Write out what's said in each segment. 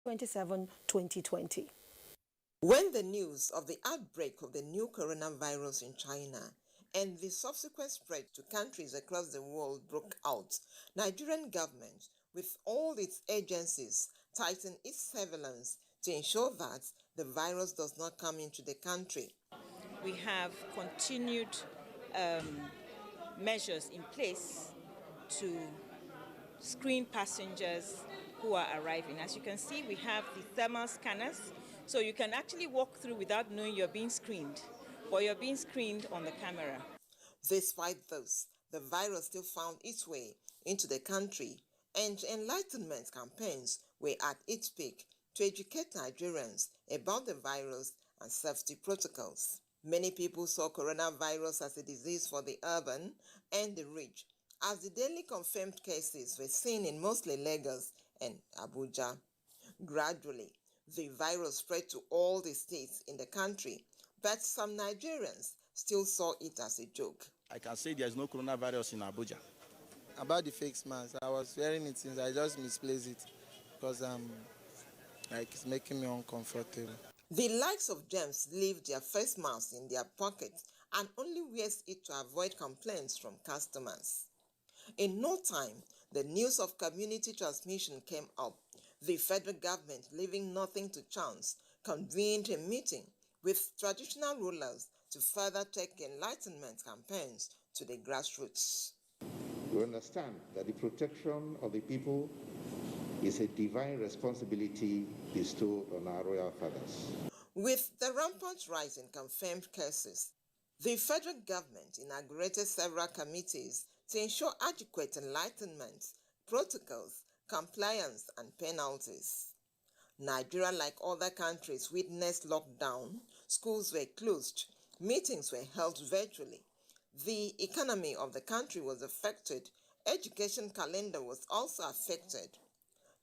27-2020. When the news of the outbreak of the new coronavirus in China and the subsequent spread to countries across the world broke out, Nigerian government, with all its agencies, tightened its surveillance to ensure that the virus does not come into the country. We have continued measures in place to screen passengers who are arriving. As you can see, we have the thermal scanners, so you can actually walk through without knowing you're being screened, but you're being screened on the camera. Despite this, the virus still found its way into the country, and enlightenment campaigns were at its peak to educate Nigerians about the virus and safety protocols. Many people saw coronavirus as a disease for the urban and the rich, as the daily confirmed cases were seen in mostly Lagos and Abuja. Gradually, the virus spread to all the states in the country, but some Nigerians still saw it as a joke. I can say there's no coronavirus in Abuja. About the fake mask, I was wearing it since I just misplaced it because it's making me uncomfortable. The likes of James leave their face mask in their pockets and only wears it to avoid complaints from customers. In no time, the news of community transmission came up. The federal government, leaving nothing to chance, convened a meeting with traditional rulers to further take enlightenment campaigns to the grassroots. We understand that the protection of the people is a divine responsibility bestowed on our royal fathers. With the rampant rise in confirmed cases, the federal government inaugurated several committees to ensure adequate enlightenment, protocols, compliance, and penalties. Nigeria, like other countries, witnessed lockdown, schools were closed, meetings were held virtually. The economy of the country was affected, education calendar was also affected.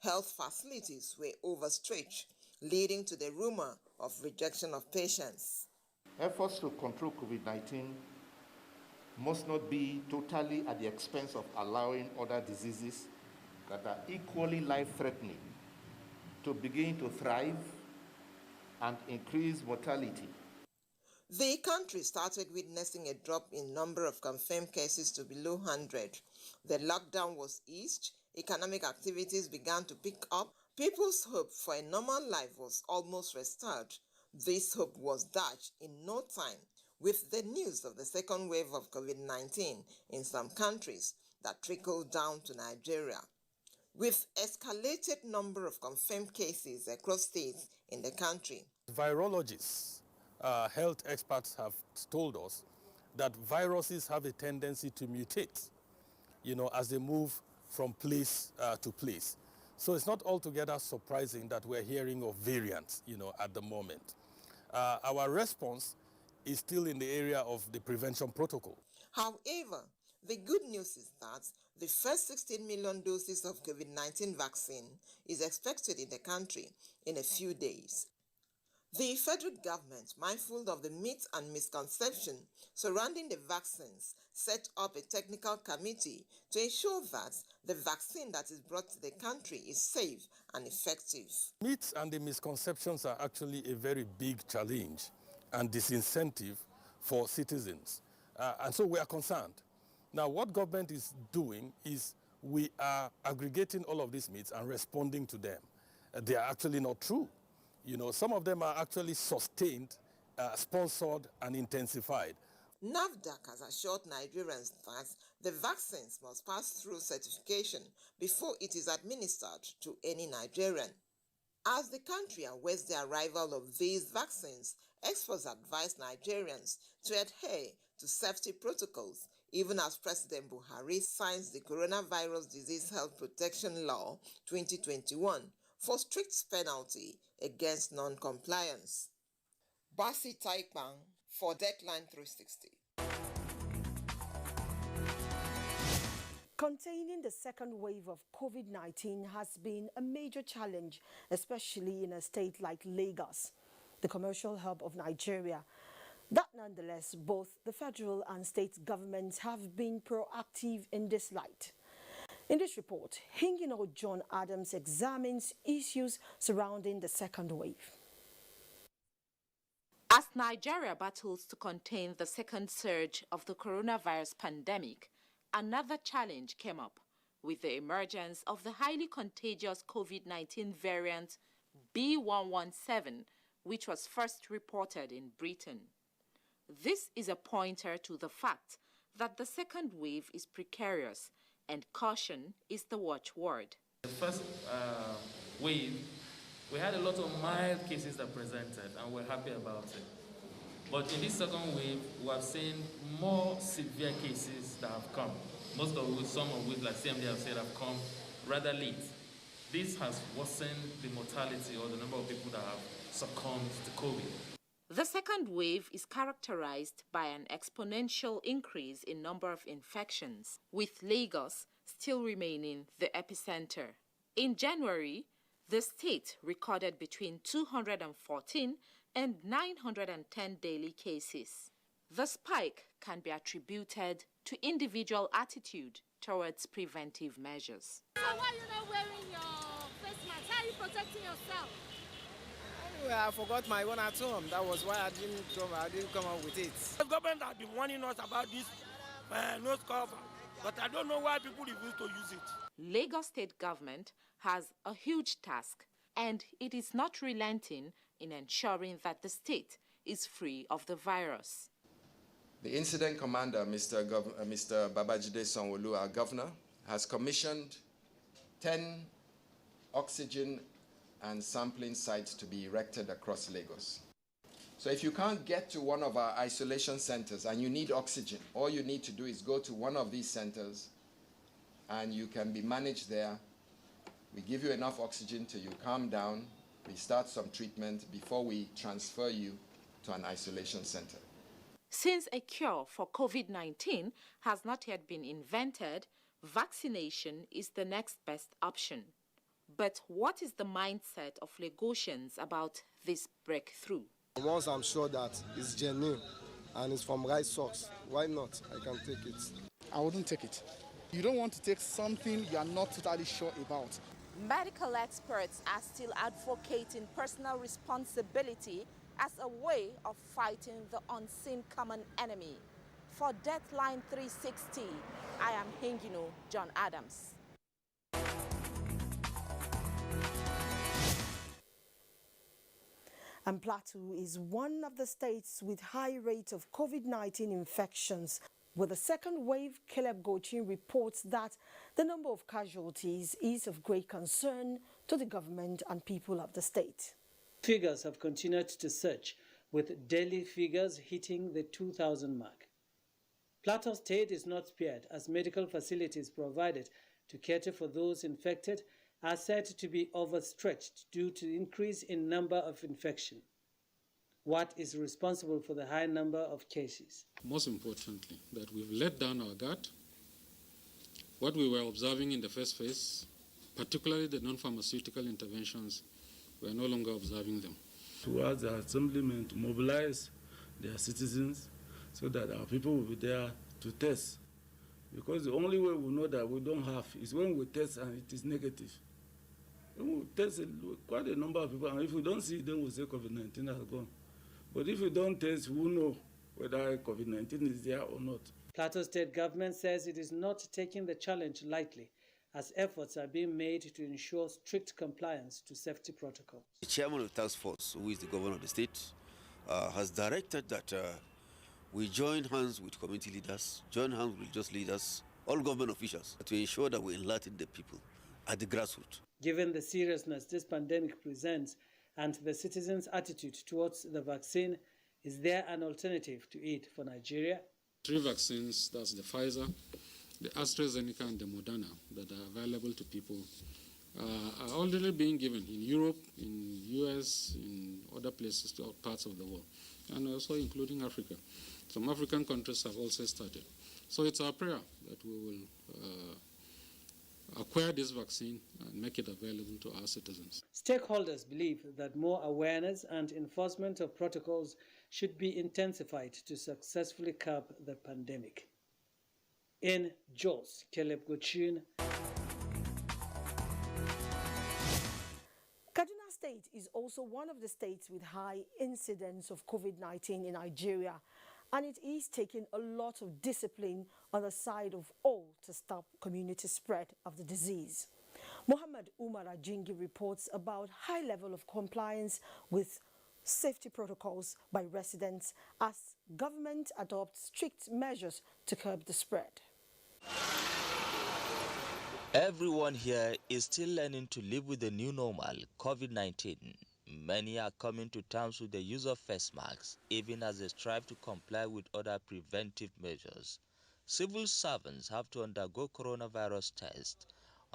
Health facilities were overstretched, leading to the rumor of rejection of patients. Efforts to control COVID-19 must not be totally at the expense of allowing other diseases that are equally life-threatening to begin to thrive and increase mortality. The country started witnessing a drop in number of confirmed cases to below 100. The lockdown was eased, economic activities began to pick up, people's hope for a normal life was almost restored. This hope was dashed in no time with the news of the second wave of COVID-19 in some countries that trickled down to Nigeria. With escalated number of confirmed cases across states in the country. Virologists, health experts have told us that viruses have a tendency to mutate, as they move from place to place. So it's not altogether surprising that we're hearing of variants, at the moment. Our response is still in the area of the prevention protocol. However, the good news is that the first 16 million doses of COVID-19 vaccine is expected in the country in a few days. The federal government, mindful of the myths and misconceptions surrounding the vaccines, set up a technical committee to ensure that the vaccine that is brought to the country is safe and effective. Myths and the misconceptions are actually a very big challenge and disincentive for citizens. And so we are concerned. Now, what government is doing is we are aggregating all of these myths and responding to them. They are actually not true. Some of them are actually sustained, sponsored, and intensified. NAFDAC has assured Nigerians that the vaccines must pass through certification before it is administered to any Nigerian. As the country awaits the arrival of these vaccines, experts advise Nigerians to adhere to safety protocols, even as President Buhari signs the Coronavirus Disease Health Protection Law 2021 for strict penalty against non-compliance. Basi Taipang for Deadline 360. Containing the second wave of COVID-19 has been a major challenge, especially in a state like Lagos, the commercial hub of Nigeria. That nonetheless, both the federal and state governments have been proactive in this light. In this report, John Adams examines issues surrounding the second wave. As Nigeria battles to contain the second surge of the coronavirus pandemic, another challenge came up with the emergence of the highly contagious COVID-19 variant B117, which was first reported in Britain. This is a pointer to the fact that the second wave is precarious and caution is the watchword. The first wave, we had a lot of mild cases that presented and we're happy about it. But in this second wave, we have seen more severe cases that have come. Most of which, some of which, like CMD have said, have come rather late. This has worsened the mortality or the number of people that have succumbed to COVID. The second wave is characterized by an exponential increase in number of infections, with Lagos still remaining the epicenter. In January, the state recorded between 214 and 910 daily cases. The spike can be attributed to individual attitude towards preventive measures. So why are you not wearing your face mask? How are you protecting yourself? Anyway, I forgot my one at home. That was why I didn't come up with it. The government has been warning us about this nose cover, but I don't know why people refuse to use it. Lagos state government has a huge task, and it is not relenting in ensuring that the state is free of the virus. The incident commander, Mr. Babajide Sanwo-Olu, our governor, has commissioned 10 oxygen and sampling sites to be erected across Lagos. So if you can't get to one of our isolation centers and you need oxygen, all you need to do is go to one of these centers and you can be managed there. We give you enough oxygen till you calm down. We start some treatment before we transfer you to an isolation center. Since a cure for COVID-19 has not yet been invented, vaccination is the next best option. But what is the mindset of Lagosians about this breakthrough? Once I'm sure that it's genuine and it's from right source, why not? I can take it. I wouldn't take it. You don't want to take something you are not totally sure about. Medical experts are still advocating personal responsibility as a way of fighting the unseen common enemy. For Deathline 360, I am John Adams. And Plateau is one of the states with high rate of COVID-19 infections. With the second wave, Caleb Gochin reports that the number of casualties is of great concern to the government and people of the state. Figures have continued to surge, with daily figures hitting the 2,000 mark. Plateau State is not spared, as medical facilities provided to cater for those infected are said to be overstretched due to the increase in number of infection. What is responsible for the high number of cases? Most importantly, that we've let down our guard. What we were observing in the first phase, particularly the non-pharmaceutical interventions, we are no longer observing them. Towards the assemblymen to mobilize their citizens so that our people will be there to test. Because the only way we know that we don't have is when we test and it is negative. When we test quite a number of people, and if we don't see it, then we'll say COVID-19 has gone. But if we don't test, we'll know whether COVID-19 is there or not. Plateau State government says it is not taking the challenge lightly, as efforts are being made to ensure strict compliance to safety protocols. The chairman of the task force, who is the governor of the state, has directed that we join hands with community leaders, join hands with just leaders, all government officials, to ensure that we enlighten the people at the grassroots. Given the seriousness this pandemic presents and the citizens' attitude towards the vaccine, is there an alternative to it for Nigeria? 3 vaccines, that's the Pfizer, the AstraZeneca and the Moderna, that are available to people, are already being given in Europe, in US, in other places, parts of the world, and also including Africa. Some African countries have also started. So it's our prayer that we will acquire this vaccine and make it available to our citizens. Stakeholders believe that more awareness and enforcement of protocols should be intensified to successfully curb the pandemic. In Jos, Caleb Gochin, state is also one of the states with high incidence of COVID-19 in Nigeria, and it is taking a lot of discipline on the side of all to stop community spread of the disease. Mohammed Umar Ajingi reports about high level of compliance with safety protocols by residents as government adopts strict measures to curb the spread. Everyone here is still learning to live with the new normal, COVID-19. Many are coming to terms with the use of face masks, even as they strive to comply with other preventive measures. Civil servants have to undergo coronavirus tests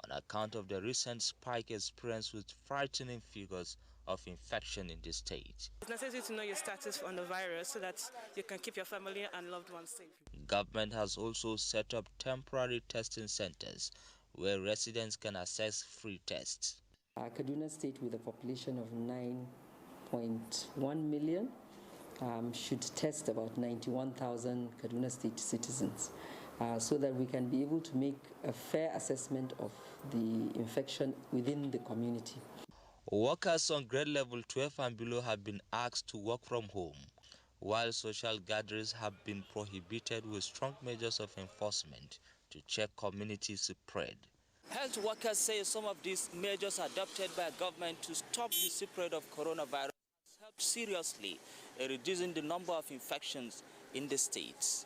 on account of the recent spike experienced with frightening figures of infection in the state. It's necessary to know your status on the virus so that you can keep your family and loved ones safe. Government has also set up temporary testing centers where residents can access free tests. Kaduna State, with a population of 9.1 million, should test about 91,000 Kaduna State citizens so that we can be able to make a fair assessment of the infection within the community. Workers on grade level 12 and below have been asked to work from home, while social gatherings have been prohibited with strong measures of enforcement to check community spread. Health workers say some of these measures adopted by government to stop the spread of coronavirus has helped seriously in reducing the number of infections in the states.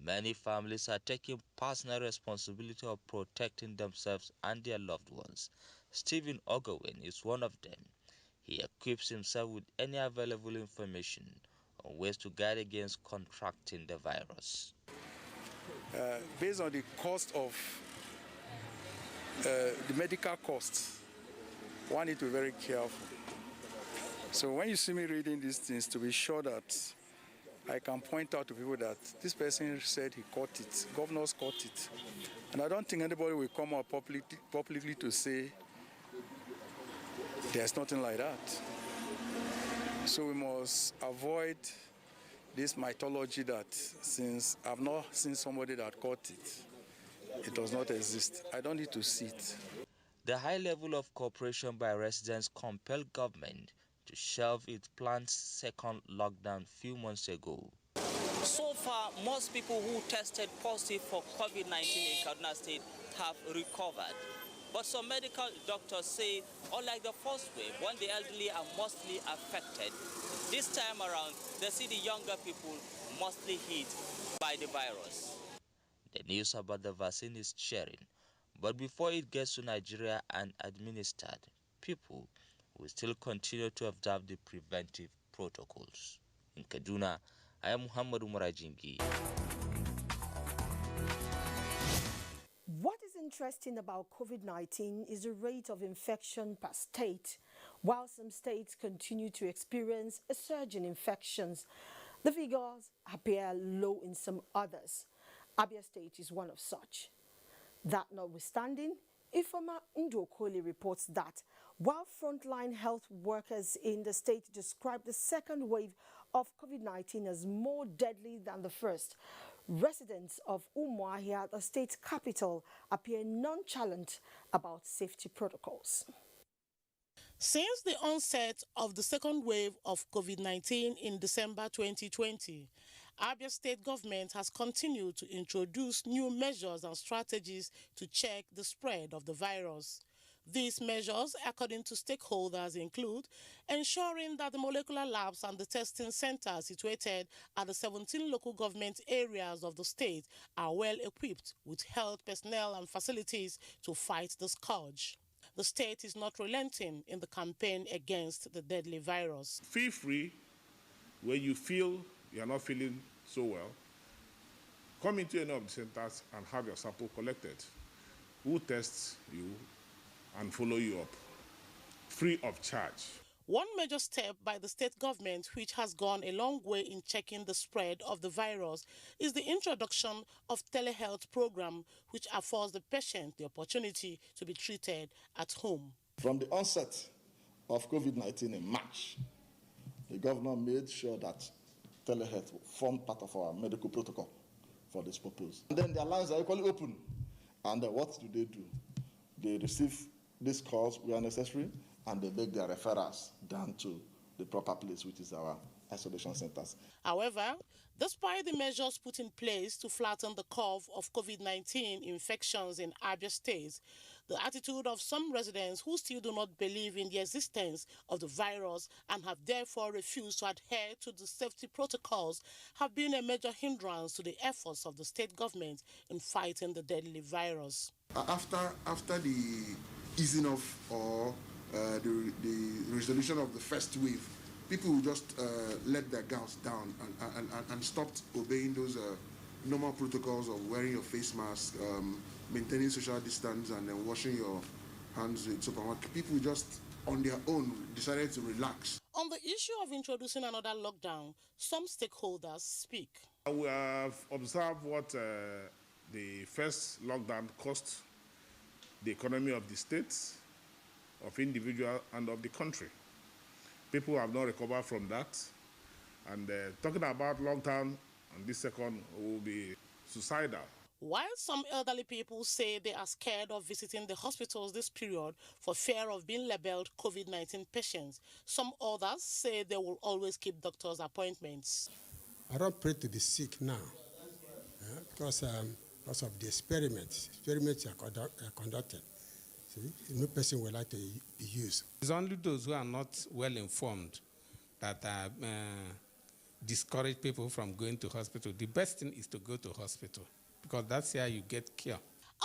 Many families are taking personal responsibility of protecting themselves and their loved ones. Stephen Ogowen is one of them. He equips himself with any available information on ways to guard against contracting the virus. Based on the cost of the medical costs, one need to be very careful. So when you see me reading these things, to be sure that I can point out to people that this person said he caught it, governors caught it. And I don't think anybody will come out publicly to say there's nothing like that. So we must avoid this mythology that since I've not seen somebody that caught it, it does not exist. I don't need to see it. The high level of cooperation by residents compelled government to shelve its planned second lockdown few months ago. So far, most people who tested positive for COVID-19 in Kaduna State have recovered. But some medical doctors say, unlike the first wave, when the elderly are mostly affected, this time around, they see the younger people mostly hit by the virus. The news about the vaccine is cheering, but before it gets to Nigeria and administered, people will still continue to observe the preventive protocols. In Kaduna, I am Muhammad Umar Ajingi. What is interesting about COVID-19 is the rate of infection per state. While some states continue to experience a surge in infections, the figures appear low in some others. Abia State is one of such. That notwithstanding, Ifoma Ndokoli reports that while frontline health workers in the state describe the second wave of COVID-19 as more deadly than the first, residents of Umuahia, the state capital, appear nonchalant about safety protocols. Since the onset of the second wave of COVID-19 in December 2020, Abia State government has continued to introduce new measures and strategies to check the spread of the virus. These measures, according to stakeholders, include ensuring that the molecular labs and the testing centers situated at the 17 local government areas of the state are well equipped with health personnel and facilities to fight the scourge. The state is not relenting in the campaign against the deadly virus. Feel free when you feel you're not feeling so well. Come into any of the centers and have your sample collected. We'll test you and follow you up, free of charge. One major step by the state government, which has gone a long way in checking the spread of the virus, is the introduction of telehealth program, which affords the patient the opportunity to be treated at home. From the onset of COVID-19 in March, the governor made sure that telehealth formed part of our medical protocol for this purpose. And then their lines are equally open. And what do? They receive these calls were necessary, and they make their referrals down to the proper place, which is our isolation centers. However, despite the measures put in place to flatten the curve of COVID-19 infections in Abia State, the attitude of some residents who still do not believe in the existence of the virus and have therefore refused to adhere to the safety protocols have been a major hindrance to the efforts of the state government in fighting the deadly virus. After the easing off or the resolution of the first wave, people will just let their guards down and stopped obeying those normal protocols of wearing your face mask, maintaining social distance, and then washing your hands with soap and water. People just on their own decided to relax. On the issue of introducing another lockdown, some stakeholders speak. We have observed what the first lockdown cost the economy of the states, of individual, and of the country. People have not recovered from that. And talking about lockdown and this second will be suicidal. While some elderly people say they are scared of visiting the hospitals this period for fear of being labeled COVID-19 patients, some others say they will always keep doctors' appointments. I don't pray to the sick now because of the experiments are conducted. So no person will like to be used. It's only those who are not well informed that discourage people from going to hospital. The best thing is to go to hospital because that's where you get care.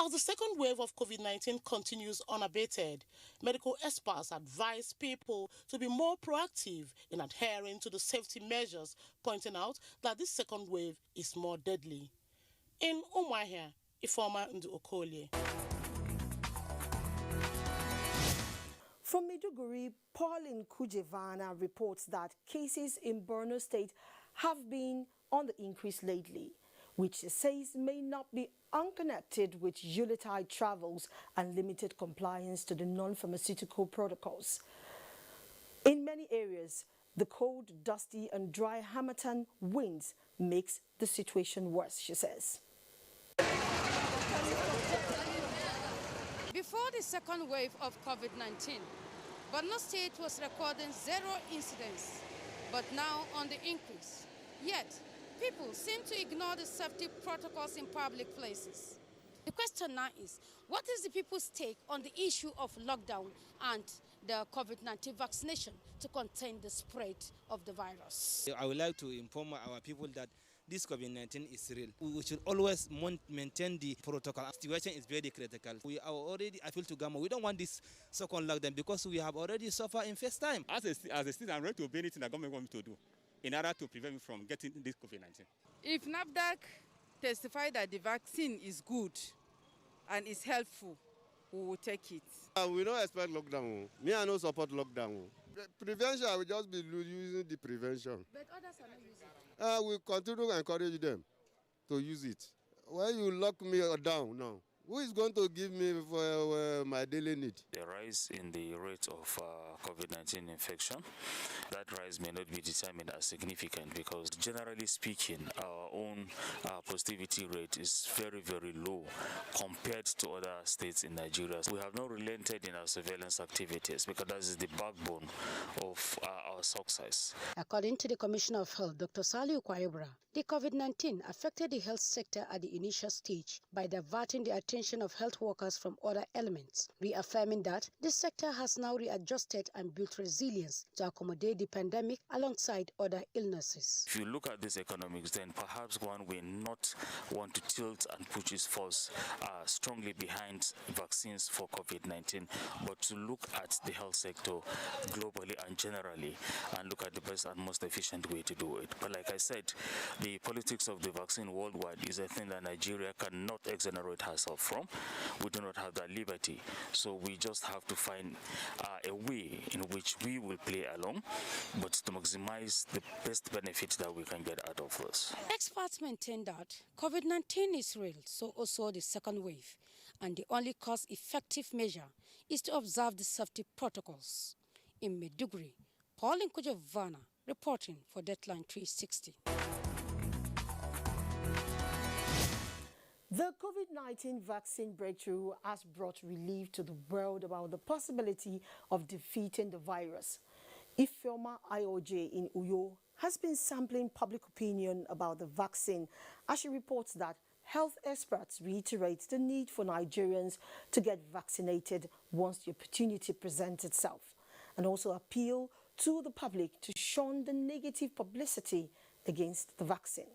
As the second wave of COVID-19 continues unabated, medical experts advise people to be more proactive in adhering to the safety measures, pointing out that this second wave is more deadly. In Umuahia, Ifeoma Ndu-Okolie. From Maiduguri, Pauline Kujevana reports that cases in Borno State have been on the increase lately, which she says may not be unconnected with Yuletide travels and limited compliance to the non-pharmaceutical protocols. In many areas, the cold, dusty and dry Harmattan winds makes the situation worse, she says. Before the second wave of COVID-19, Borno State was recording 0 incidents, but now on the increase. Yet, people seem to ignore the safety protocols in public places. The question now is, what is the people's take on the issue of lockdown and the COVID-19 vaccination to contain the spread of the virus? I would like to inform our people that this COVID-19 is real. We should always maintain the protocol. The situation is very critical. We are already appeal to government. We don't want this second lockdown because we have already suffered in first time. As a citizen, I'm ready to obey anything the government wants me to do in order to prevent me from getting this COVID-19. If NAFDAC testify that the vaccine is good and is helpful, we will take it. We don't expect lockdown. Me, I don't support lockdown. Prevention, I will just be using the prevention. But others are not using it. We continue to encourage them to use it. When you lock me down now, who is going to give me for my daily need? The rise in the rate of COVID-19 infection, that rise may not be determined as significant because generally speaking, our own positivity rate is very, very low compared to other states in Nigeria. We have not relented in our surveillance activities because that is the backbone of our success. According to the Commissioner of Health, Dr. Saliu Kwayobra, the COVID-19 affected the health sector at the initial stage by diverting the attention of health workers from other elements, reaffirming that the sector has now readjusted and built resilience to accommodate the pandemic alongside other illnesses. If you look at these economics, then perhaps one will not want to tilt and push its force strongly behind vaccines for COVID-19, but to look at the health sector globally and generally and look at the best and most efficient way to do it. But like I said, the politics of the vaccine worldwide is a thing that Nigeria cannot exonerate herself from. We do not have that liberty. So we just have to find a way in which we will play along, but to maximize the best benefits that we can get out of this. Experts maintain that COVID-19 is real, so also the second wave, and the only cost-effective measure is to observe the safety protocols. In Maiduguri, Pauline Kujevana reporting for Deadline 360. The COVID-19 vaccine breakthrough has brought relief to the world about the possibility of defeating the virus. Ifeoma IOJ in Uyo has been sampling public opinion about the vaccine as she reports that health experts reiterate the need for Nigerians to get vaccinated once the opportunity presents itself, and also appeal to the public to shun the negative publicity against the vaccine.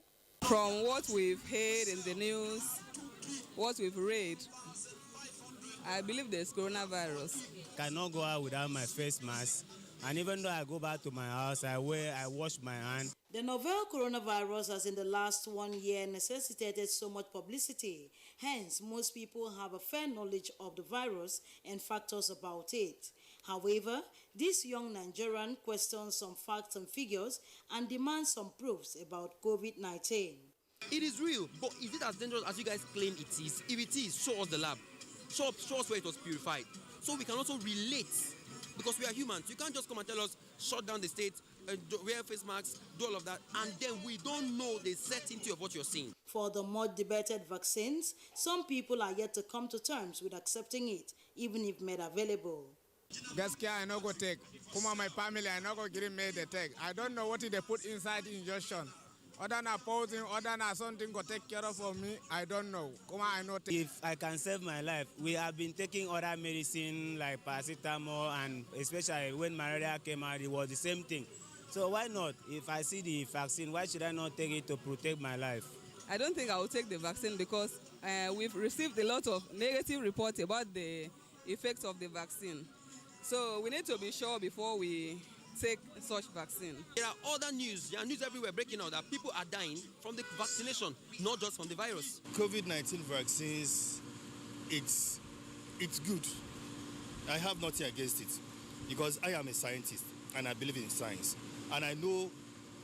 From what we've heard in the news, what we've read, I believe there's coronavirus. Cannot go out without my face mask, and even though I go back to my house, I wash my hands. The novel coronavirus has in the last 1 year necessitated so much publicity. Hence, most people have a fair knowledge of the virus and factors about it. However, this young Nigerian questions some facts and figures and demands some proofs about COVID-19. It is real, but is it as dangerous as you guys claim it is? If it is, show us the lab. Show us where it was purified. So we can also relate, because we are humans. You can't just come and tell us, shut down the state, wear face masks, do all of that, and then we don't know the certainty of what you're saying. For the much debated vaccines, some people are yet to come to terms with accepting it, even if made available. Gaskiya I no go take. Kuma my family I no go give me the take. I don't know what they put inside the injection. Other than posing, other than something go take care of for me, I don't know. Kuma I know. If I can save my life, we have been taking other medicine like paracetamol, and especially when malaria came out, it was the same thing. So why not? If I see the vaccine, why should I not take it to protect my life? I don't think I will take the vaccine because we've received a lot of negative reports about the effects of the vaccine. So we need to be sure before we take such vaccine. There are other news, there are news everywhere breaking out that people are dying from the vaccination, not just from the virus. COVID-19 vaccines, it's good. I have nothing against it because I am a scientist and I believe in science. And I know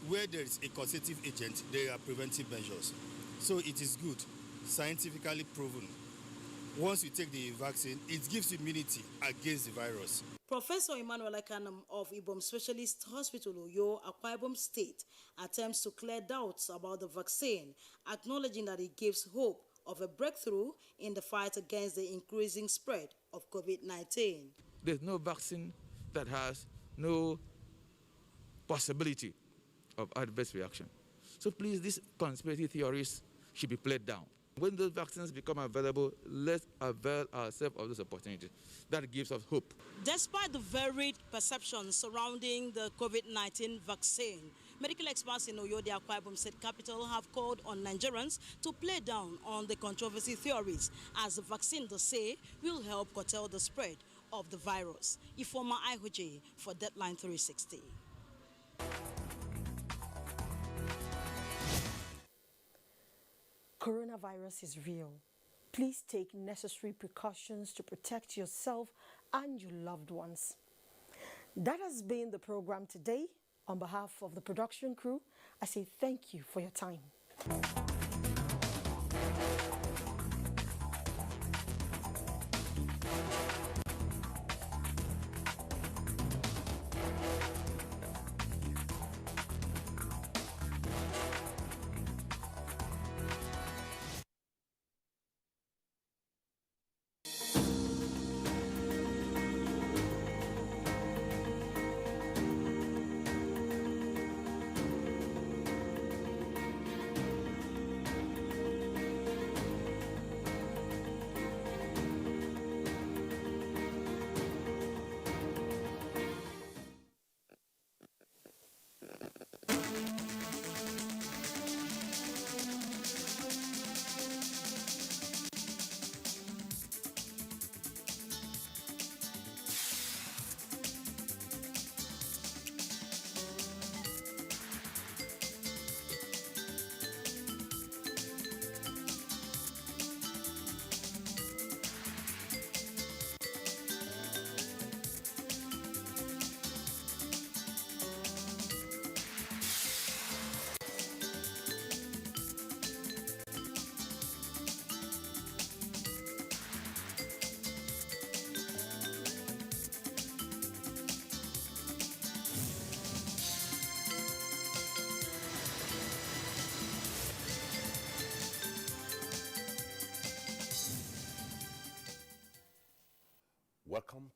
where there is a causative agent, there are preventive measures. So it is good, scientifically proven. Once you take the vaccine, it gives immunity against the virus. Professor Emmanuel Akanam of Ibom Specialist Hospital, Uyo, Akwa Ibom State, attempts to clear doubts about the vaccine, acknowledging that it gives hope of a breakthrough in the fight against the increasing spread of COVID-19. There's no vaccine that has no possibility of adverse reaction. So please, these conspiracy theories should be played down. When those vaccines become available, let's avail ourselves of this opportunity. That gives us hope. Despite the varied perceptions surrounding the COVID-19 vaccine, medical experts in Oyo, the Akwa Ibom State capital, have called on Nigerians to play down on the controversy theories, as the vaccine, they say, will help curtail the spread of the virus. Ifeoma IOJ for Deadline 360. Coronavirus is real. Please take necessary precautions to protect yourself and your loved ones. That has been the program today. On behalf of the production crew, I say thank you for your time.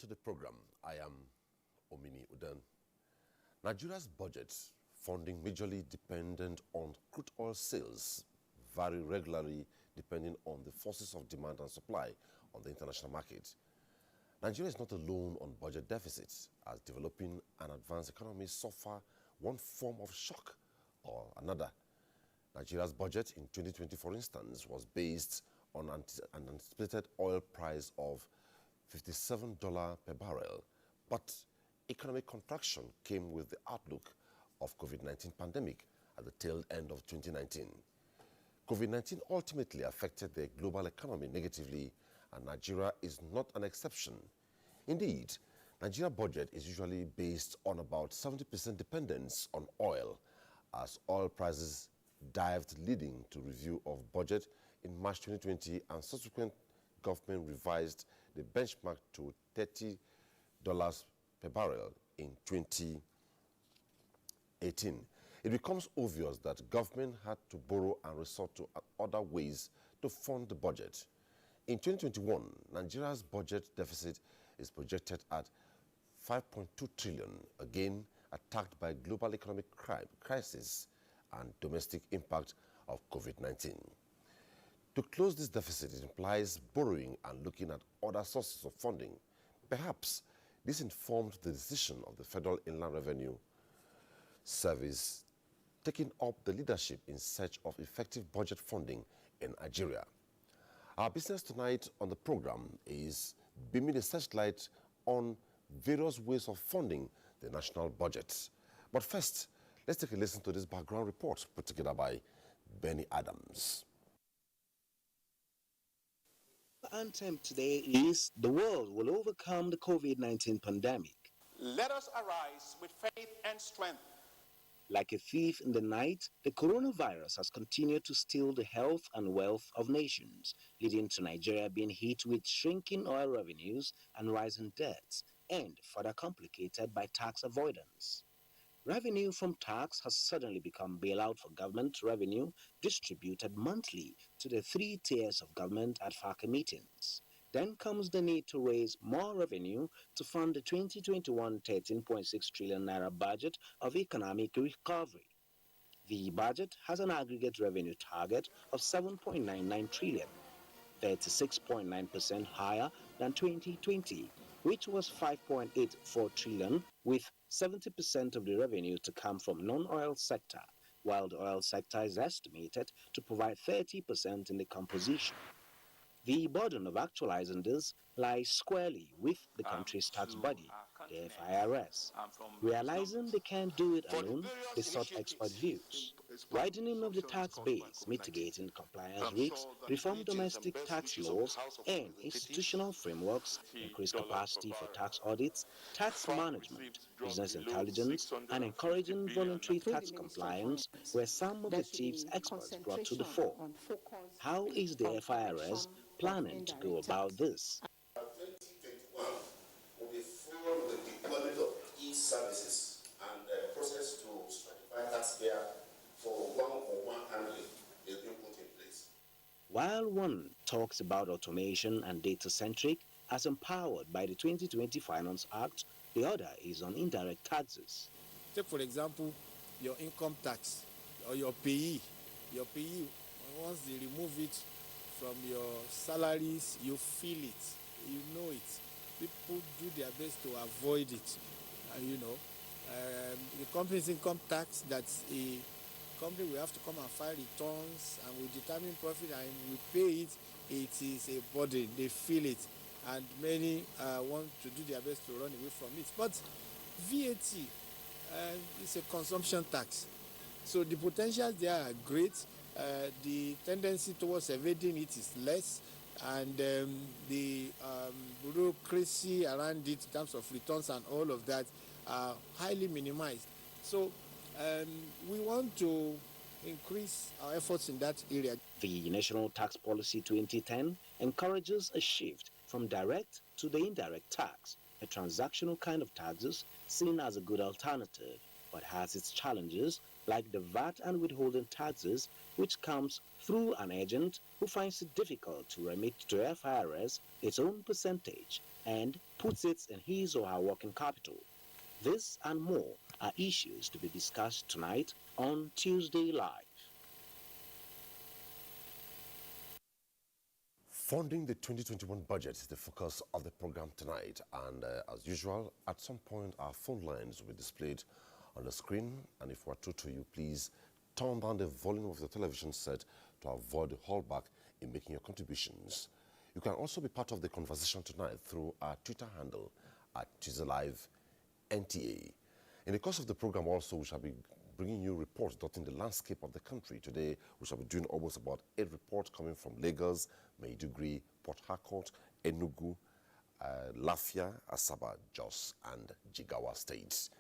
to the program. I am Omini Udan. Nigeria's budget, funding majorly dependent on crude oil sales, vary regularly depending on the forces of demand and supply on the international market. Nigeria is not alone on budget deficits, as developing and advanced economies suffer one form of shock or another. Nigeria's budget in 2020, for instance, was based on an anticipated oil price of $57 per barrel, but economic contraction came with the outlook of COVID-19 pandemic at the tail end of 2019. COVID-19 ultimately affected the global economy negatively, and Nigeria is not an exception. Indeed, Nigeria's budget is usually based on about 70% dependence on oil, as oil prices dived, leading to review of budget in March 2020, and subsequent government revised the benchmark to $30 per barrel in 2018. It becomes obvious that government had to borrow and resort to other ways to fund the budget. In 2021, Nigeria's budget deficit is projected at 5.2 trillion, again attacked by global economic crisis and domestic impact of COVID-19. To close this deficit, it implies borrowing and looking at other sources of funding. Perhaps this informed the decision of the Federal Inland Revenue Service taking up the leadership in search of effective budget funding in Nigeria. Our business tonight on the program is beaming a searchlight on various ways of funding the national budget. But first, let's take a listen to this background report put together by Benny Adams. The anthem today is, "The world will overcome the COVID-19 pandemic." Let us arise with faith and strength. Like a thief in the night, the coronavirus has continued to steal the health and wealth of nations, leading to Nigeria being hit with shrinking oil revenues and rising debts, and further complicated by tax avoidance. Revenue from tax has suddenly become bailout for government revenue distributed monthly to the 3 tiers of government at FACA meetings. Then comes the need to raise more revenue to fund the 2021 13.6 trillion naira budget of economic recovery. The budget has an aggregate revenue target of 7.99 trillion, 36.9% higher than 2020, which was 5.84 trillion, with 70% of the revenue to come from non-oil sector, while the oil sector is estimated to provide 30% in the composition. The burden of actualizing this lies squarely with the country's tax body, the FIRS. Realizing they can't do it alone, they sought expert views. Widening of the tax base, mitigating compliance risks, reform domestic tax laws and institutional frameworks, increase capacity for tax audits, tax management, business intelligence, and encouraging voluntary tax compliance were some of the chief's experts brought to the fore. How is the FIRS planning to go about this? 2021 will be full with deployment of e-services and the process to stratify taxpayer for one-on-one handling is being put in place. While one talks about automation and data-centric as empowered by the 2020 Finance Act, the other is on indirect taxes. Take, for example, your income tax or your payee. Your payee, once they remove it from your salaries, you feel it, you know it. People do their best to avoid it. The company's income tax, that's a company we have to come and file returns and we determine profit and we pay it. It is a burden, they feel it, and many want to do their best to run away from it. But VAT is a consumption tax, so the potentials there are great. The tendency towards evading it is less, and the bureaucracy around it in terms of returns and all of that are highly minimized. So we want to increase our efforts in that area. The National Tax Policy 2010 encourages a shift from direct to the indirect tax, a transactional kind of taxes seen as a good alternative, but has its challenges like the VAT and withholding taxes, which comes through an agent who finds it difficult to remit to FIRS its own percentage and puts it in his or her working capital. This and more are issues to be discussed tonight on Tuesday Live. Funding the 2021 budget is the focus of the program tonight, and as usual, at some point our phone lines will be displayed on the screen, and if we're true to you, please turn down the volume of the television set to avoid the holdback in making your contributions. You can also be part of the conversation tonight through our Twitter handle at Tuesday Live NTA. In the course of the program also, we shall be bringing you reports dotting the landscape of the country. Today, we shall be doing almost about 8 reports coming from Lagos, Maiduguri, Port Harcourt, Enugu, Lafia, Asaba, Jos, and Jigawa states.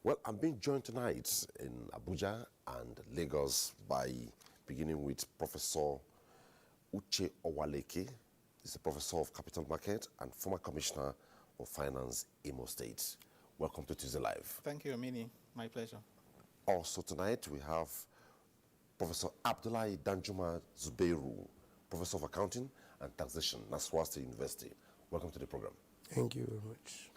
Well, I'm being joined tonight in Abuja and Lagos by beginning with Professor Uche Owaleke. He's a professor of capital market and former commissioner of finance, Imo State. Welcome to Tuesday Live. Thank you, Amini. My pleasure. Also tonight we have Professor Abdullahi Danjuma Zubeiru, Professor of Accounting and Taxation, Nasarawa State University. Welcome to the program. Thank you very much.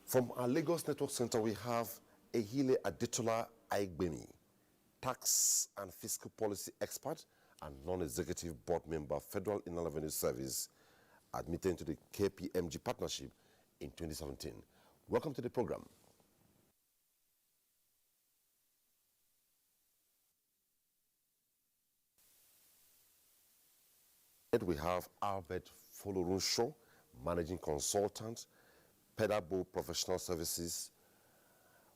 From our Lagos Network Center, we have Ehile Adetola Aigbeni, tax and fiscal policy expert and non-executive board member, Federal Inland Revenue Service, admitted into the KPMG partnership in 2017. Welcome to the program. We have Albert Folorunsho, managing consultant, Pedabo Professional Services.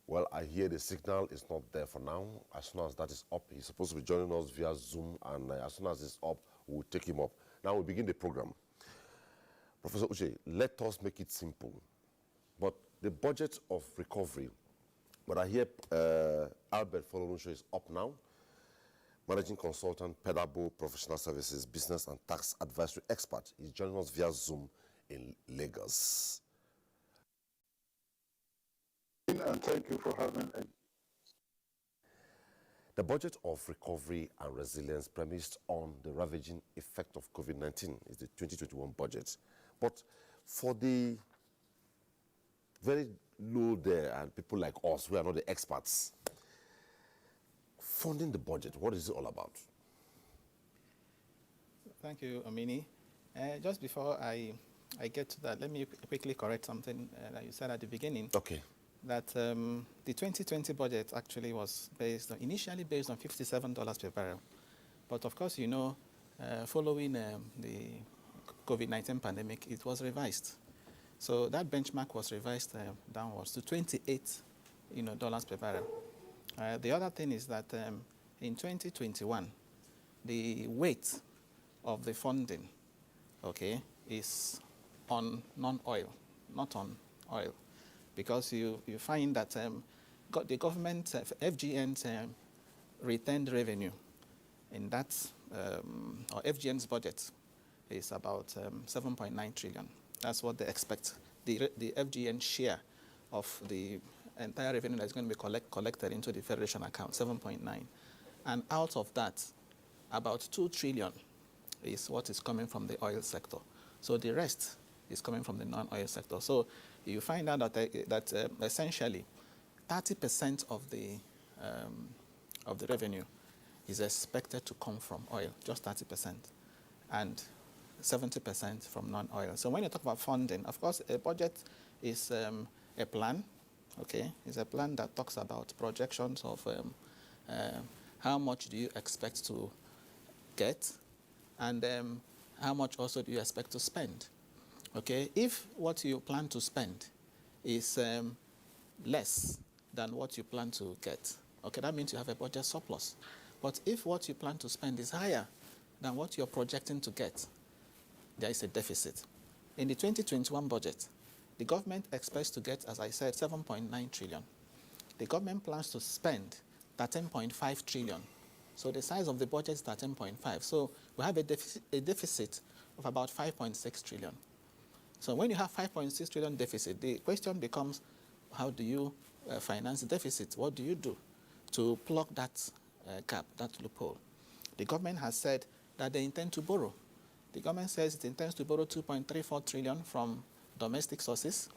Well, I hear the signal is not there for now. As soon as that is up, he's supposed to be joining us via Zoom, and as soon as it's up, we'll take him up. Now we begin the program. Professor Uche, let us make it simple. But the budget of recovery, but I hear Albert Folorunsho is up now, managing consultant, Pedabo Professional Services, business and tax advisory expert. He's joining us via Zoom in Lagos. And thank you for having me. The budget of recovery and resilience premised on the ravaging effect of COVID-19 is the 2021 budget. But for the very low there and people like us, we are not the experts, funding the budget, what is it all about? Thank you, Amini. Just before I get to that, let me quickly correct something that you said at the beginning. Okay. That the 2020 budget actually was initially based on $57 per barrel. But of course, you know, following the COVID-19 pandemic, it was revised. So that benchmark was revised downwards to $28 dollars per barrel. The other thing is that in 2021, the weight of the funding, okay, is on non-oil, not on oil, because you find that the government, FGN's retained revenue in that, or FGN's budget is about 7.9 trillion. That's what they expect. The FGN share of the entire revenue that's going to be collected into the Federation account, 7.9. And out of that, about 2 trillion is what is coming from the oil sector. So the rest is coming from the non-oil sector. So you find out that essentially 30% of the revenue is expected to come from oil, just 30%, and 70% from non-oil. So when you talk about funding, of course, a budget is a plan. Okay, it's a plan that talks about projections of how much do you expect to get, and how much also do you expect to spend. Okay, if what you plan to spend is less than what you plan to get, okay, that means you have a budget surplus. But if what you plan to spend is higher than what you're projecting to get, there is a deficit. In the 2021 budget, the government expects to get, as I said, 7.9 trillion. The government plans to spend 13.5 trillion. So the size of the budget is 13.5. So we have a deficit of about 5.6 trillion. So when you have 5.6 trillion deficit, the question becomes, how do you finance the deficit? What do you do? to plug that gap, that loophole. The government has said that they intend to borrow. The government says it intends to borrow 2.34 trillion from domestic sources,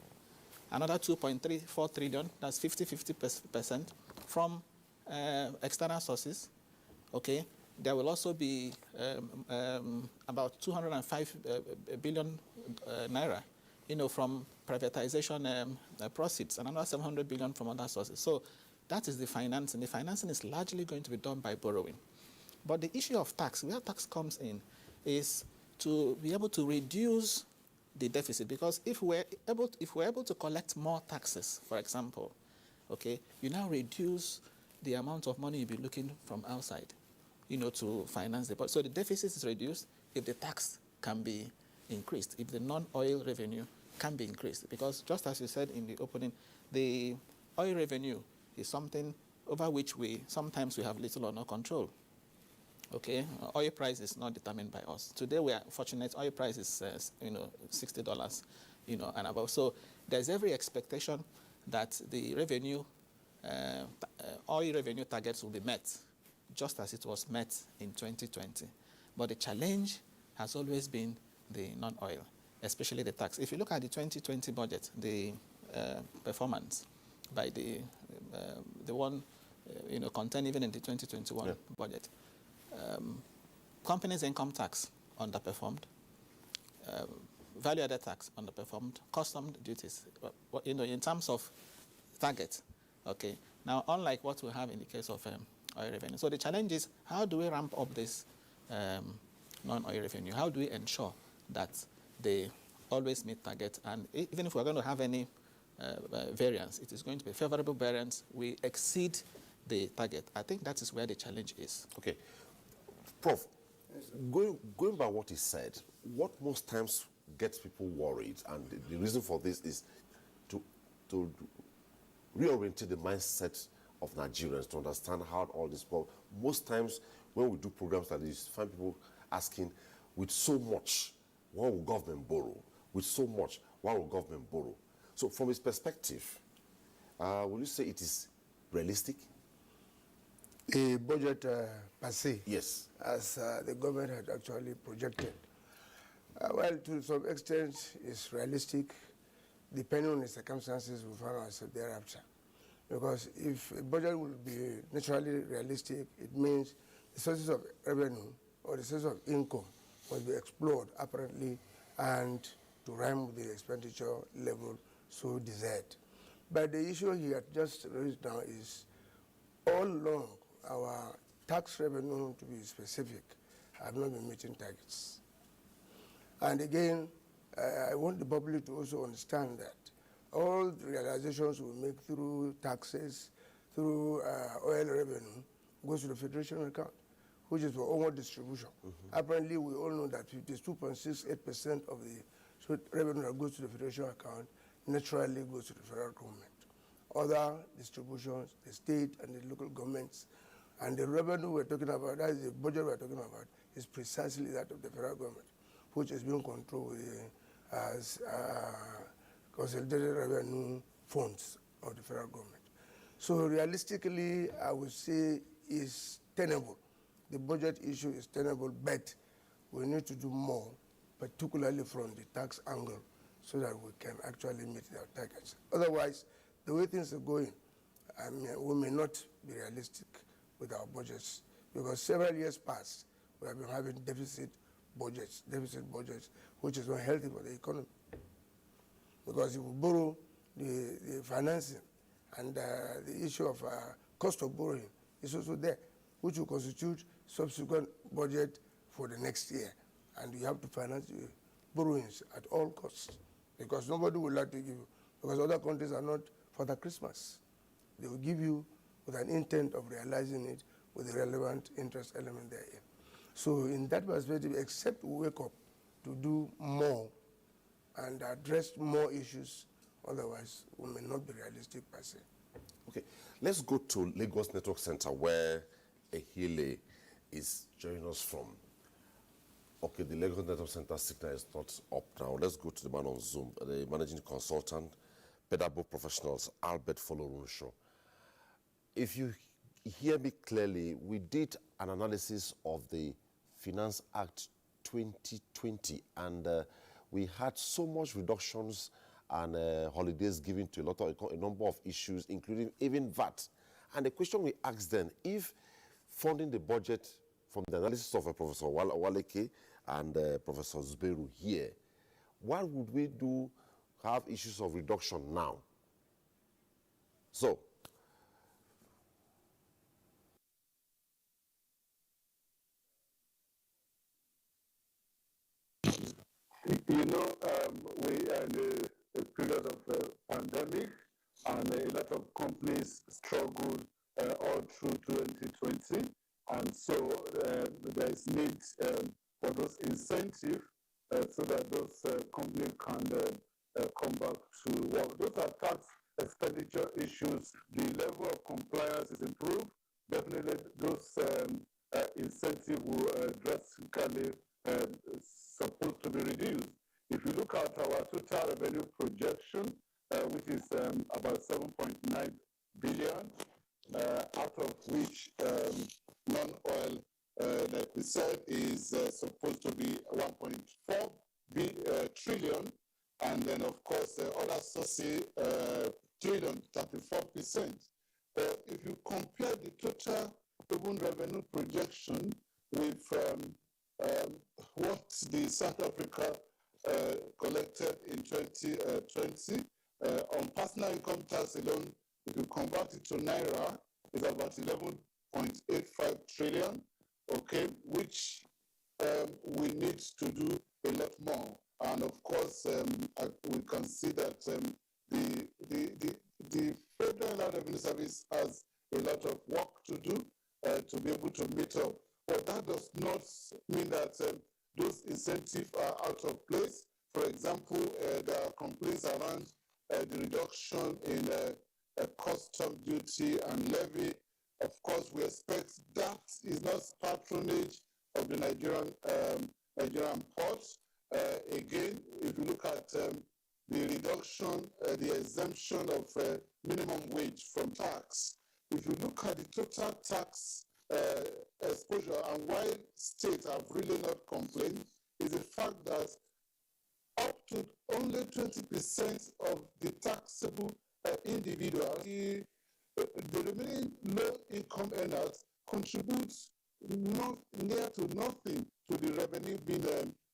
another 2.34 trillion, that's 50% from external sources. Okay, there will also be about 205 billion naira, from privatization proceeds, and another 700 billion from other sources. So that is the financing. The financing is largely going to be done by borrowing. But the issue of tax, where tax comes in, is to be able to reduce the deficit, because if we're able to collect more taxes, for example, okay, you now reduce the amount of money you'll be looking from outside, to finance the budget. So the deficit is reduced if the tax can be increased, if the non-oil revenue can be increased. Because just as you said in the opening, the oil revenue is something over which sometimes we have little or no control. Okay, oil price is not determined by us. Today we are fortunate. Oil price is, $60, and above. So there's every expectation that the revenue, oil revenue targets will be met, just as it was met in 2020. But the challenge has always been the non-oil, especially the tax. If you look at the 2020 budget, the performance by the one, contained even in the 2021 budget. Companies' income tax underperformed, value-added tax underperformed, custom duties, in terms of target. Okay. Now, unlike what we have in the case of oil revenue. So the challenge is, how do we ramp up this non-oil revenue? How do we ensure that they always meet target? And even if we're going to have any variance, it is going to be favorable variance. We exceed the target. I think that is where the challenge is. Okay. Prof, going by what he said, what most times gets people worried, and the reason for this is to reorient the mindset of Nigerians to understand how all this works. Most times when we do programs like this, you find people asking, with so much, why will government borrow? With so much, why will government borrow? So from his perspective, will you say it is realistic? A budget per se, yes, as the government had actually projected. Well, to some extent, it's realistic, depending on the circumstances we find ourselves thereafter. Because if a budget will be naturally realistic, it means the sources of revenue or the sources of income must be explored apparently and to rhyme with the expenditure level so desired. But the issue he had just raised now is all along our tax revenue, to be specific, have not been meeting targets. And again, I want the public to also understand that all the realizations we make through taxes, through oil revenue, goes to the Federation account, which is for onward distribution. Apparently, we all know that 52.68% of the revenue that goes to the Federation account naturally goes to the federal government. Other distributions, the state and the local governments, and the revenue we're talking about, that is the budget we're talking about, is precisely that of the federal government, which is being controlled as consolidated revenue funds of the federal government. So realistically, I would say is tenable. The budget issue is tenable, but we need to do more, particularly from the tax angle, so that we can actually meet our targets. Otherwise, the way things are going, we may not be realistic with our budgets, because several years past, we have been having deficit budgets, which is not healthy for the economy. Because if we borrow, the financing and the issue of cost of borrowing is also there, which will constitute subsequent budget for the next year. And you have to finance the borrowings at all costs, because nobody will like to give you, because other countries are not Father Christmas. They will give you with an intent of realizing it with the relevant interest element therein. So in that perspective, except we wake up to do more and address more issues, otherwise we may not be realistic per se. Okay, let's go to Lagos Network Center, where Ehile is joining us from. Okay, the Lagos Network Center signal is not up now. Let's go to the man on Zoom, the managing consultant, Pedabo Professionals, Albert Folorunsho. If you hear me clearly, we did an analysis of the Finance Act 2020, and we had so much reductions and holidays given to a number of issues, including even VAT. And the question we asked then, if funding the budget from the analysis of Professor Waleke and Professor Zubeiru here, what would we do have issues of reduction now? So, you know, we are in a period of pandemic, and a lot of companies struggled all through 2020, and so there is need for those incentives so that those companies can come back to work. Those are tax expenditure issues. The level of compliance is improved. Definitely, those incentives will drastically supposed to be reduced. If you look at our total revenue projection, which is about 7.9 billion, out of which non-oil, like we said, is supposed to be 1.4 trillion, and then of course other sources trillion, 34%. But if you compare the total urban revenue projection with what the South Africa collected in 2020 on personal income tax alone, if you convert it to Naira, it's about 11.85 trillion, okay, which we need to do a lot more. And of course, we can see that the Federal Revenue Service has a lot of work to do to be able to meet up. But that does not mean that those incentives are out of place. For example, there are complaints around the reduction in custom duty and levy. Of course, we expect that is not patronage of the Nigerian ports. Again, if you look at the reduction, the exemption of minimum wage from tax, if you look at the total tax exposure and why states have really not complained, is the fact that up to only 20% of the taxable individual, the remaining low-income earners contribute not near to nothing to the revenue being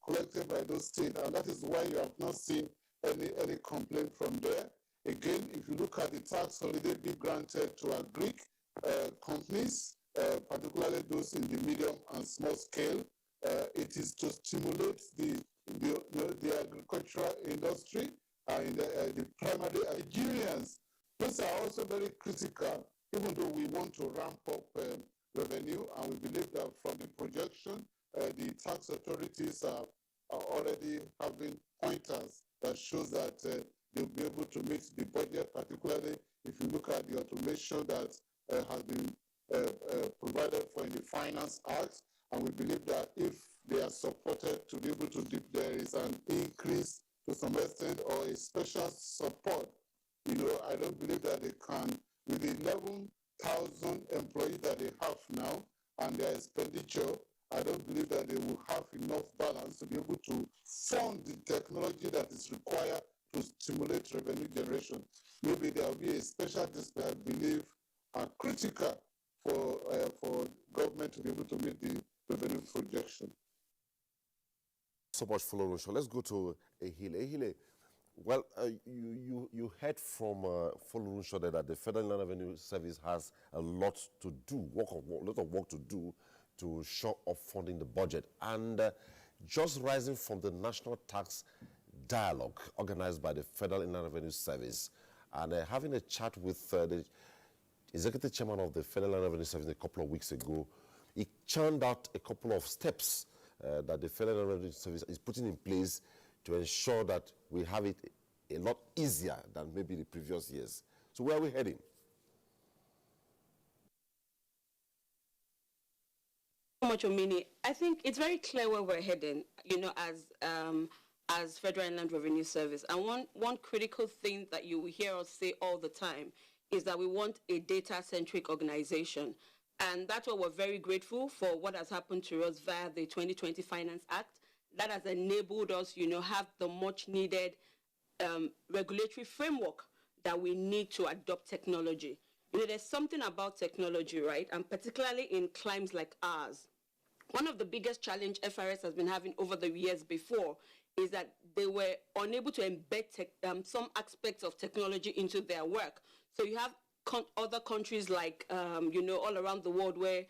collected by those states, and that is why you have not seen any complaint from there. Again, if you look at the tax holiday being granted to agric companies, particularly those in the medium and small scale, it is to stimulate the agricultural industry and the primary Nigerians. Those are also very critical, even though we want to ramp up revenue, and we believe that from the projection, the tax authorities are already having pointers that shows that they'll be able to meet the budget, particularly if you look at the automation that has been provided for in the Finance Act, and we believe that if they are supported to be able to dip, there is an increase to some extent or a special support. You know, I don't believe that they can, with the 11,000 employees that they have now and their expenditure, I don't believe that they will have enough balance to be able to fund the technology that is required to stimulate revenue generation. Maybe there will be a special display, I believe, are critical for government to be able to meet the revenue projection. So much following. So let's go to Ehile. Ehile, well, you heard from Folurunsho that the Federal Revenue Service has a lot to do, a lot of work to do to show off funding the budget. And just rising from the National Tax Dialogue organized by the Federal Revenue Service, and having a chat with the Executive Chairman of the Federal Revenue Service a couple of weeks ago, he churned out a couple of steps that the Federal Revenue Service is putting in place to ensure that we have it a lot easier than maybe the previous years. So where are we heading? So much, Omini. I think it's very clear where we're heading, you know, as Federal Inland Revenue Service. And one critical thing that you will hear us say all the time is that we want a data-centric organization. And that's why we're very grateful for what has happened to us via the 2020 Finance Act. That has enabled us, have the much needed regulatory framework that we need to adopt technology. There's something about technology, right? And particularly in climes like ours. One of the biggest challenge FRS has been having over the years before is that they were unable to embed some aspects of technology into their work. So you have other countries like, all around the world where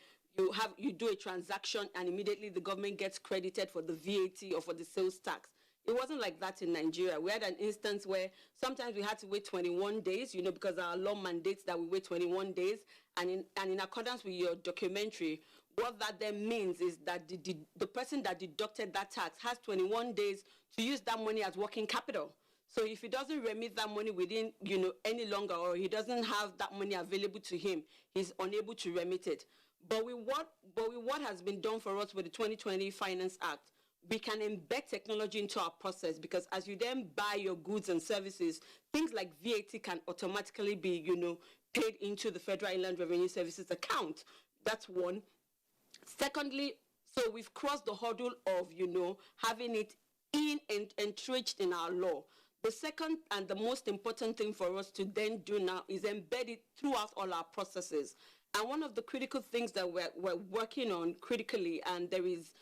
you do a transaction and immediately the government gets credited for the VAT or for the sales tax. It wasn't like that in Nigeria. We had an instance where sometimes we had to wait 21 days, because our law mandates that we wait 21 days. And in accordance with your documentary, what that then means is that the person that deducted that tax has 21 days to use that money as working capital. So if he doesn't remit that money within, any longer, or he doesn't have that money available to him, he's unable to remit it. But with what has been done for us with the 2020 Finance Act, we can embed technology into our process, because as you then buy your goods and services, things like VAT can automatically be, paid into the Federal Inland Revenue Services account. That's one. Secondly, so we've crossed the hurdle of, having it entrenched in our law. The second and the most important thing for us to then do now is embed it throughout all our processes. And one of the critical things that we're working on critically, and there is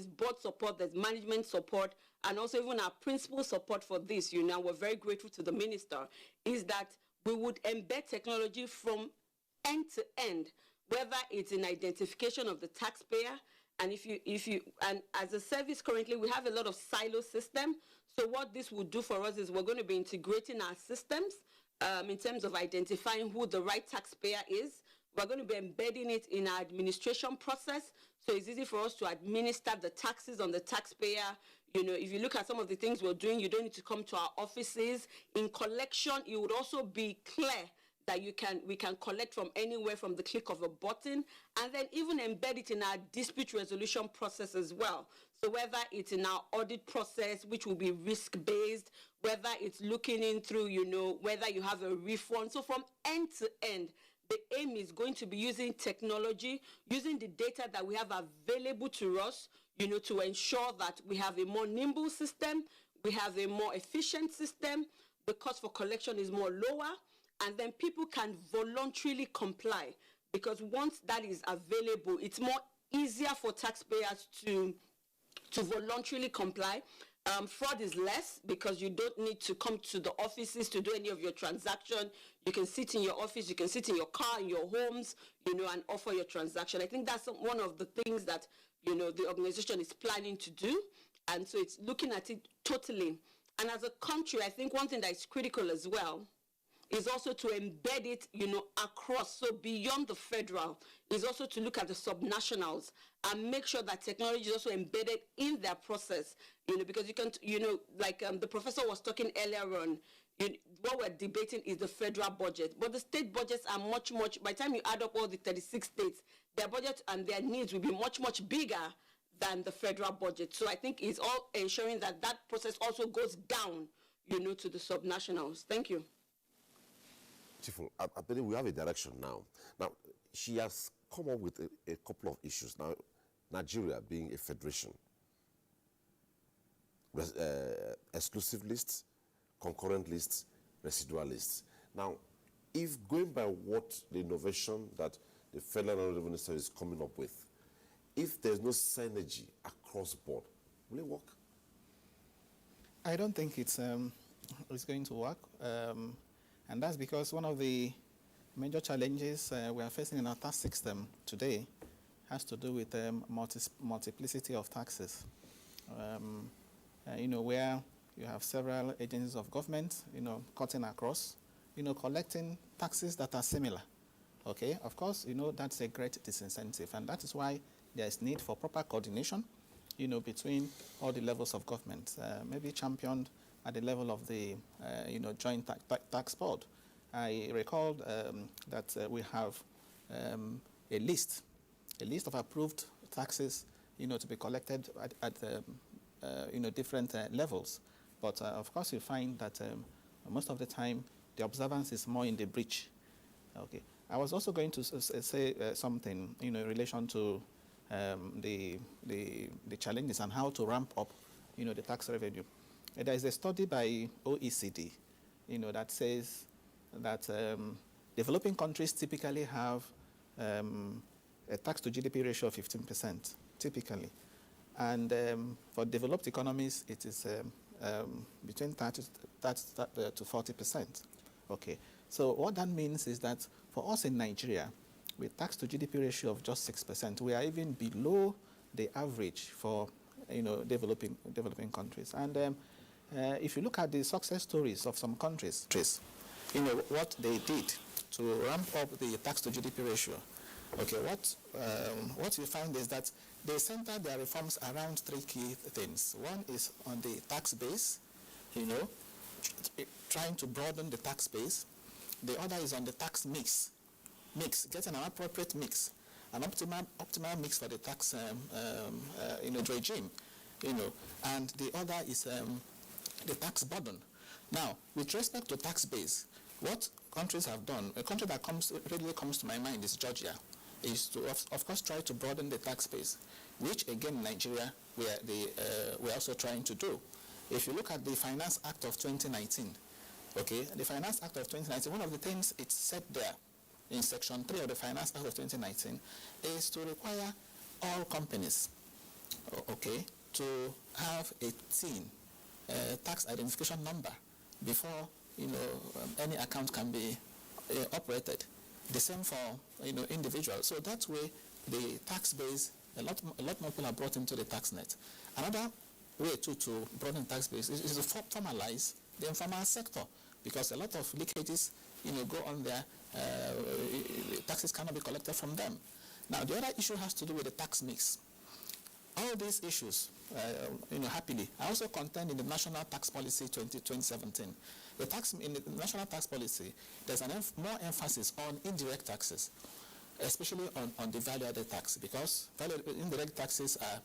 board support, there's management support, and also even our principal support for this, we're very grateful to the minister, is that we would embed technology from end to end, whether it's in identification of the taxpayer, and and as a service currently, we have a lot of silo system. So what this will do for us is we're going to be integrating our systems in terms of identifying who the right taxpayer is. We're going to be embedding it in our administration process, so it's easy for us to administer the taxes on the taxpayer. If you look at some of the things we're doing, you don't need to come to our offices. In collection, it would also be clear that we can collect from anywhere from the click of a button, and then even embed it in our dispute resolution process as well. So whether it's in our audit process, which will be risk-based, whether it's looking in through, whether you have a refund. So from end to end, the aim is going to be using technology, using the data that we have available to us, to ensure that we have a more nimble system, we have a more efficient system, the cost for collection is more lower, and then people can voluntarily comply, because once that is available, it's more easier for taxpayers to voluntarily comply. Fraud is less, because you don't need to come to the offices to do any of your transaction. You can sit in your office, you can sit in your car, in your homes, and offer your transaction. I think that's one of the things that, the organization is planning to do. And so it's looking at it totally. And as a country, I think one thing that is critical as well is also to embed it, across. So beyond the federal, is also to look at the subnationals and make sure that technology is also embedded in their process. Because you can, like the professor was talking earlier on, what we're debating is the federal budget. But the state budgets are much, by the time you add up all the 36 states, their budget and their needs will be much, bigger than the federal budget. So I think it's all ensuring that that process also goes down, to the subnationals. Thank you. Beautiful. I believe we have a direction now. Now, she has come up with a couple of issues. Now, Nigeria being a federation, exclusive lists, concurrent lists, residual lists. Now, if going by what the innovation that the Federal Revenue Service is coming up with, if there's no synergy across board, will it work? I don't think it's going to work. And that's because one of the major challenges we are facing in our tax system today has to do with multiplicity of taxes. Where you have several agencies of government, cutting across, collecting taxes that are similar. Okay, of course, that's a great disincentive, and that is why there is need for proper coordination, between all the levels of government, maybe championed at the level of the, joint tax board. I recall that we have a list of approved taxes, to be collected at different levels. But of course, you find that most of the time the observance is more in the breach. Okay. I was also going to say something, in relation to the challenges and how to ramp up, the tax revenue. There is a study by OECD, that says that developing countries typically have a tax to GDP ratio of 15%, typically. And for developed economies, it is between 30 to 40%. Okay. So what that means is that for us in Nigeria, with tax to GDP ratio of just 6%, we are even below the average for developing countries. And if you look at the success stories of some countries, what they did to ramp up the tax to GDP ratio, okay, what you find is that they center their reforms around three key things. One is on the tax base, trying to broaden the tax base. The other is on the tax mix, getting an appropriate mix, an optimal mix for the tax regime, and the other is the tax burden. Now, with respect to tax base, what countries have done, a country that readily comes to my mind is Georgia, is to, of course, try to broaden the tax base, which, again, Nigeria, we're also trying to do. If you look at the Finance Act of 2019, okay, the Finance Act of 2019, one of the things it said there in Section 3 of the Finance Act of 2019 is to require all companies, okay, to have a TIN, tax identification number, before any account can be operated. The same for individuals. So that way, the tax base, a lot more people are brought into the tax net. Another way to broaden tax base is to formalize the informal sector, because a lot of leakages go on there. Taxes cannot be collected from them. Now, the other issue has to do with the tax mix. All these issues, happily, I also contend in the National Tax Policy 2017. In the National Tax Policy, there's more emphasis on indirect taxes, especially on the value-added tax, because indirect taxes are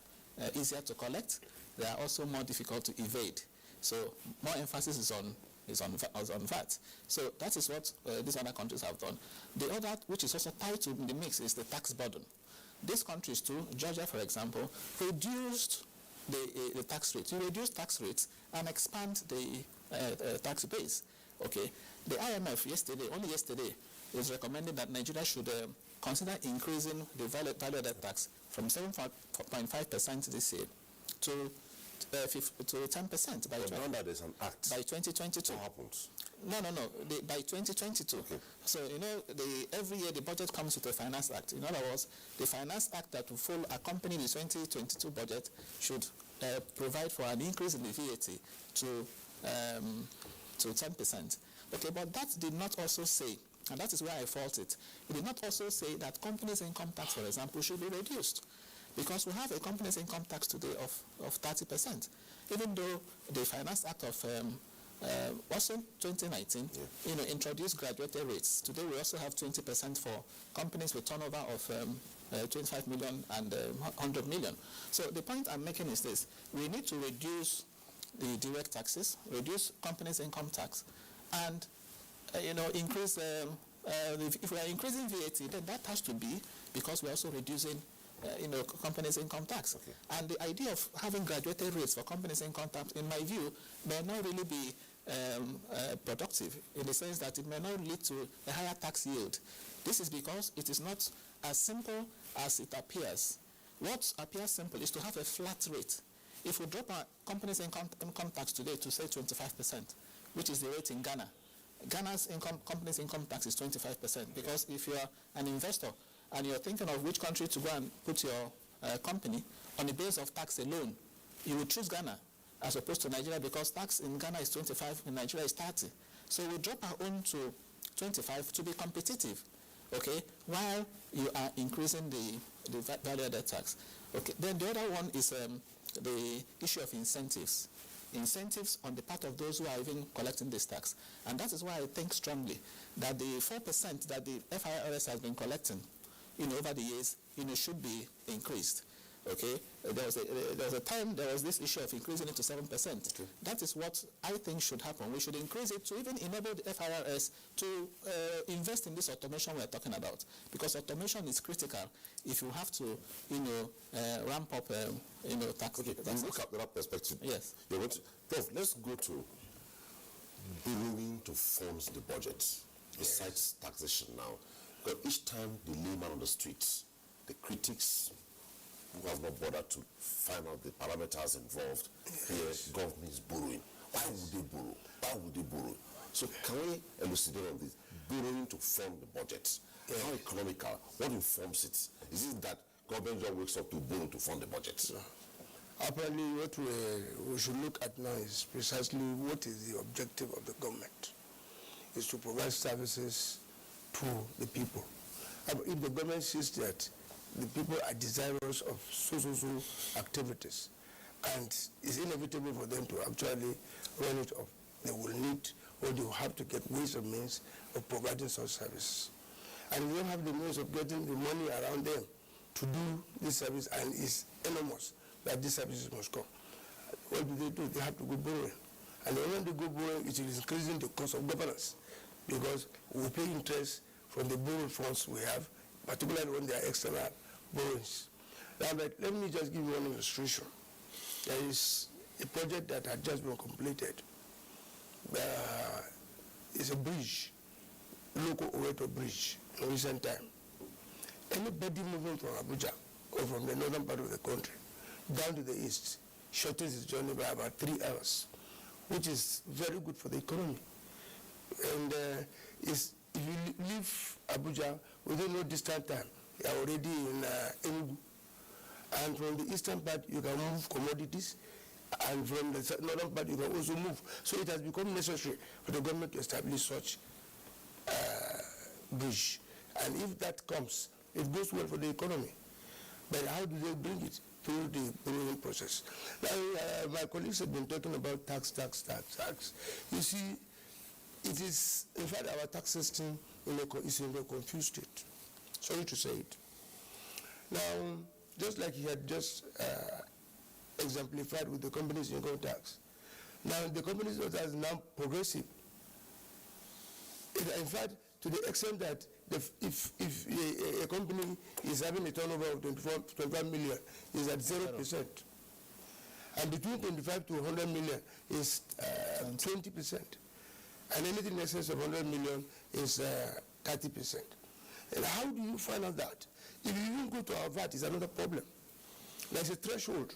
easier to collect. They are also more difficult to evade. So more emphasis is on VAT. So that is what these other countries have done. The other, which is also tied to the mix, is the tax burden. These countries too, Georgia, for example, reduced the tax rates. You reduce tax rates and expand the tax base. Okay. The IMF only yesterday, was recommending that Nigeria should consider increasing the value-added tax from 7.5% this year to 10% by there's an act. By 2022. What happens? No. By 2022. Okay. So every year the budget comes with a finance act. In other words, the finance act that will accompany the 2022 budget should provide for an increase in the VAT to 10%. Okay, but that did not also say, and that is where I fault it. It did not also say that companies' income tax, for example, should be reduced, because we have a companies' income tax today of 30%, even though the Finance Act of also 2019, introduced graduated rates. Today we also have 20% for companies with turnover of 25 million and 100 million. So the point I'm making is this: we need to reduce the direct taxes, reduce companies' income tax, and increase. If we are increasing VAT, then that has to be because we're also reducing companies' income tax. Okay. And the idea of having graduated rates for companies' income tax, in my view, may not really be productive, in the sense that it may not lead to a higher tax yield. This is because it is not as simple as it appears. What appears simple is to have a flat rate. If we drop our companies' income tax today to, say, 25%, which is the rate in Ghana, Ghana's companies' income tax is 25%, because if you are an investor and you're thinking of which country to go and put your company on the basis of tax alone, you would choose Ghana as opposed to Nigeria, because tax in Ghana is 25, in Nigeria is 30. So we drop our own to 25 to be competitive, okay, while you are increasing the value-added tax. Okay. Then the other one is the issue of incentives. Incentives on the part of those who are even collecting this tax. And that is why I think strongly that the 4% that the FIRS has been collecting over the years should be increased. Okay, there was a time there was this issue of increasing it to 7%. Okay. That is what I think should happen. We should increase it to even enable the FIRS to invest in this automation we're talking about, because automation is critical if you have to, ramp up, tax. Okay, let's look at that perspective. Yes. Prof, let's go to borrowing to fund the budget, besides taxation now. Because each time the layman on the streets, the critics who have not bothered to find out the parameters involved, here government is borrowing. Why would they borrow? Why would they borrow? So can we elucidate on this? Borrowing to fund the budget. How economical? What informs it? Is it that government just wakes up to borrow to fund the budget? Apparently, what we should look at now is precisely what is the objective of the government. Is to provide services to the people. If the government sees that the people are desirous of so activities, and it's inevitable for them to actually run it up, they will need, or they will have to get ways and means of providing such services. And they don't have the means of getting the money around them to do this service, and it's enormous that these services must come. What do? They have to go borrowing. And when they go borrowing, it is increasing the cost of governance, because we pay interest from the borrowed funds we have, particularly when they are external borrowings. Now, but let me just give you one illustration. There is a project that had just been completed. It's a bridge, local Oweto bridge, in recent time. Anybody moving from Abuja or from the northern part of the country down to the east shortens his journey by about 3 hours, which is very good for the economy. And if you leave Abuja within no distant time, you are already in Enugu. And from the eastern part, you can move commodities, and from the northern part, you can also move. So it has become necessary for the government to establish such bridge. And if that comes, it goes well for the economy. But how do they bring it? Through the borrowing process. Now, my colleagues have been talking about tax. You see, it is, in fact, our tax system is in a confused state. Sorry to say it. Now, just like he had just exemplified with the company's income tax, now the company's income tax is now progressive. In fact, to the extent that if a company is having a turnover of 25 million, is at 0%. And between 25 to 100 million is 20%. And anything in excess of 100 million is 30%. And how do you find out that? If you even go to our VAT, it's another problem. There's a threshold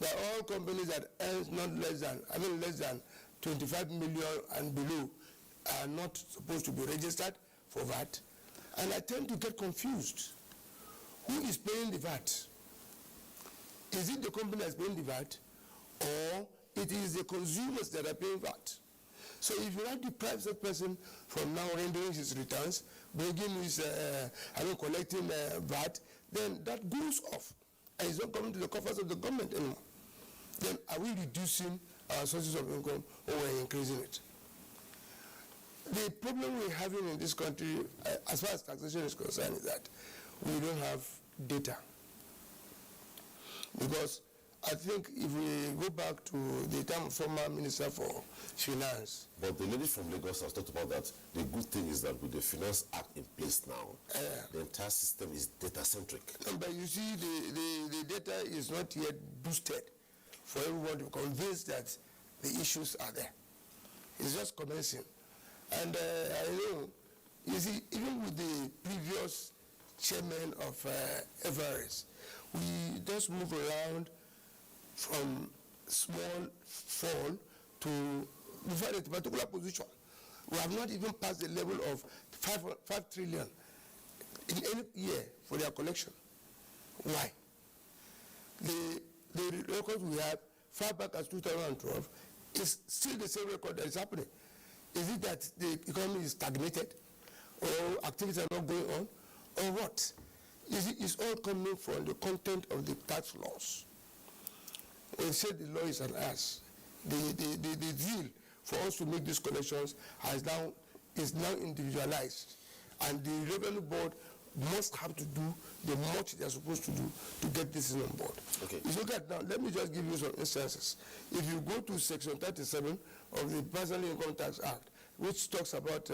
that all companies that earn less than 25 million and below are not supposed to be registered for VAT. And I tend to get confused. Who is paying the VAT? Is it the company that's paying the VAT, or it is the consumers that are paying VAT? So if you have deprived that person from now rendering his returns, bringing his, collecting VAT, then that goes off, and it's not coming to the coffers of the government anymore. Then are we reducing our sources of income, or we're increasing it? The problem we're having in this country, as far as taxation is concerned, is that we don't have data. Because I think if we go back to the time of former Minister for Finance. But the lady from Lagos has talked about that. The good thing is that with the Finance Act in place now, the entire system is data-centric. But you see, the data is not yet boosted for everyone to convince that the issues are there. It's just commencing. And I know, you see, even with the previous chairman of FRS, we just move around from small fall to a particular position. We have not even passed the level of 5 trillion in any year for their collection. Why? The records we have far back as 2012 is still the same record that is happening. Is it that the economy is stagnated, or activities are not going on, or what? It's all coming from the content of the tax laws. They said the law is an ass. The deal for us to make these collections is now individualized, and the Revenue Board must have to do the much they are supposed to do to get this on board. Okay. If you look at now, let me just give you some instances. If you go to Section 37 of the Personal Income Tax Act, which talks about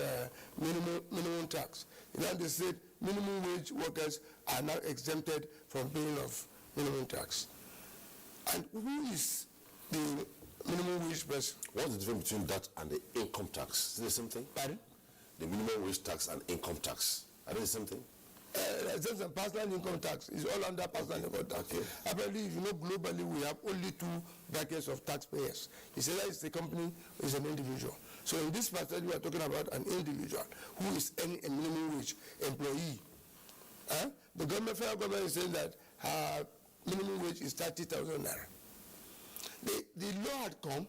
minimum tax, now they said minimum wage workers are now exempted from paying of minimum tax. And who is the minimum wage person? What's the difference between that and the income tax? Is it the same thing? Pardon? The minimum wage tax and income tax. Are they the same thing? Just personal income tax is all under personal income tax. Okay. Apparently, if you know, globally we have only two brackets of taxpayers. It's either it's the company or it's an individual. So in this passage, we are talking about an individual who is earning a minimum wage employee. The federal government is saying that her minimum wage is 30,000 naira. The law had come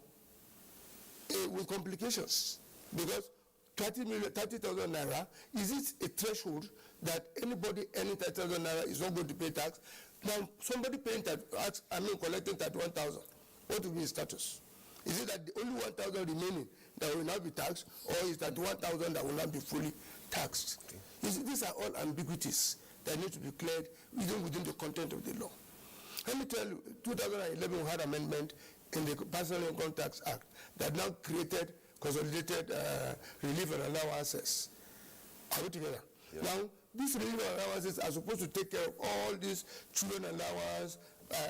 with complications because 30,000 naira, is it a threshold that anybody earning 30,000 naira is not going to pay tax? Now, somebody paying collecting 31,000, what will be his status? Is it that the only 1,000 remaining that will not be taxed, or is that 1,000 that will not be fully taxed? Okay. These are all ambiguities that need to be cleared even within the content of the law. Let me tell you, 2011 we had amendment in the Personal Income Tax Act that now created consolidated relief and allowances. Are we together? Yeah. Now, these relief and allowances are supposed to take care of all these children allowance,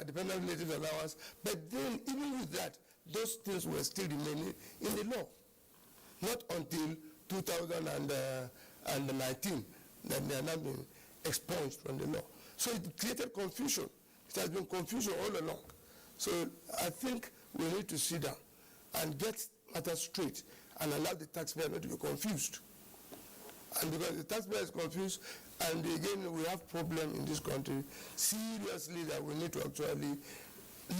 dependent relative allowance, but then even with that, those things were still remaining in the law. Not until 2019 that they are now being expunged from the law. So it created confusion. It has been confusion all along. So I think we need to sit down and get matters straight and allow the taxpayer not to be confused. And because the taxpayer is confused, and again we have problem in this country, seriously, that we need to actually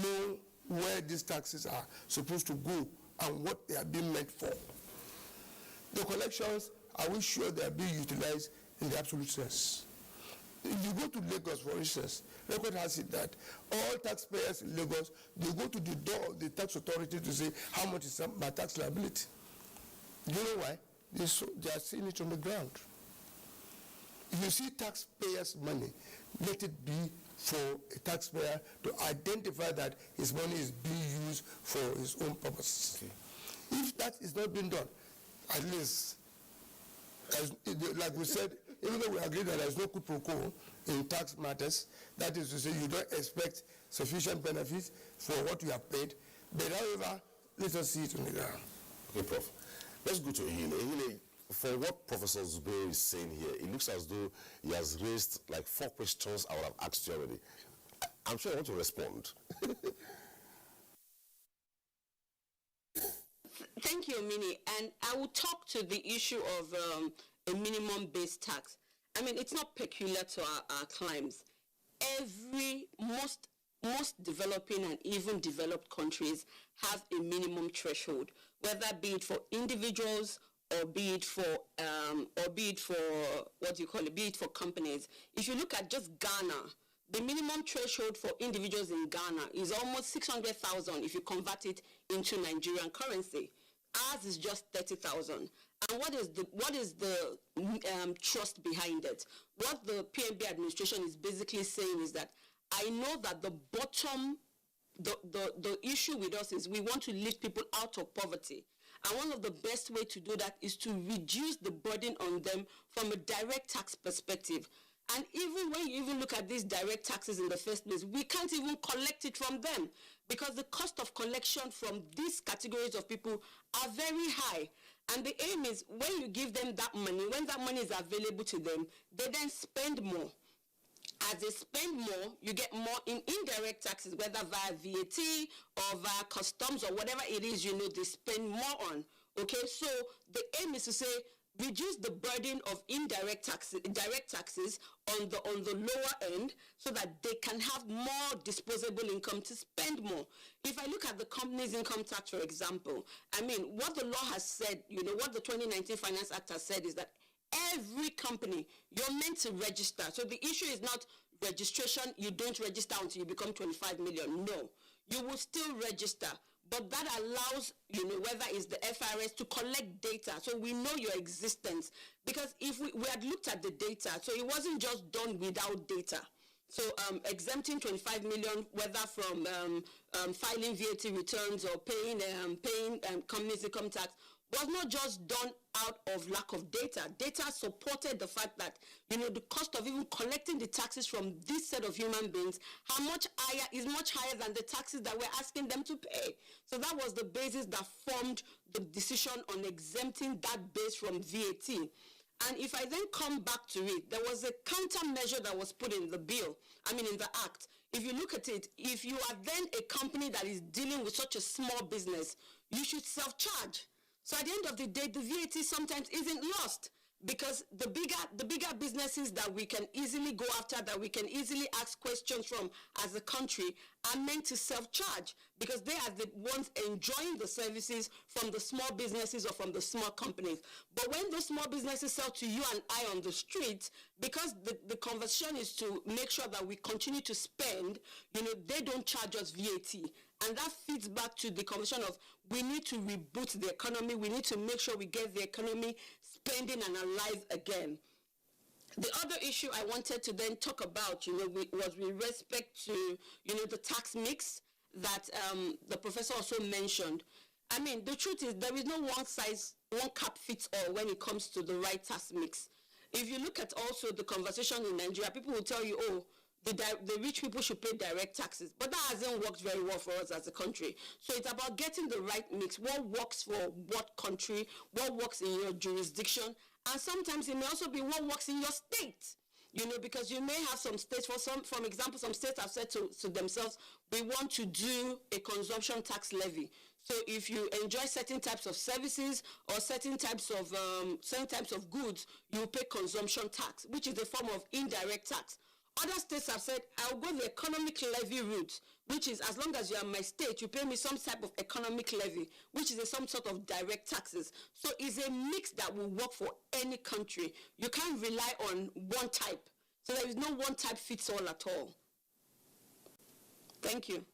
know where these taxes are supposed to go and what they are being meant for. The collections, are we sure they are being utilized in the absolute sense? If you go to Lagos, for instance, record has it that all taxpayers in Lagos, they go to the door of the tax authority to say, how much is my tax liability? Do you know why? They are seeing it on the ground. If you see taxpayers' money, let it be for a taxpayer to identify that his money is being used for his own purposes. Okay. If that is not being done, at least, like we said, even though we agree that there is no quid pro quo in tax matters, that is to say you don't expect sufficient benefits for what you have paid, but however, let us see it on the ground. Okay, Prof. Let's go to Ehile. Ehile, for what Professor Zubero is saying here, it looks as though he has raised like 4 questions I would have asked you already. I'm sure I want to respond. Thank you, Mini. And I will talk to the issue of a minimum-based tax. I mean, it's not peculiar to our climes. Most developing and even developed countries have a minimum threshold, whether be it for individuals or be it for companies. If you look at just Ghana, the minimum threshold for individuals in Ghana is almost 600,000 if you convert it into Nigerian currency. Ours is just 30,000. And what is the trust behind it? What the PNB administration is basically saying is that I know that the issue with us is we want to lift people out of poverty. And one of the best way to do that is to reduce the burden on them from a direct tax perspective. And even when you even look at these direct taxes in the first place, we can't even collect it from them because the cost of collection from these categories of people are very high. And the aim is when you give them that money, when that money is available to them, they then spend more. As they spend more, you get more in indirect taxes, whether via VAT or via customs or whatever it is, they spend more on. Okay, so the aim is to say, reduce the burden of direct taxes on the lower end so that they can have more disposable income to spend more. If I look at the company's income tax, for example, I mean, what the law has said, what the 2019 Finance Act has said is that every company, you're meant to register. So the issue is not registration, you don't register until you become 25 million. No, you will still register. But that allows, whether it's the FRS to collect data, so we know your existence. Because if we had looked at the data, so it wasn't just done without data. So exempting 25 million, whether from filing VAT returns or paying companies income tax, was not just done out of lack of data. Data supported the fact that, the cost of even collecting the taxes from this set of human beings is much higher than the taxes that we're asking them to pay. So that was the basis that formed the decision on exempting that base from VAT. And if I then come back to it, there was a countermeasure that was put in the bill, in the act. If you look at it, if you are then a company that is dealing with such a small business, you should self-charge. So at the end of the day, the VAT sometimes isn't lost, because the bigger businesses that we can easily go after, that we can easily ask questions from as a country, are meant to self-charge, because they are the ones enjoying the services from the small businesses or from the small companies. But when those small businesses sell to you and I on the street, because the conversation is to make sure that we continue to spend, they don't charge us VAT. And that feeds back to the conversation of, we need to reboot the economy. We need to make sure we get the economy spending and alive again. The other issue I wanted to then talk about, was with respect to, the tax mix that the professor also mentioned. The truth is, there is no one cap fits all when it comes to the right tax mix. If you look at also the conversation in Nigeria, people will tell you, the rich people should pay direct taxes. But that hasn't worked very well for us as a country. So it's about getting the right mix. What works for what country, what works in your jurisdiction, and sometimes it may also be what works in your state. Because you may have some states, for example, some states have said to themselves, we want to do a consumption tax levy. So if you enjoy certain types of services or certain types of goods, you pay consumption tax, which is a form of indirect tax. Other states have said, I'll go the economic levy route, which is, as long as you are in my state, you pay me some type of economic levy, which is some sort of direct taxes. So it's a mix that will work for any country. You can't rely on one type. So there is no one type fits all at all. Thank you.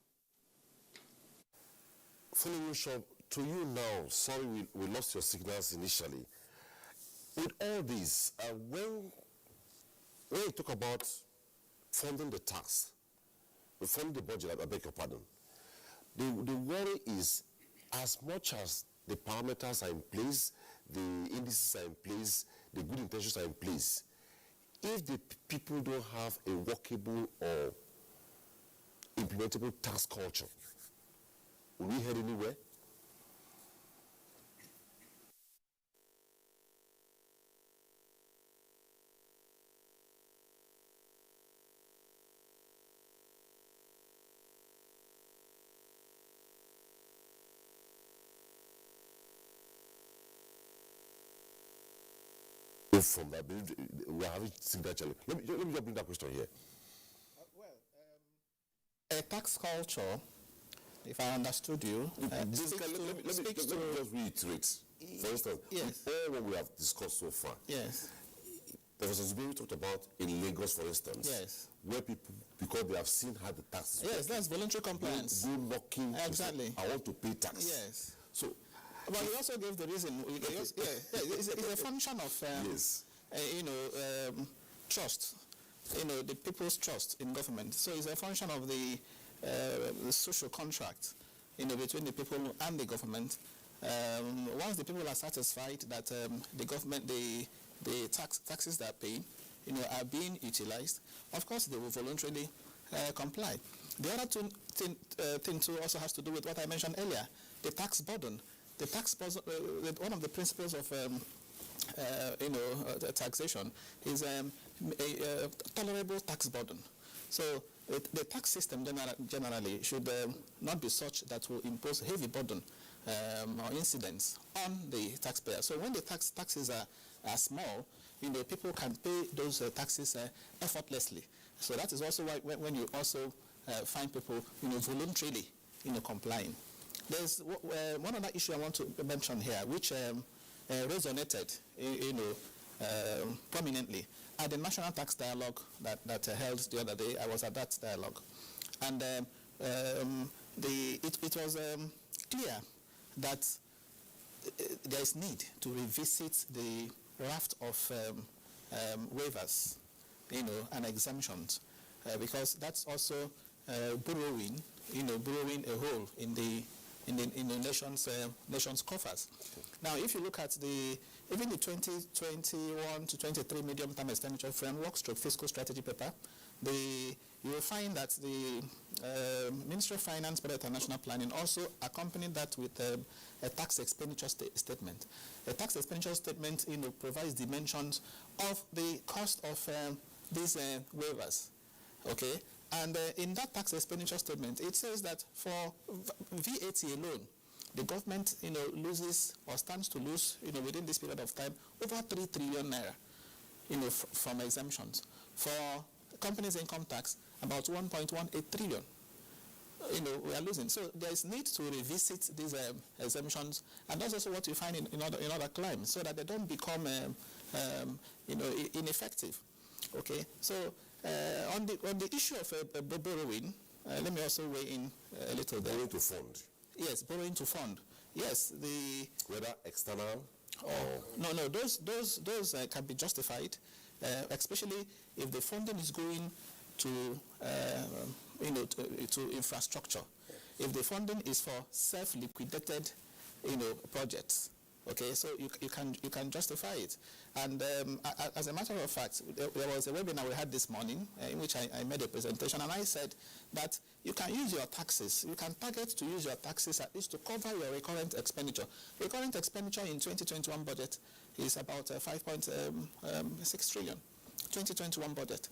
Following Shop, to you now, sorry we lost your signals initially. With all this, when you talk about funding the tax, funding the budget, I beg your pardon, the worry is, as much as the parameters are in place, the indices are in place, the good intentions are in place, if the people don't have a workable or implementable tax culture, will we head anywhere? From that, we are having signature. Let me just bring that question here. A tax culture, if I understood you, let me just reiterate. For instance, yes, all what we have discussed so far. Yes. Professor Zuberi talked about in Lagos, for instance. Yes. Where people, because they have seen how the tax is yes, working, that's voluntary compliance. Go knocking. Exactly. I want to pay tax. Yes. So. But he also gave the reason. It's a function of yes. Trust. The people's trust in government. So it's a function of the social contract, between the people and the government. Once the people are satisfied that the government, the taxes they are paying, are being utilized, of course they will voluntarily comply. The other thing too also has to do with what I mentioned earlier, the tax burden. The tax burden, one of the principles of taxation is a tolerable tax burden. So the tax system generally should not be such that will impose heavy burden or incidence on the taxpayer. So when the taxes are small, people can pay those taxes effortlessly. So that is also why when you also find people voluntarily complying. There's one other issue I want to mention here, which resonated prominently at the National Tax Dialogue that held the other day. I was at that dialogue, and it was clear that there is need to revisit the raft of waivers, and exemptions, because that's also borrowing a hole in the nation's coffers. Now, if you look at even the 2021 to 23 medium-term expenditure framework fiscal strategy paper, you will find that the Ministry of Finance, Budget and National Planning also accompanied that with a tax expenditure statement. A tax expenditure statement, provides dimensions of the cost of these waivers. Okay, and in that tax expenditure statement, it says that for VAT alone, the government, loses or stands to lose, within this period of time, over 3 trillion naira, from exemptions. For companies' income tax, about 1.18 trillion. We are losing. So there is need to revisit these exemptions, and that's also what you find in other claims, so that they don't become, ineffective. Okay. So on the issue of borrowing, let me also weigh in a little there. Borrowing to fund. Yes, borrowing to fund. Yes, whether external or no, those can be justified, especially if the funding is going to to infrastructure. If the funding is for self-liquidated, projects. Okay, so you can justify it. And as a matter of fact, there was a webinar we had this morning in which I made a presentation, and I said that you can use your taxes. You can target to use your taxes at least to cover your recurrent expenditure. Recurrent expenditure in 2021 budget is about 5.6 trillion. 2021 budget.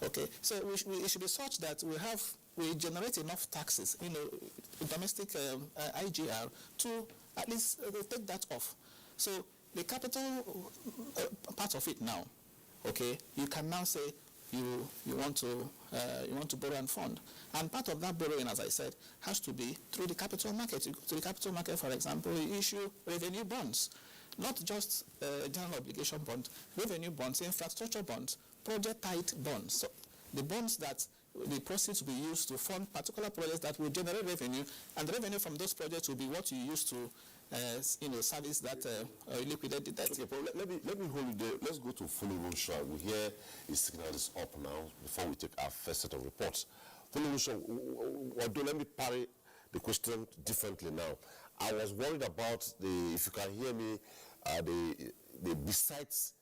Okay, so it should be such that we generate enough taxes, domestic IGR, to at least take that off. So the capital part of it now, okay, you can now say you want to borrow and fund, and part of that borrowing, as I said, has to be through the capital market. To the capital market, for example, you issue revenue bonds, not just general obligation bonds, revenue bonds, infrastructure bonds, project-tied bonds. So the bonds that the proceeds will be used to fund particular projects that will generate revenue, and the revenue from those projects will be what you use to, service that liquidated debt. Okay, but let me hold you there. Let's go to Folorunshwa. We hear his signal is up now before we take our first set of reports. Folorunshwa, let me parry the question differently now. I was worried about if you can hear me, the besides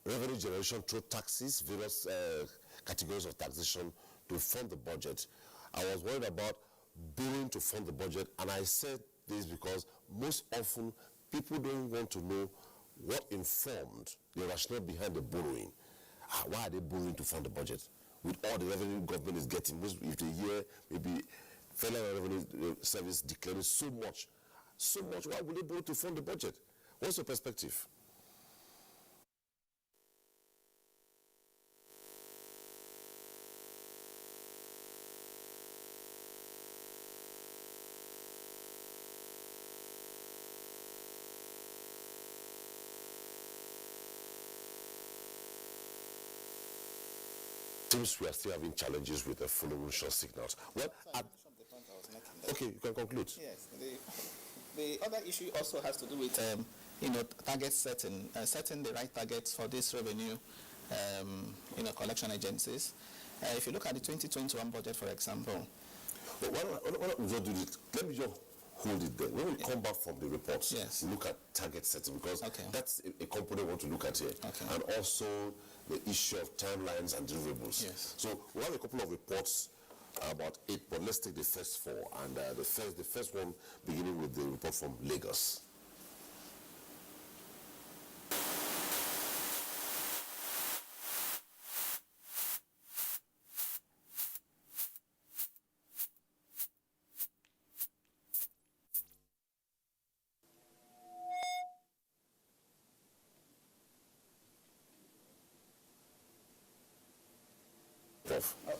revenue generation through taxes, various categories of taxation to fund the budget. I was worried about borrowing to fund the budget, and I said this because most often people don't want to know what informed the rationale behind the borrowing. Why are they borrowing to fund the budget? With all the revenue government is getting, if they hear maybe Federal Revenue Service declaring so much, why would they borrow to fund the budget? What's your perspective? Seems we are still having challenges with the Folorunshwa signals. Well, okay, you can conclude. Yes, the other issue also has to do with target setting, setting the right targets for this revenue, collection agencies. If you look at the 2021 budget, for example. But why don't we just do this? Let me just hold it there. When we come back from the reports, we look at target setting, because that's a component we want to look at here. And also the issue of timelines and deliverables. Yes. So we have a couple of reports, about 8, but let's take the first 4. And the first one beginning with the report from Lagos.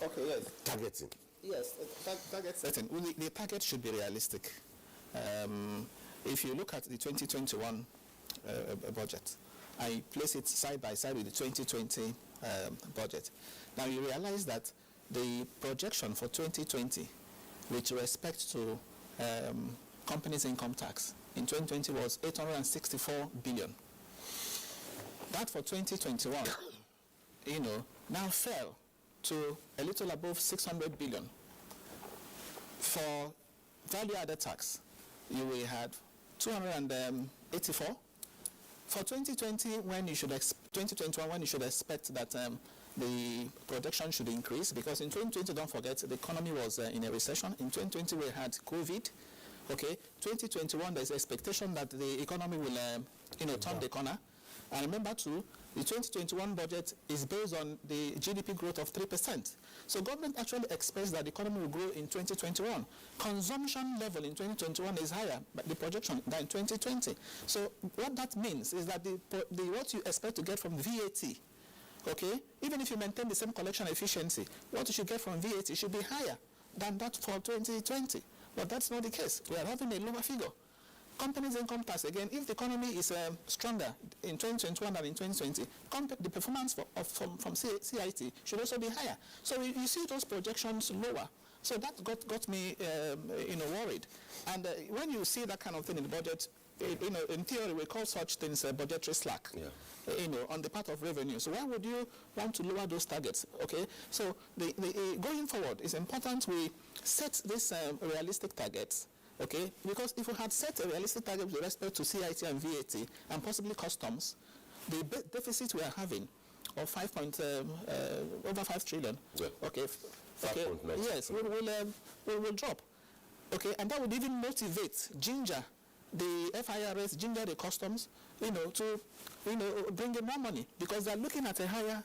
Okay, yes. Targeting. Yes, target setting. Well, the target should be realistic. If you look at the 2021 budget, I place it side by side with the 2020 budget. Now you realize that the projection for 2020 with respect to companies' income tax in 2020 was 864 billion. That for 2021, now fell to a little above 600 billion. For value-added tax, we had 284. For 2021, when you should expect that the projection should increase, because in 2020, don't forget, the economy was in a recession. In 2020, we had COVID. Okay, 2021, there's expectation that the economy will, turn the corner. And remember too, the 2021 budget is based on the GDP growth of 3%. So government actually expects that the economy will grow in 2021. Consumption level in 2021 is higher, but the projection than in 2020. So what that means is that what you expect to get from VAT, okay, even if you maintain the same collection efficiency, what you should get from VAT should be higher than that for 2020. But that's not the case. We are having a lower figure. Companies' income tax, again, if the economy is stronger in 2021 than in 2020, the performance from CIT should also be higher. So you see those projections lower. So that got me worried. And when you see that kind of thing in the budget, in theory, we call such things budgetary slack, on the part of revenue. So why would you want to lower those targets? Okay, so going forward, it's important we set these realistic targets. Okay, because if we had set a realistic target with respect to CIT and VAT and possibly customs, the deficit we are having of over 5 trillion. Yeah. Okay. 5.9. Yes, we will drop. Okay, and that would even ginger the FIRS, ginger the customs, to bring in more money, because they are looking at a higher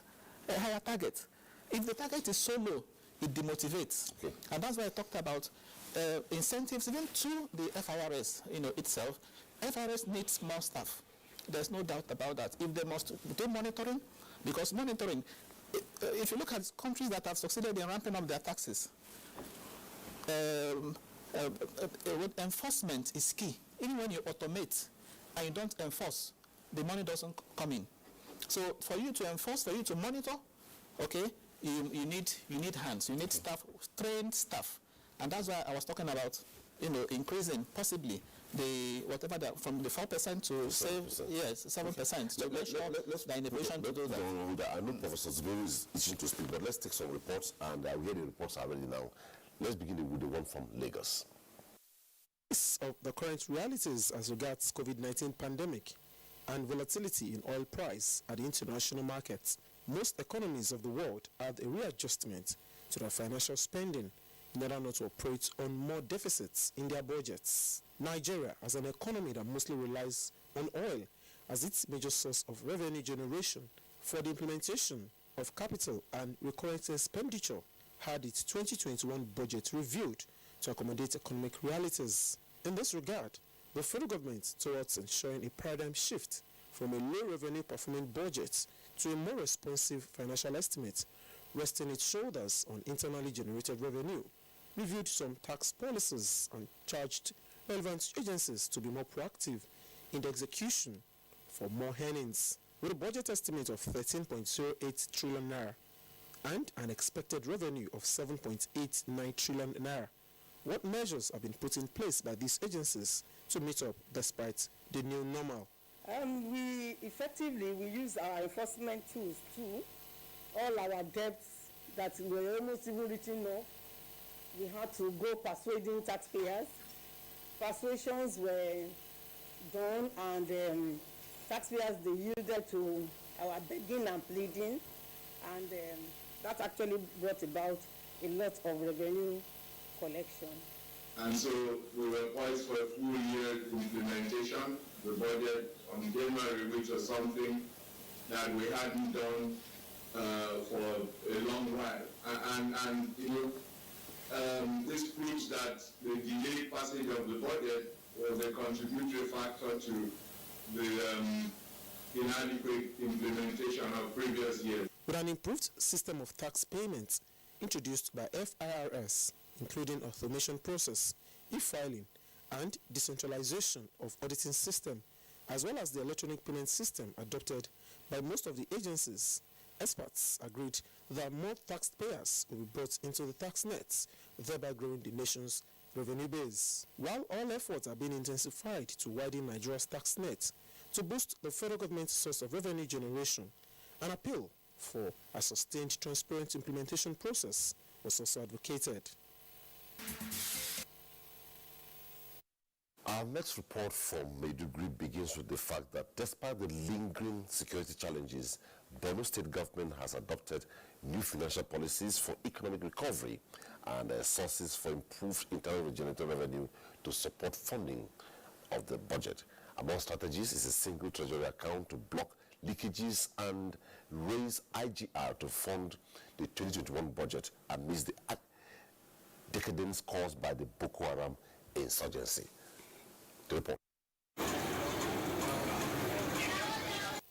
target. If the target is so low, it demotivates. Okay. And that's why I talked about incentives even to the FIRS, itself. FIRS needs more staff. There's no doubt about that. If they must do monitoring, because monitoring, if you look at countries that have succeeded in ramping up their taxes, enforcement is key. Even when you automate and you don't enforce, the money doesn't come in. So for you to enforce, for you to monitor, okay, you need hands, you need staff, trained staff. And that's why I was talking about, increasing possibly from the 4% to 7%. To make sure that in a position to do that. I know Professor Zuberi is itching to speak, but let's take some reports, and I will hear the reports already now. Let's begin with the one from Lagos. Of the current realities as regards COVID-19 pandemic and volatility in oil price at the international markets, most economies of the world had a readjustment to their financial spending in order not to operate on more deficits in their budgets. Nigeria, as an economy that mostly relies on oil as its major source of revenue generation for the implementation of capital and recurrent expenditure, had its 2021 budget reviewed to accommodate economic realities. In this regard, the federal government, towards ensuring a paradigm shift from a low revenue performing budget to a more responsive financial estimate, resting its shoulders on internally generated revenue, reviewed some tax policies and charged relevant agencies to be more proactive in the execution for more earnings. With a budget estimate of 13.08 trillion naira and an expected revenue of 7.89 trillion naira, what measures have been put in place by these agencies to meet up despite the new normal? We use our enforcement tools too. All our debts that were almost even written off, we had to go persuading taxpayers. Persuasions were done, and taxpayers, they yielded to our begging and pleading, and that actually brought about a lot of revenue collection. And so we were poised for a full year implementation, the budget on January, which was something that we hadn't done for a long while. And this proves that the delayed passage of the budget was a contributory factor to the inadequate implementation of previous years. With an improved system of tax payments introduced by FIRS, including automation process, e-filing, and decentralization of auditing system, as well as the electronic payment system adopted by most of the agencies, experts agreed that more taxpayers will be brought into the tax nets, thereby growing the nation's revenue base. While all efforts are being intensified to widen Nigeria's tax net to boost the federal government's source of revenue generation. An appeal for a sustained, transparent implementation process was also advocated. Our next report from Maiduguri begins with the fact that despite the lingering security challenges, Borno State government has adopted new financial policies for economic recovery and sources for improved internal generated revenue to support funding of the budget. Among strategies is a single treasury account to block leakages and raise IGR to fund the 2021 budget amidst the decadence caused by the Boko Haram insurgency. The report.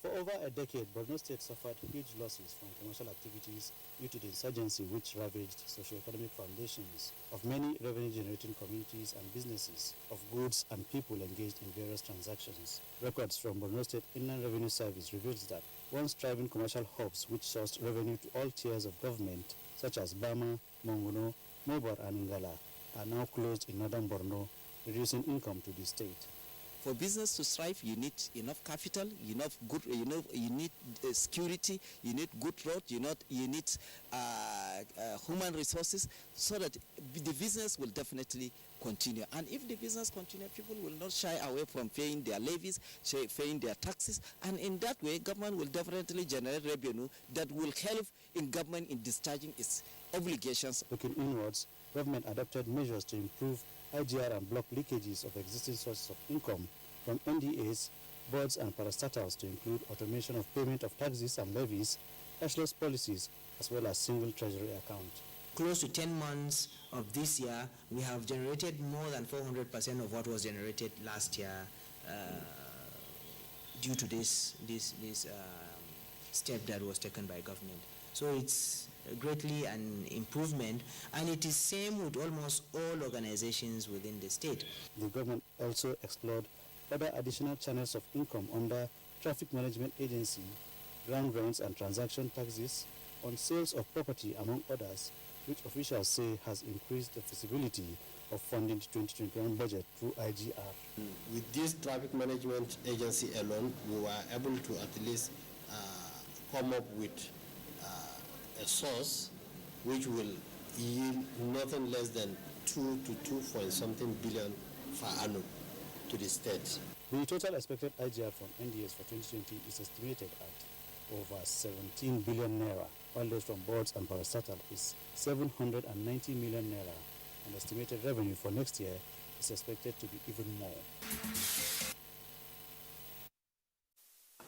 For over a decade, Borno State suffered huge losses from commercial activities due to the insurgency which ravaged socio-economic foundations of many revenue-generating communities and businesses, of goods and people engaged in various transactions. Records from Borno State Inland Revenue Service reveals that once thriving commercial hubs which sourced revenue to all tiers of government, such as Bama, Monguno, Mobar and Ngala, are now closed in northern Borno, reducing income to the state. For business to thrive, you need enough capital, you need security, you need good road, you need human resources, so that the business will definitely continue. And if the business continues, people will not shy away from paying their levies, paying their taxes, and in that way, government will definitely generate revenue that will help in government in discharging its obligations. Looking inwards, government adopted measures to improve IGR and block leakages of existing sources of income from NDAs, boards and parastatals to include automation of payment of taxes and levies, cashless policies, as well as single treasury account. Close to 10 months of this year, we have generated more than 400% of what was generated last year due to this step that was taken by government. So it's greatly an improvement, and it is same with almost all organizations within the state. The government also explored other additional channels of income under Traffic Management Agency, ground rents and transaction taxes on sales of property, among others, which officials say has increased the feasibility of funding the 2021 budget through IGR. With this Traffic Management Agency alone, we were able to at least come up with a source which will yield nothing less than 2 to 2 point something billion per annum to the state. The total expected IGR from NDS for 2020 is estimated at over 17 billion naira, while those from boards and parastatal is 790 million naira, and estimated revenue for next year is expected to be even more.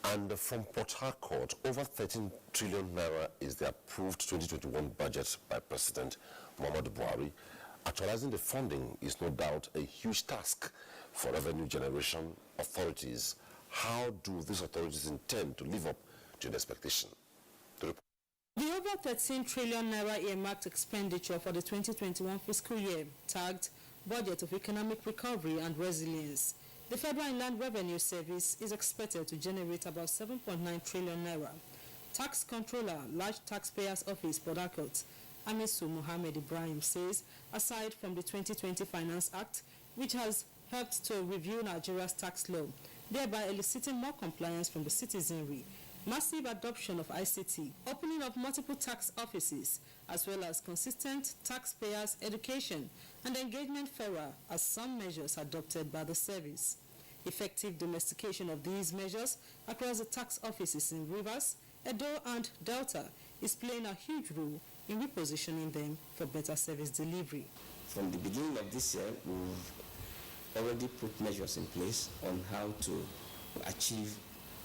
And from Port Harcourt, over 13 trillion naira is the approved 2021 budget by President Muhammadu Buhari. Actualizing the funding is no doubt a huge task for revenue generation authorities. How do these authorities intend to live up to the expectation? The over 13 trillion naira earmarked expenditure for the 2021 fiscal year, tagged Budget of Economic Recovery and Resilience. The Federal Inland Revenue Service is expected to generate about 7.9 trillion naira. Tax Controller, Large Taxpayers Office, Port Harcourt, Amisu Mohammed Ibrahim says, aside from the 2020 Finance Act, which has helped to review Nigeria's tax law, thereby eliciting more compliance from the citizenry, massive adoption of ICT, opening of multiple tax offices, as well as consistent taxpayers' education and engagement fora are some measures adopted by the service. Effective domestication of these measures across the tax offices in Rivers, Edo and Delta is playing a huge role in repositioning them for better service delivery. From the beginning of this year, we've already put measures in place on how to achieve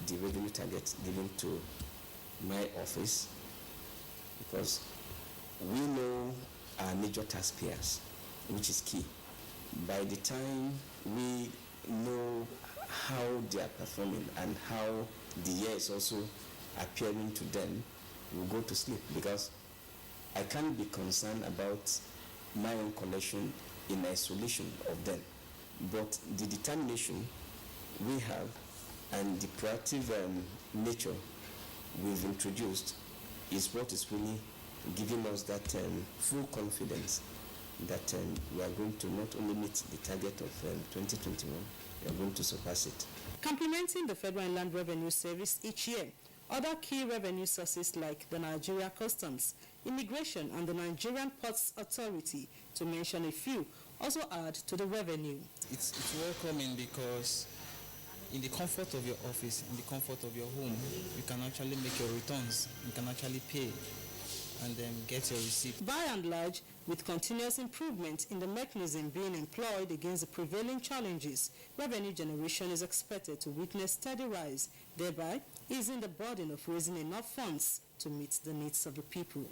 the revenue target given to my office, because we know our major taxpayers, which is key. By the time we know how they are performing and how the year is also appearing to them, we'll go to sleep, because I can't be concerned about my own collection in isolation of them. But the determination we have and the proactive nature we've introduced is what is really giving us that full confidence that we are going to not only meet the target of 2021, we are going to surpass it. Complementing the Federal Inland Revenue Service each year, other key revenue sources like the Nigeria Customs, Immigration, and the Nigerian Ports Authority, to mention a few, also add to the revenue. It's welcoming because in the comfort of your office, in the comfort of your home, you can actually make your returns, you can actually pay and then get your receipt. By and large, with continuous improvement in the mechanism being employed against the prevailing challenges, revenue generation is expected to witness steady rise, thereby easing the burden of raising enough funds to meet the needs of the people.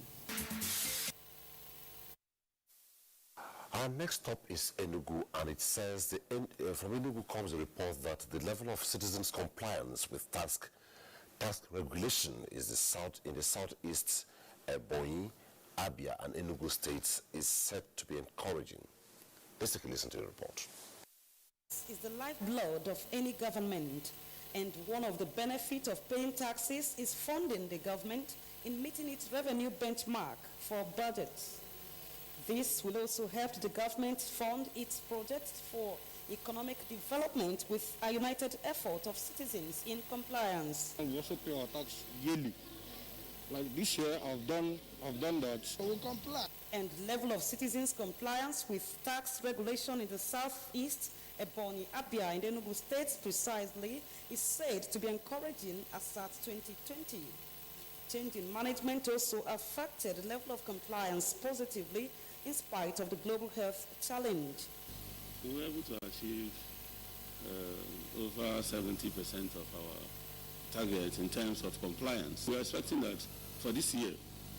Our next stop is Enugu, and it says from Enugu comes a report that the level of citizens' compliance with tax regulation is in the southeast, Ebonyi, Abia, and Enugu states is said to be encouraging. Let's take a listen to the report. Is the lifeblood of any government, and one of the benefits of paying taxes is funding the government in meeting its revenue benchmark for budgets. This will also help the government fund its projects for economic development with a united effort of citizens in compliance. And we also pay our tax yearly. Like this year, I've done that, so we comply. And the level of citizens' compliance with tax regulation in the southeast, Ebonyi, Abia, and Enugu states precisely is said to be encouraging as at 2020. Change in management also affected the level of compliance positively in spite of the global health challenge. We were able to achieve over 70% of our target in terms of compliance. We are expecting that for this year,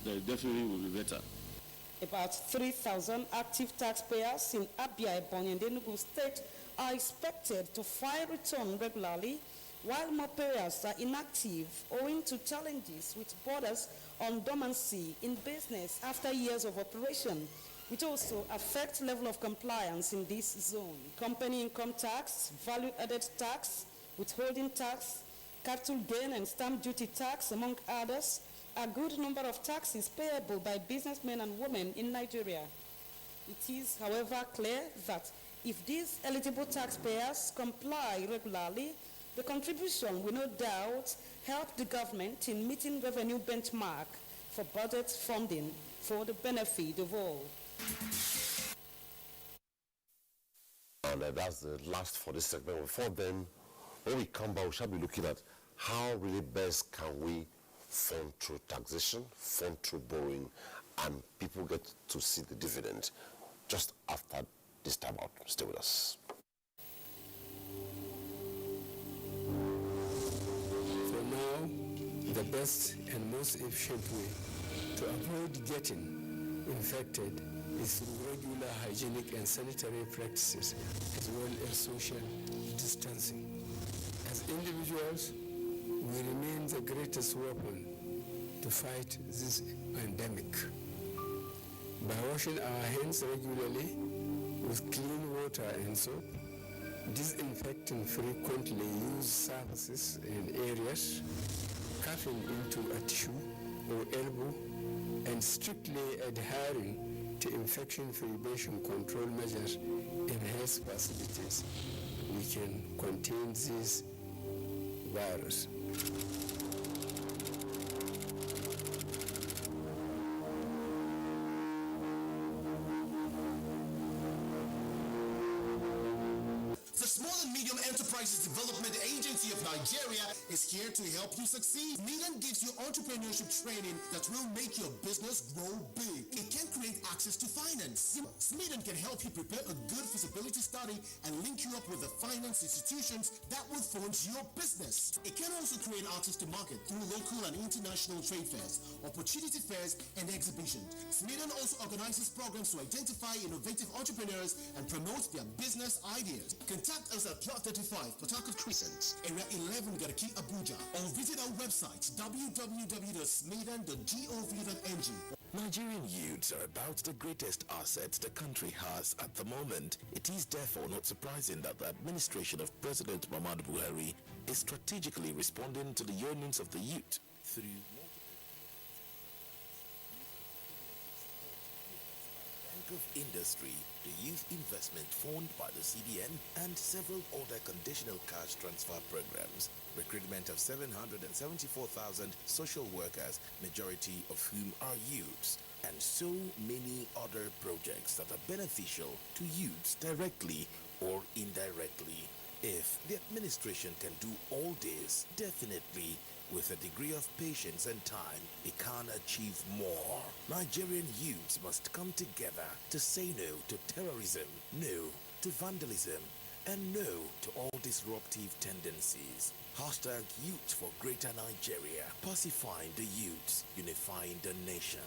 there definitely will be better. About 3,000 active taxpayers in Abia, Ebonyi, and Enugu state are expected to file return regularly, while more payers are inactive owing to challenges which borders on dormancy in business after years of operation, which also affect level of compliance in this zone. Company income tax, value-added tax, withholding tax, capital gain and stamp duty tax, among others, a good number of taxes payable by businessmen and women in Nigeria. It is, however, clear that if these eligible taxpayers comply regularly, the contribution will no doubt help the government in meeting revenue benchmark for budget funding for the benefit of all. And that's the last for this segment. Before then, when we come back, we shall be looking at how really best can we fund through taxation, fund through borrowing, and people get to see the dividend just after this time out. Stay with us. For now, the best and most efficient way to avoid getting infected is through regular hygienic and sanitary practices, as well as social distancing. As individuals, we remain the greatest weapon to fight this pandemic. By washing our hands regularly with clean water and soap, disinfecting frequently used surfaces and areas, coughing into a tissue or elbow, and strictly adhering to infection prevention control measures in health facilities, we can contain this virus. The Small and Medium Enterprises Development Agency of Nigeria is here to help you succeed. SMEDAN gives you entrepreneurship training that will make your business grow big. It can create access to finance. SMEDAN can help you prepare a good feasibility study and link you up with the finance institutions that will fund your business. It can also create access to market through local and international trade fairs, opportunity fairs, and exhibitions. SMEDAN also organizes programs to identify innovative entrepreneurs and promote their business ideas. Contact us at Plot 35, Port Harcourt Crescent, Area 11, Garki, Abuja, or visit our website www.smedan.gov.ng. Nigerian youths are about the greatest assets the country has at the moment. It is therefore not surprising that the administration of President Muhammadu Buhari is strategically responding to the yearnings of the youth through of Industry, the Youth Investment Fund by the CBN, and several other conditional cash transfer programs. Recruitment of 774,000 social workers, majority of whom are youths, and so many other projects that are beneficial to youths directly or indirectly. If the administration can do all this, definitely, with a degree of patience and time, it can achieve more. Nigerian youths must come together to say no to terrorism, no to vandalism, and no to all disruptive tendencies. Hashtag Youth for Greater Nigeria, pacifying the youths, unifying the nation.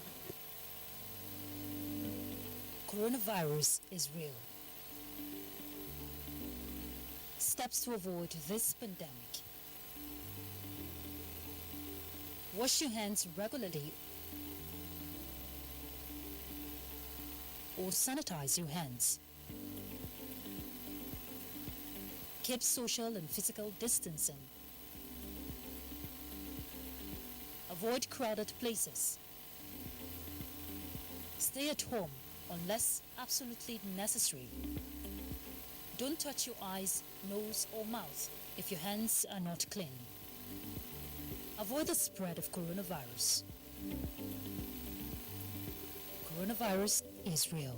Coronavirus is real. Steps to avoid this pandemic. Wash your hands regularly or sanitize your hands. Keep social and physical distancing. Avoid crowded places. Stay at home unless absolutely necessary. Don't touch your eyes, nose, or mouth if your hands are not clean. Avoid the spread of coronavirus. Coronavirus is real.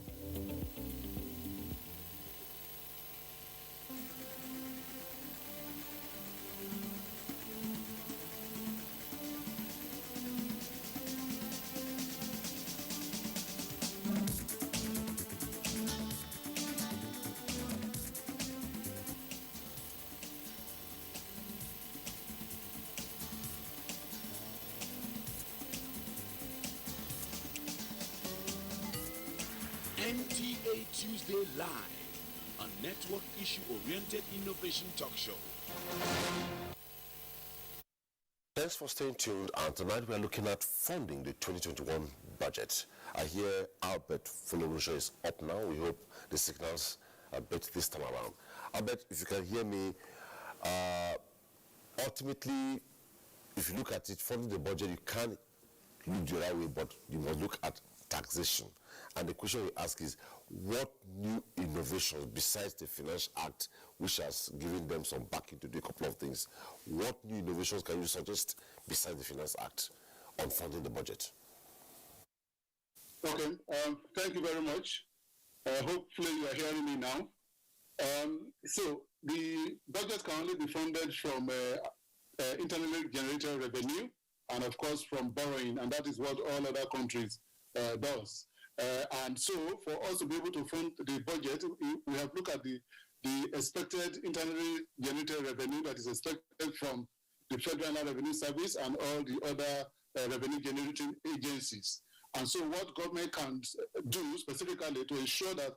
NTA Tuesday Live, a network issue-oriented innovation talk show. Thanks for staying tuned, and tonight we are looking at funding the 2021 budget. I hear Albert Fulorusho is up now. We hope the signals are better this time around. Albert, if you can hear me, ultimately, if you look at it, funding the budget, you can't look the right way, but you must look at taxation. And the question we ask is, what new innovations besides the Finance Act, which has given them some backing to do a couple of things, what new innovations can you suggest besides the Finance Act on funding the budget? Okay, thank you very much. Hopefully you are hearing me now. So the budget can only be funded from internally generated revenue and of course from borrowing, and that is what all other countries does. And so for us to be able to fund the budget, we have looked at the expected internally generated revenue that is expected from the Federal Revenue Service and all the other revenue generating agencies. And so what government can do specifically to ensure that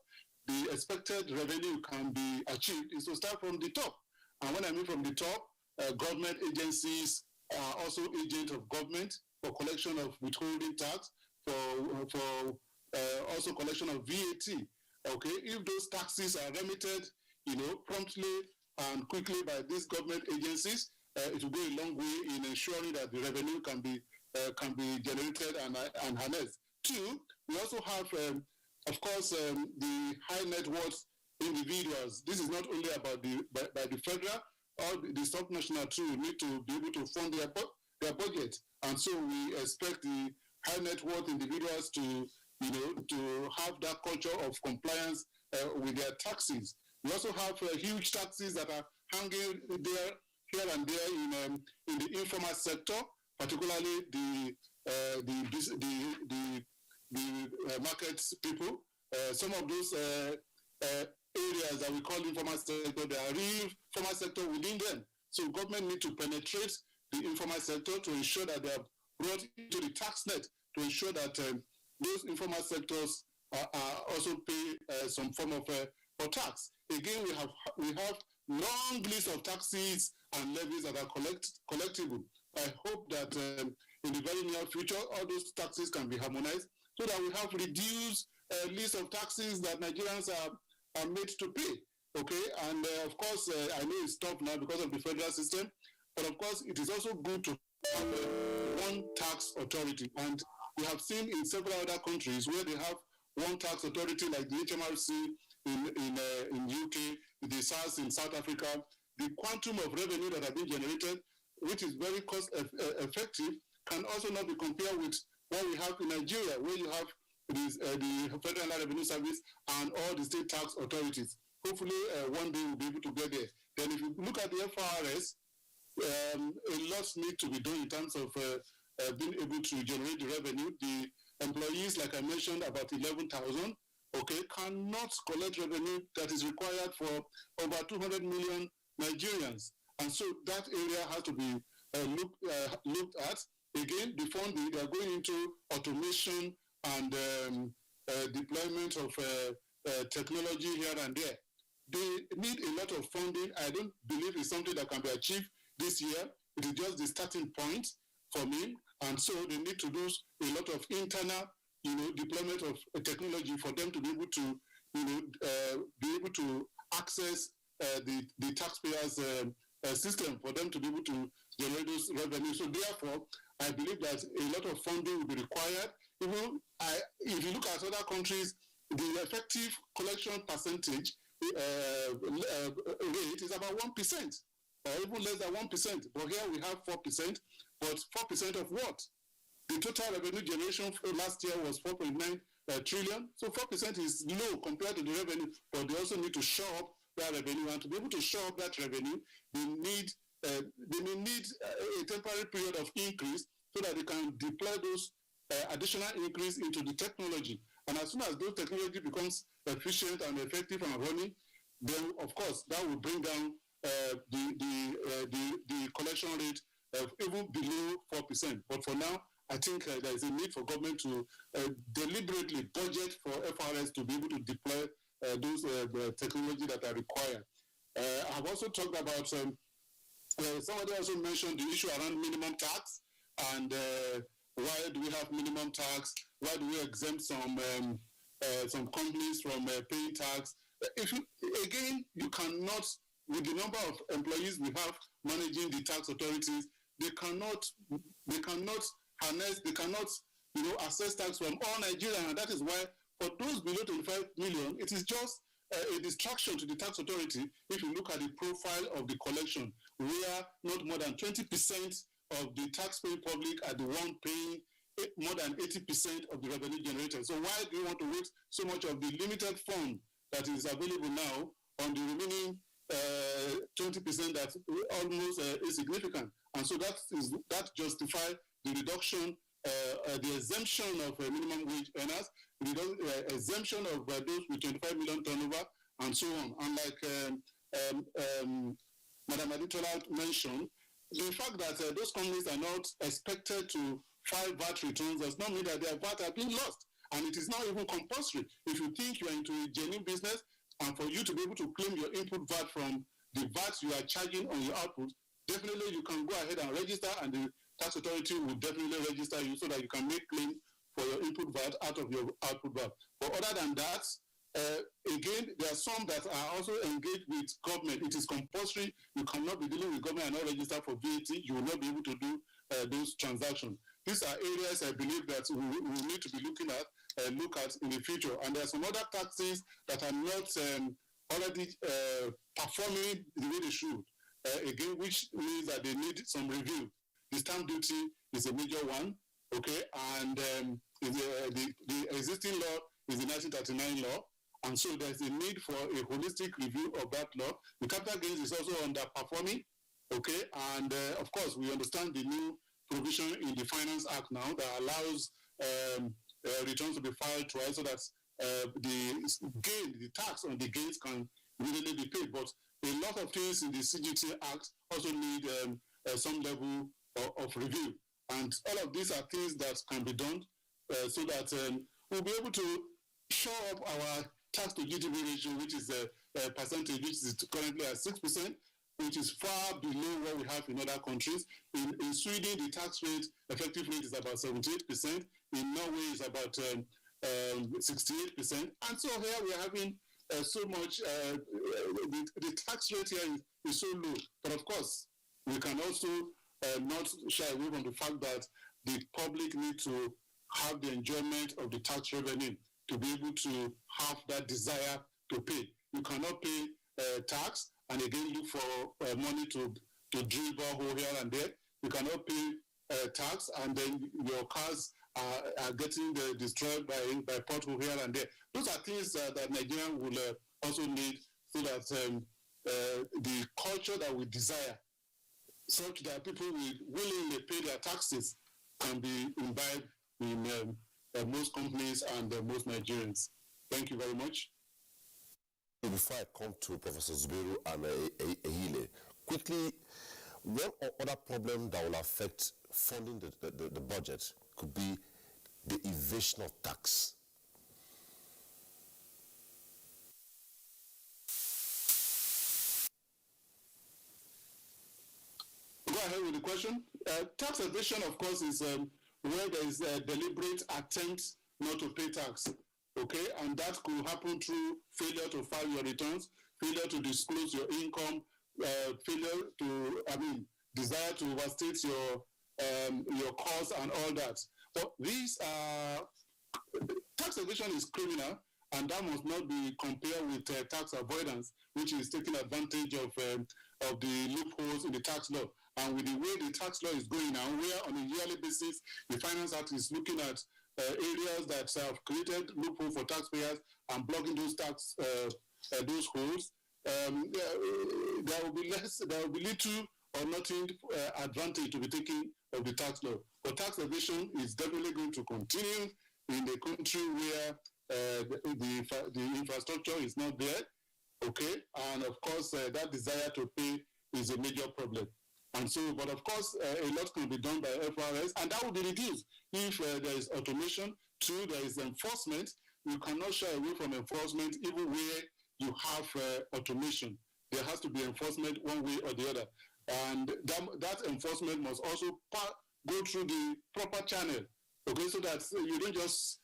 the expected revenue can be achieved is to start from the top. And when I mean from the top, government agencies are also agents of government for collection of withholding tax, for also collection of VAT. Okay, if those taxes are remitted, promptly and quickly by these government agencies, it will go a long way in ensuring that the revenue can be generated and harnessed. Two, we also have, of course, the high net worth individuals. This is not only about by the federal, or the subnational too need to be able to fund their budget, and so we expect the high net worth individuals to have that culture of compliance with their taxes. We also have huge taxes that are hanging there, here and there in the informal sector, particularly the market people. Some of those areas that we call informal sector, there are real formal sector within them. So government need to penetrate the informal sector to ensure that they are brought into the tax net, to ensure that those informal sectors are also pay some form of tax. Again, we have long list of taxes and levies that are collectible. I hope that in the very near future, all those taxes can be harmonized so that we have reduced list of taxes that Nigerians are made to pay. Okay, and of course, I know it's tough now because of the federal system, but of course, it is also good to have one tax authority. And we have seen in several other countries where they have one tax authority like the HMRC in UK, the SARS in South Africa, the quantum of revenue that have been generated, which is very cost effective, can also not be compared with what we have in Nigeria, where you have the Federal Revenue Service and all the state tax authorities. Hopefully, one day we'll be able to get there. Then if you look at the FRS, a lot needs to be done in terms of being able to generate the revenue. The employees, like I mentioned, about 11,000, okay, cannot collect revenue that is required for over 200 million Nigerians. And so that area has to be looked at. Again, the funding, they are going into automation and deployment of technology here and there. They need a lot of funding. I don't believe it's something that can be achieved this year. It is just the starting point for me. And so they need to do a lot of internal, deployment of technology for them to be able to, be able to access the taxpayers' system, for them to be able to generate those revenues. So therefore, I believe that a lot of funding will be required. If you look at other countries, the effective collection percentage rate is about 1%, or even less than 1%. But here we have 4%. But 4% of what? The total revenue generation for last year was 4.9 trillion. So 4% is low compared to the revenue, but they also need to show up that revenue. And to be able to show up that revenue, they may need a temporary period of increase so that they can deploy those additional increase into the technology. And as soon as those technology becomes efficient and effective and running, then of course that will bring down the collection rate even below 4%. But for now, I think there is a need for government to deliberately budget for FRS to be able to deploy those technology that are required. I've also talked about, somebody also mentioned the issue around minimum tax, and why do we have minimum tax? Why do we exempt some companies from paying tax? You cannot, with the number of employees we have managing the tax authorities, they cannot harness, they cannot, assess tax from all Nigerians, and that is why for those below 25 million, it is just a distraction to the tax authority if you look at the profile of the collection, where not more than 20% of the taxpaying public are the one paying more than 80% of the revenue generated. So why do you want to waste so much of the limited fund that is available now on the remaining 20% that almost insignificant? And so that justifies the reduction, the exemption of minimum wage earners, the exemption of those with 25 million turnover, and so on. And like Madam Aditola mentioned, the fact that those companies are not expected to file VAT returns does not mean that their VAT are being lost. And it is not even compulsory. If you think you are into a genuine business, and for you to be able to claim your input VAT from the VAT you are charging on your output, definitely you can go ahead and register, and the tax authority will definitely register you so that you can make claim for your input VAT out of your output VAT. But other than that, again, there are some that are also engaged with government. It is compulsory. You cannot be dealing with government and not register for VAT. You will not be able to do those transactions. These are areas I believe that we need to be looking at, look at in the future. And there are some other taxes that are not already performing the way they should. Again, which means that they need some review. The stamp duty is a major one, okay? And the existing law is the 1939 law. And so there's a need for a holistic review of that law. The capital gains is also underperforming, okay? And of course, we understand the new provision in the Finance Act now that allows returns to be filed twice so that the tax on the gains can immediately be paid. But a lot of things in the CGT Act also need some level of review. And all of these are things that can be done so that we'll be able to show up our tax to GDP ratio, which is a percentage which is currently at 6%, which is far below what we have in other countries. In Sweden, the tax rate, effective rate is about 78%. In Norway, it's about 68%. And so here we are having so much, the tax rate here is so low. But of course, we can also not shy away from the fact that the public need to have the enjoyment of the tax revenue. to be able to have that desire to pay. You cannot pay tax and again look for money to drill borehole here and there. You cannot pay tax and then your cars are getting destroyed by pothole here and there. Those are things that Nigerians will also need, so that the culture that we desire, such that people will willingly pay their taxes, can be imbibed in most companies and most Nigerians. Thank you very much. Before I come to Professor Zubairu and Ehile, quickly, one other problem that will affect funding the budget could be the evasion of tax. Go ahead with the question. Tax evasion, of course, is where there is a deliberate attempt not to pay tax. Okay, and that could happen through failure to file your returns, failure to disclose your income, failure to, desire to overstate your costs and all that. But these tax evasion is criminal, and that must not be compared with tax avoidance, which is taking advantage of the loopholes in the tax law. And with the way the tax law is going now, where on a yearly basis the Finance Act is looking at areas that have created loopholes for taxpayers and blocking those those holes, there will be little or nothing advantage to be taken of the tax law. But tax evasion is definitely going to continue in a country where the infrastructure is not there. Okay, and of course that desire to pay is a major problem. And so, but of course, a lot can be done by FRS, and that will be reduced if there is automation. Two, there is enforcement. You cannot shy away from enforcement even where you have automation. There has to be enforcement one way or the other. And that enforcement must also go through the proper channel, okay, so that you don't just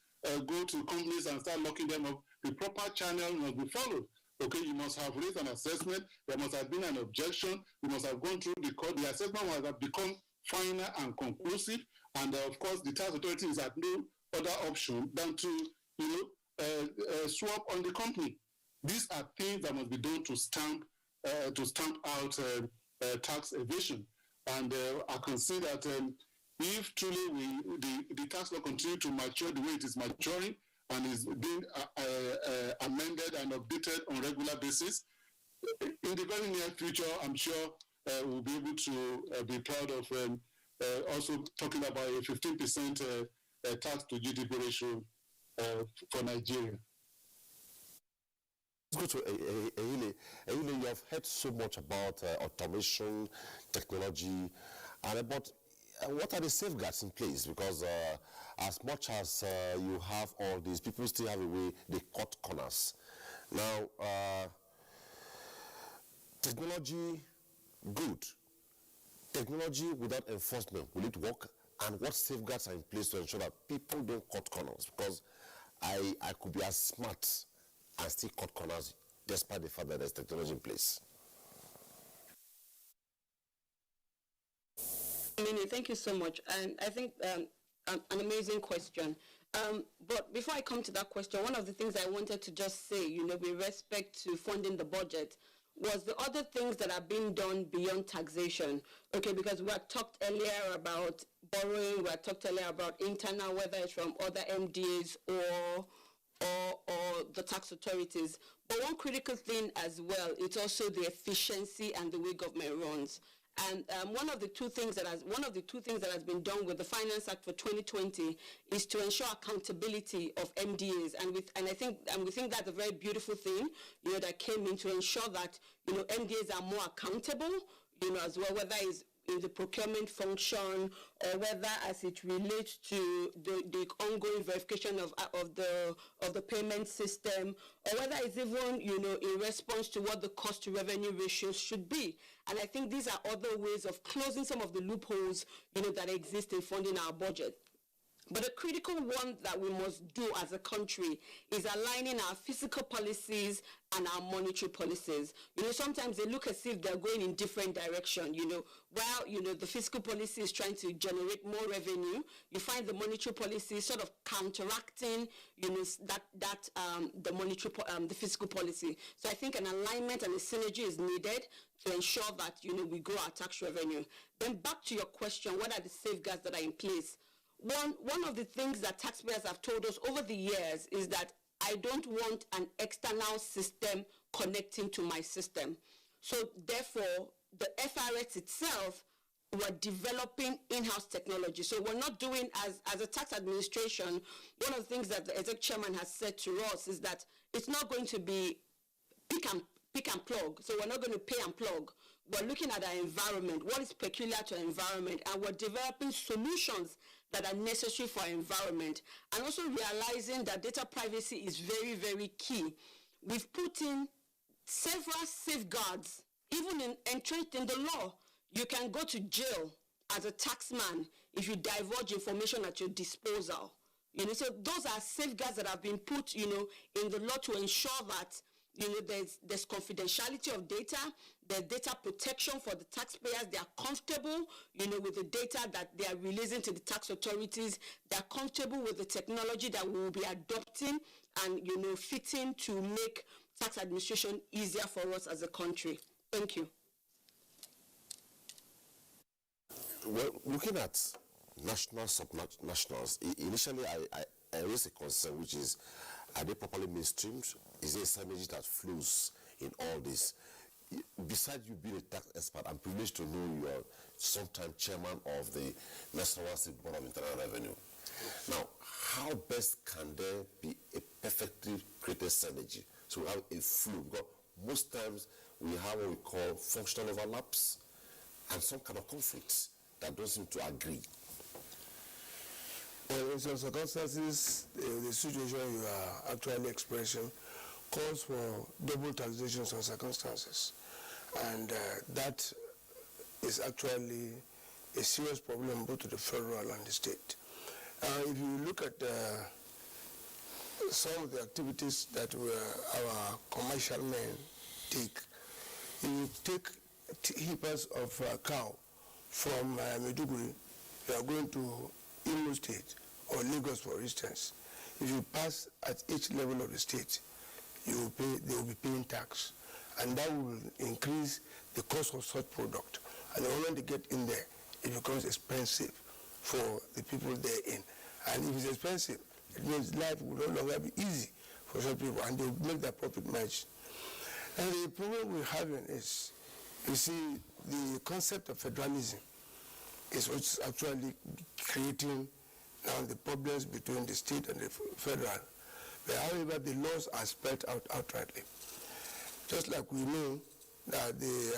go to companies and start locking them up. The proper channel must be followed. Okay, you must have raised an assessment. There must have been an objection. You must have gone through the court. The assessment must have become final and conclusive. And of course, the tax authority is at no other option than to, swap on the company. These are things that must be done to stamp out tax evasion. And I can see that if truly the tax law continue to mature the way it is maturing, and is being amended and updated on a regular basis, in the very near future, I'm sure we'll be able to be proud of also talking about a 15% tax to GDP ratio for Nigeria. Let's go to Ehile. Ehile, you have heard so much about automation, technology, and about what are the safeguards in place? Because as much as you have all these, people still have a way they cut corners. Now, technology, good. Technology without enforcement, will it work? And what safeguards are in place to ensure that people don't cut corners? Because I could be as smart and still cut corners despite the fact that there's technology in place. Thank you so much. And I think an amazing question. But before I come to that question, one of the things I wanted to just say, with respect to funding the budget, was the other things that are being done beyond taxation. Okay, because we had talked earlier about borrowing, we had talked earlier about internal, whether it's from other MDAs or the tax authorities. But one critical thing as well, it's also the efficiency and the way government runs. And one of the two things that has been done with the Finance Act for 2020 is to ensure accountability of MDAs, and we think that's a very beautiful thing, that came in to ensure that MDAs are more accountable, as well, whether it's in the procurement function or whether as it relates to the ongoing verification of the payment system, or whether it's even in response to what the cost to revenue ratios should be. And I think these are other ways of closing some of the loopholes that exist in funding our budget. But the critical one that we must do as a country is aligning our fiscal policies and our monetary policies. Sometimes they look as if they're going in different direction. While the fiscal policy is trying to generate more revenue, you find the monetary policy sort of counteracting, the fiscal policy. So I think an alignment and a synergy is needed to ensure that we grow our tax revenue. Then back to your question, what are the safeguards that are in place? One of the things that taxpayers have told us over the years is that I don't want an external system connecting to my system. So therefore, the FRS itself, we're developing in-house technology. So we're not doing, as a tax administration, one of the things that the exec chairman has said to us is that it's not going to be pick and plug. So we're not going to pay and plug. We're looking at our environment, what is peculiar to our environment, and we're developing solutions that are necessary for our environment, and also realizing that data privacy is very, very key. We've put in several safeguards, even entrenched in the law. You can go to jail as a taxman if you divulge information at your disposal. So those are safeguards that have been put, in the law to ensure that there's confidentiality of data, there's data protection for the taxpayers. They are comfortable, with the data that they are releasing to the tax authorities. They're comfortable with the technology that we will be adopting and, fitting to make tax administration easier for us as a country. Thank you. Well, looking at national, subnationals, initially I raised a concern, which is, are they properly mainstreamed? Is there a synergy that flows in all this? Besides you being a tax expert, I'm privileged to know you are sometime chairman of the National Board of Internal Revenue. Now, how best can there be a perfectly created synergy? So we have a flow, because most times we have what we call functional overlaps and some kind of conflicts that don't seem to agree. Well, in some circumstances, the situation you are actually expressing calls for double taxation in some circumstances. And that is actually a serious problem both to the federal and the state. If you look at some of the activities that our commercial men take, you take heapers of cow from Maiduguri, you are going to Enugu State or Lagos, for instance. If you pass at each level of the state, they will be paying tax. And that will increase the cost of such product. And the moment they get in there, it becomes expensive for the people therein. And if it's expensive, it means life will no longer be easy for some people, and they will make their profit margin. And the problem we're having is, you see, the concept of federalism is what's actually creating now the problems between the state and the federal. But however, the laws are spelled out outrightly. Just like we know that the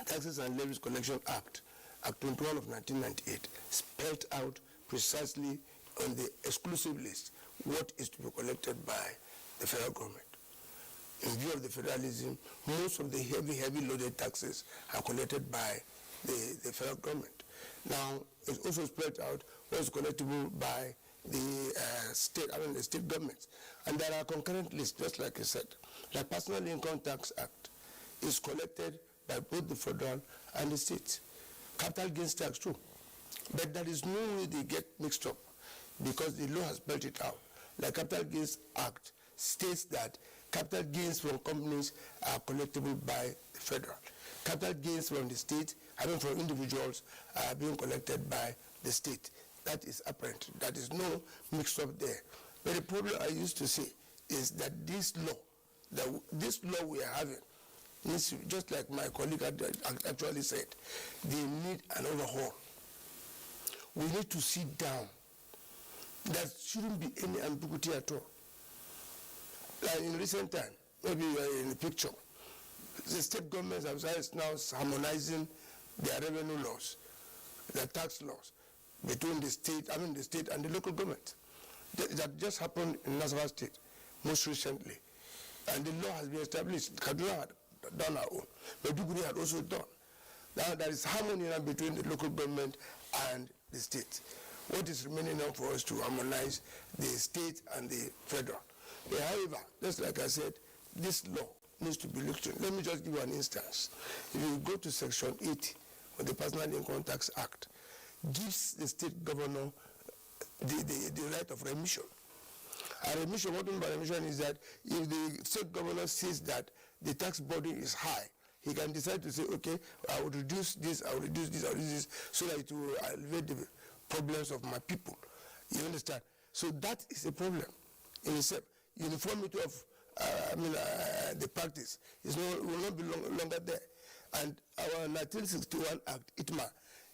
Taxes and Levies Collection Act, Act 21 of 1998, spelled out precisely on the exclusive list what is to be collected by the federal government. In view of the federalism, most of the heavy loaded taxes are collected by the federal government. Now, it's also spelled out what is collectible by the state governments. And there are concurrent lists, just like you said. The Personal Income Tax Act is collected by both the federal and the state. Capital gains tax too. But there is no way they get mixed up because the law has spelled it out. The Capital Gains Act states that capital gains from companies are collectible by the federal. Capital gains from the state, from individuals, are being collected by the state. That is apparent. There is no mix up there. But the problem I used to say is that this law we are having, just like my colleague actually said, they need an overhaul. We need to sit down. There shouldn't be any ambiguity at all. Like in recent time, maybe you are in the picture, the state governments have now harmonizing their revenue laws, their tax laws, between the state and the local government. That just happened in Nasarawa State most recently. And the law has been established. Kaduna had done our own. Maiduguri had also done. Now there is harmony between the local government and the state. what is remaining now for us to harmonize the state and the federal. However, just like I said, this law needs to be looked at. Let me just give you an instance. If you go to Section 80 of the Personal Income Tax Act, gives the state governor the right of remission. And remission, what I mean by remission is that if the state governor sees that the tax burden is high, he can decide to say, okay, I will reduce this, I will reduce this, I will reduce this, so that it will alleviate the problems of my people. You understand? So that is a problem in itself. Uniformity of the practice will not be longer there. And our 1961 Act, ITMA,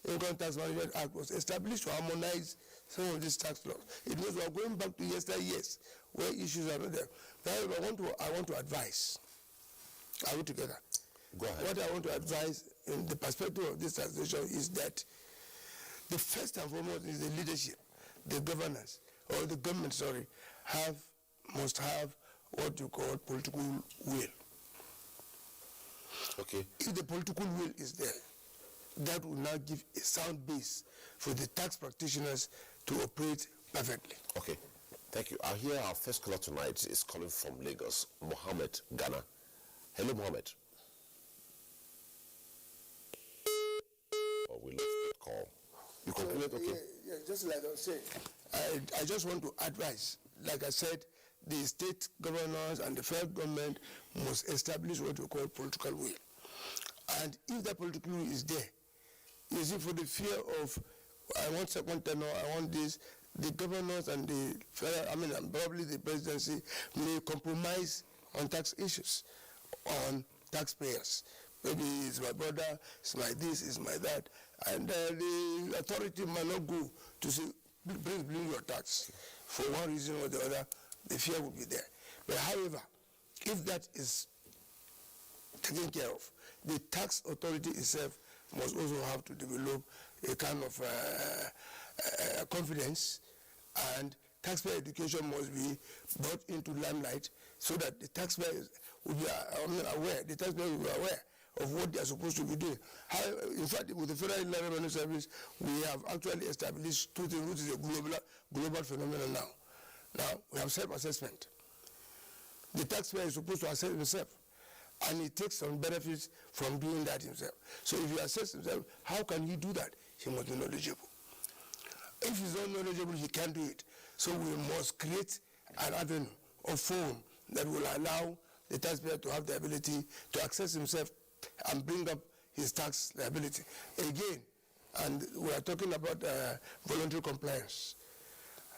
Income Tax Management Act, was established to harmonize some of these tax laws. It means we are going back to yesteryears where issues are not there. However, I want to advise. Are we together? Go ahead. What I want to advise in the perspective of this taxation is that the first and foremost is the leadership, the governance, or the government, must have what you call political will. Okay. If the political will is there, that will now give a sound base for the tax practitioners to operate perfectly. Okay, thank you. I hear our first caller tonight is calling from Lagos, Mohammed, Ghana. Hello, Mohammed. Oh, we lost the call. You concluded, okay? Yeah, just like I was saying, I just want to advise, like I said, the state governors and the federal government must establish what we call political will. And if that political will is there, you see, for the fear of, I want second tenor, I want this, the governors and the federal, and probably the presidency may compromise on tax issues, on taxpayers. Maybe it's my brother, it's my this, it's my that. And the authority might not go to say, bring your tax. For one reason or the other, the fear will be there. But however, if that is taken care of, the tax authority itself must also have to develop a kind of confidence, and taxpayer education must be brought into limelight so that the taxpayers will be aware, the taxpayers will be aware of what they are supposed to be doing. In fact, with the Federal Inland Revenue Service, we have actually established two things, which is a global phenomenon now. Now, we have self-assessment. The taxpayer is supposed to assess himself, and he takes some benefits from doing that himself. So if he assesses himself, how can he do that? He must be knowledgeable. If he's not knowledgeable, he can't do it. So we must create an avenue or forum that will allow the taxpayer to have the ability to access himself and bring up his tax liability. Again, and we are talking about voluntary compliance.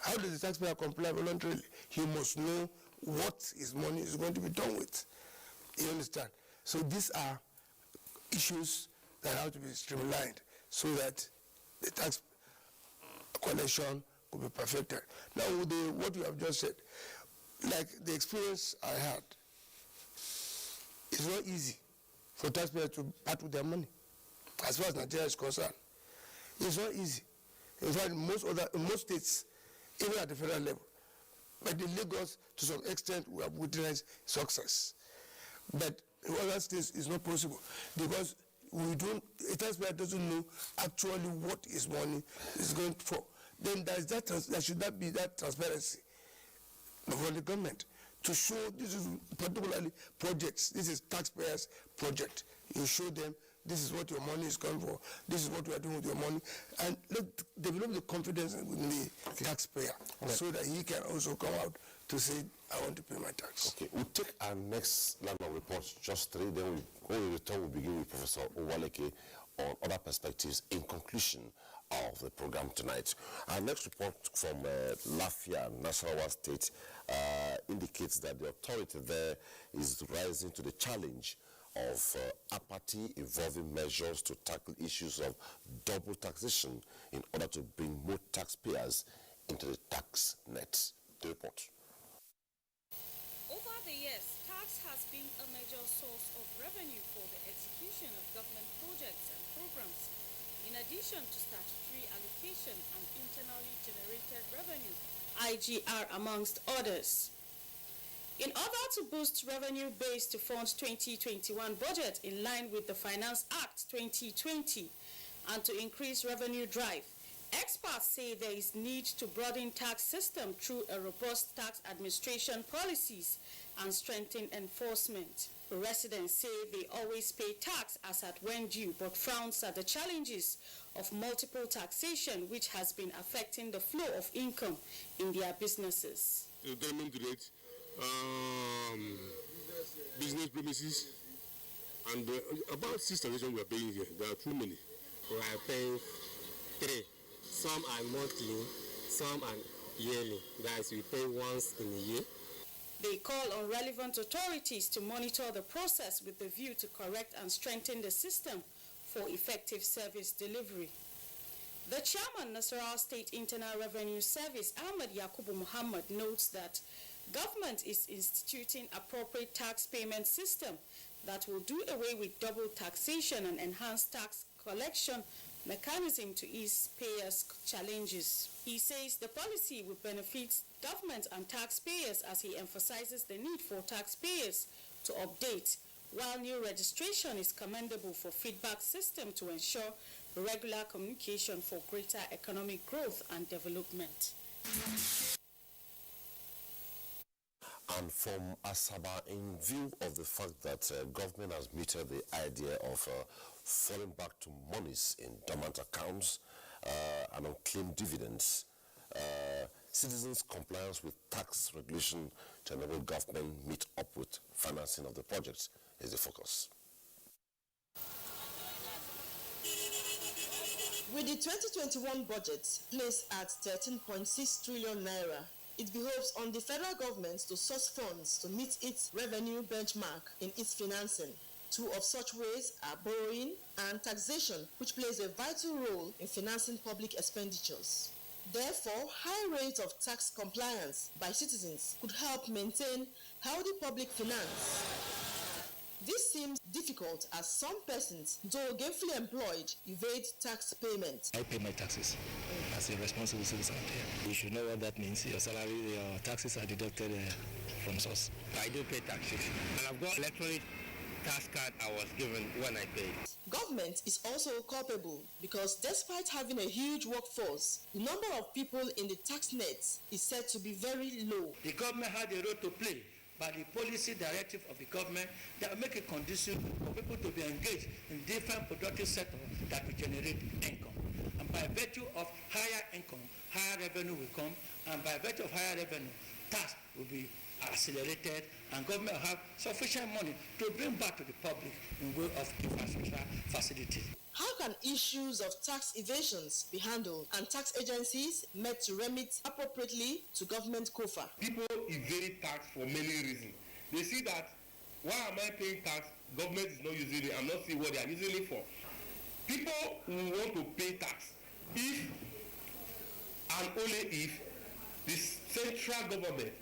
How does the taxpayer comply voluntarily? He must know what his money is going to be done with. You understand? So these are issues that have to be streamlined so that the tax collection could be perfected. Now, with what you have just said, like the experience I had, it's not easy for taxpayers to part with their money. As far as Nigeria is concerned, it's not easy. In fact, most states, even at the federal level, but in Lagos, to some extent, we have witnessed success. But in other states, it's not possible because a taxpayer doesn't know actually what his money is going for. Then there should not be that transparency from the government to show this is particularly projects. This is taxpayers' project. You show them this is what your money is going for. This is what we are doing with your money, and develop the confidence in the taxpayer so that he can also come out to say, I want to pay my tax. Okay, we'll take our next line of reports, just three, then when we return, we'll begin with Professor Owaleke on other perspectives in conclusion of the program tonight. Our next report from Lafia, Nasarawa State, indicates that the authority there is rising to the challenge of apathy, involving measures to tackle issues of double taxation in order to bring more taxpayers into the tax net. The report. Over the years, tax has been a major source of revenue for the execution of government projects and programs, in addition to statutory allocation and internally generated revenue, IGR amongst others. In order to boost revenue base to fund 2021 budget in line with the Finance Act 2020 and to increase revenue drive, Experts say there is need to broaden tax system through a robust tax administration policies and strengthen enforcement. Residents say they always pay tax as at when due, but frowns at the challenges of multiple taxation, which has been affecting the flow of income in their businesses. Employment rate, business premises, and about 6 taxation we are paying here. There are too many. We are paying 3. Some are monthly, some are yearly. That is, we pay once in a year. They call on relevant authorities to monitor the process with the view to correct and strengthen the system for effective service delivery. The chairman, Nasarawa State Internal Revenue Service, Ahmed Yakubu Muhammad, notes that government is instituting appropriate tax payment system that will do away with double taxation and enhance tax collection mechanism to ease payers' challenges. He says the policy will benefit government and taxpayers, as he emphasizes the need for taxpayers to update, while new registration is commendable for feedback system to ensure regular communication for greater economic growth and development. And from Asaba, in view of the fact that government has mooted the idea of falling back to monies in dormant accounts and unclaimed dividends, citizens' compliance with tax regulation to enable government meet up with financing of the projects is the focus. With the 2021 budget placed at 13.6 trillion naira, it behoves on the federal government to source funds to meet its revenue benchmark in its financing. Two of such ways are borrowing and taxation, which plays a vital role in financing public expenditures. Therefore, high rates of tax compliance by citizens could help maintain healthy public finance. This seems difficult as some persons, though gainfully employed, evade tax payment. I pay my taxes as a responsible citizen here. You should know what that means. Your salary, your taxes are deducted from source. I do pay taxes, and I've got electronic tax card I was given when I paid. Government is also culpable because despite having a huge workforce, the number of people in the tax net is said to be very low. The government had a role to play by the policy directive of the government that make it conducive for people to be engaged in different productive sectors that will generate income. And by virtue of higher income, higher revenue will come, and by virtue of higher revenue, tax will be accelerated, and government will have sufficient money to bring back to the public in way of infrastructure facilities. How can issues of tax evasions be handled and tax agencies made to remit appropriately to government coffers? People evade tax for many reasons. They see that, why am I paying tax? Government is not using it. I'm not seeing what they are using it for. People who want to pay tax if and only if the central government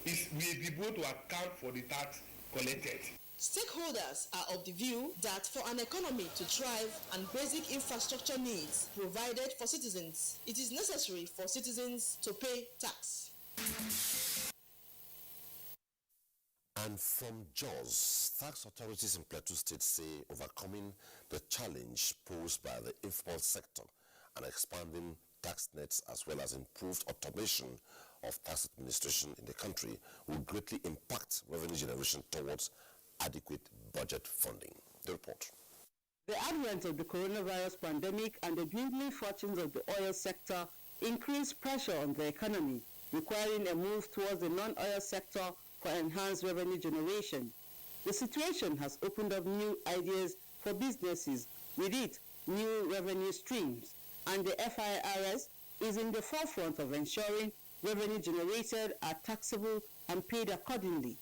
will be able to account for the tax collected. Stakeholders are of the view that for an economy to thrive and basic infrastructure needs provided for citizens, it is necessary for citizens to pay tax. And from Jos, tax authorities in Plateau State say overcoming the challenge posed by the informal sector and expanding tax nets as well as improved automation of tax administration in the country will greatly impact revenue generation towards adequate budget funding. The report. The advent of the coronavirus pandemic and the dwindling fortunes of the oil sector increased pressure on the economy, requiring a move towards the non-oil sector for enhanced revenue generation. The situation has opened up new ideas for businesses, with it, new revenue streams, and the FIRS is in the forefront of ensuring revenue generated are taxable and paid accordingly.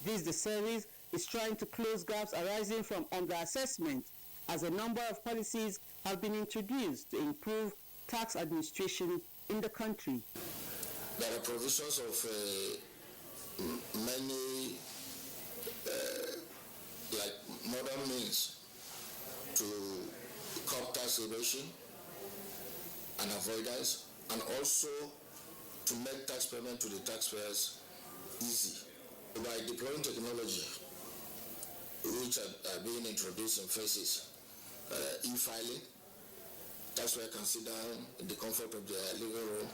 The service is trying to close gaps arising from underassessment, as a number of policies have been introduced to improve tax administration in the country. There are provisions of many like modern means to curb tax evasion and avoidance, and also to make tax payment to the taxpayers easy by deploying technology which are being introduced in phases, e-filing taxpayer can sit down in the comfort of their living room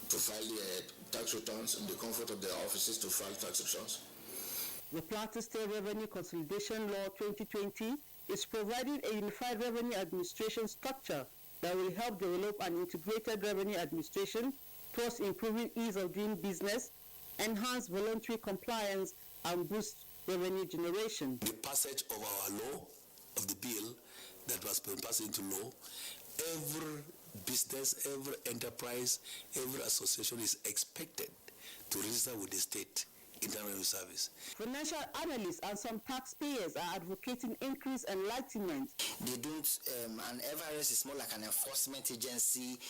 to file their tax returns, in the comfort of their offices to file tax returns. The Plateau State Revenue Consolidation Law 2020 is providing a unified revenue administration structure that will help develop an integrated revenue administration towards improving ease of doing business, enhance voluntary compliance, and boost revenue generation. The passage of our law, of the bill that was passed into law, every business, every enterprise, every association is expected to register with the state Internal Revenue Service. Financial analysts and some taxpayers are advocating increased enlightenment. They don't, and FRS is more like an enforcement agency,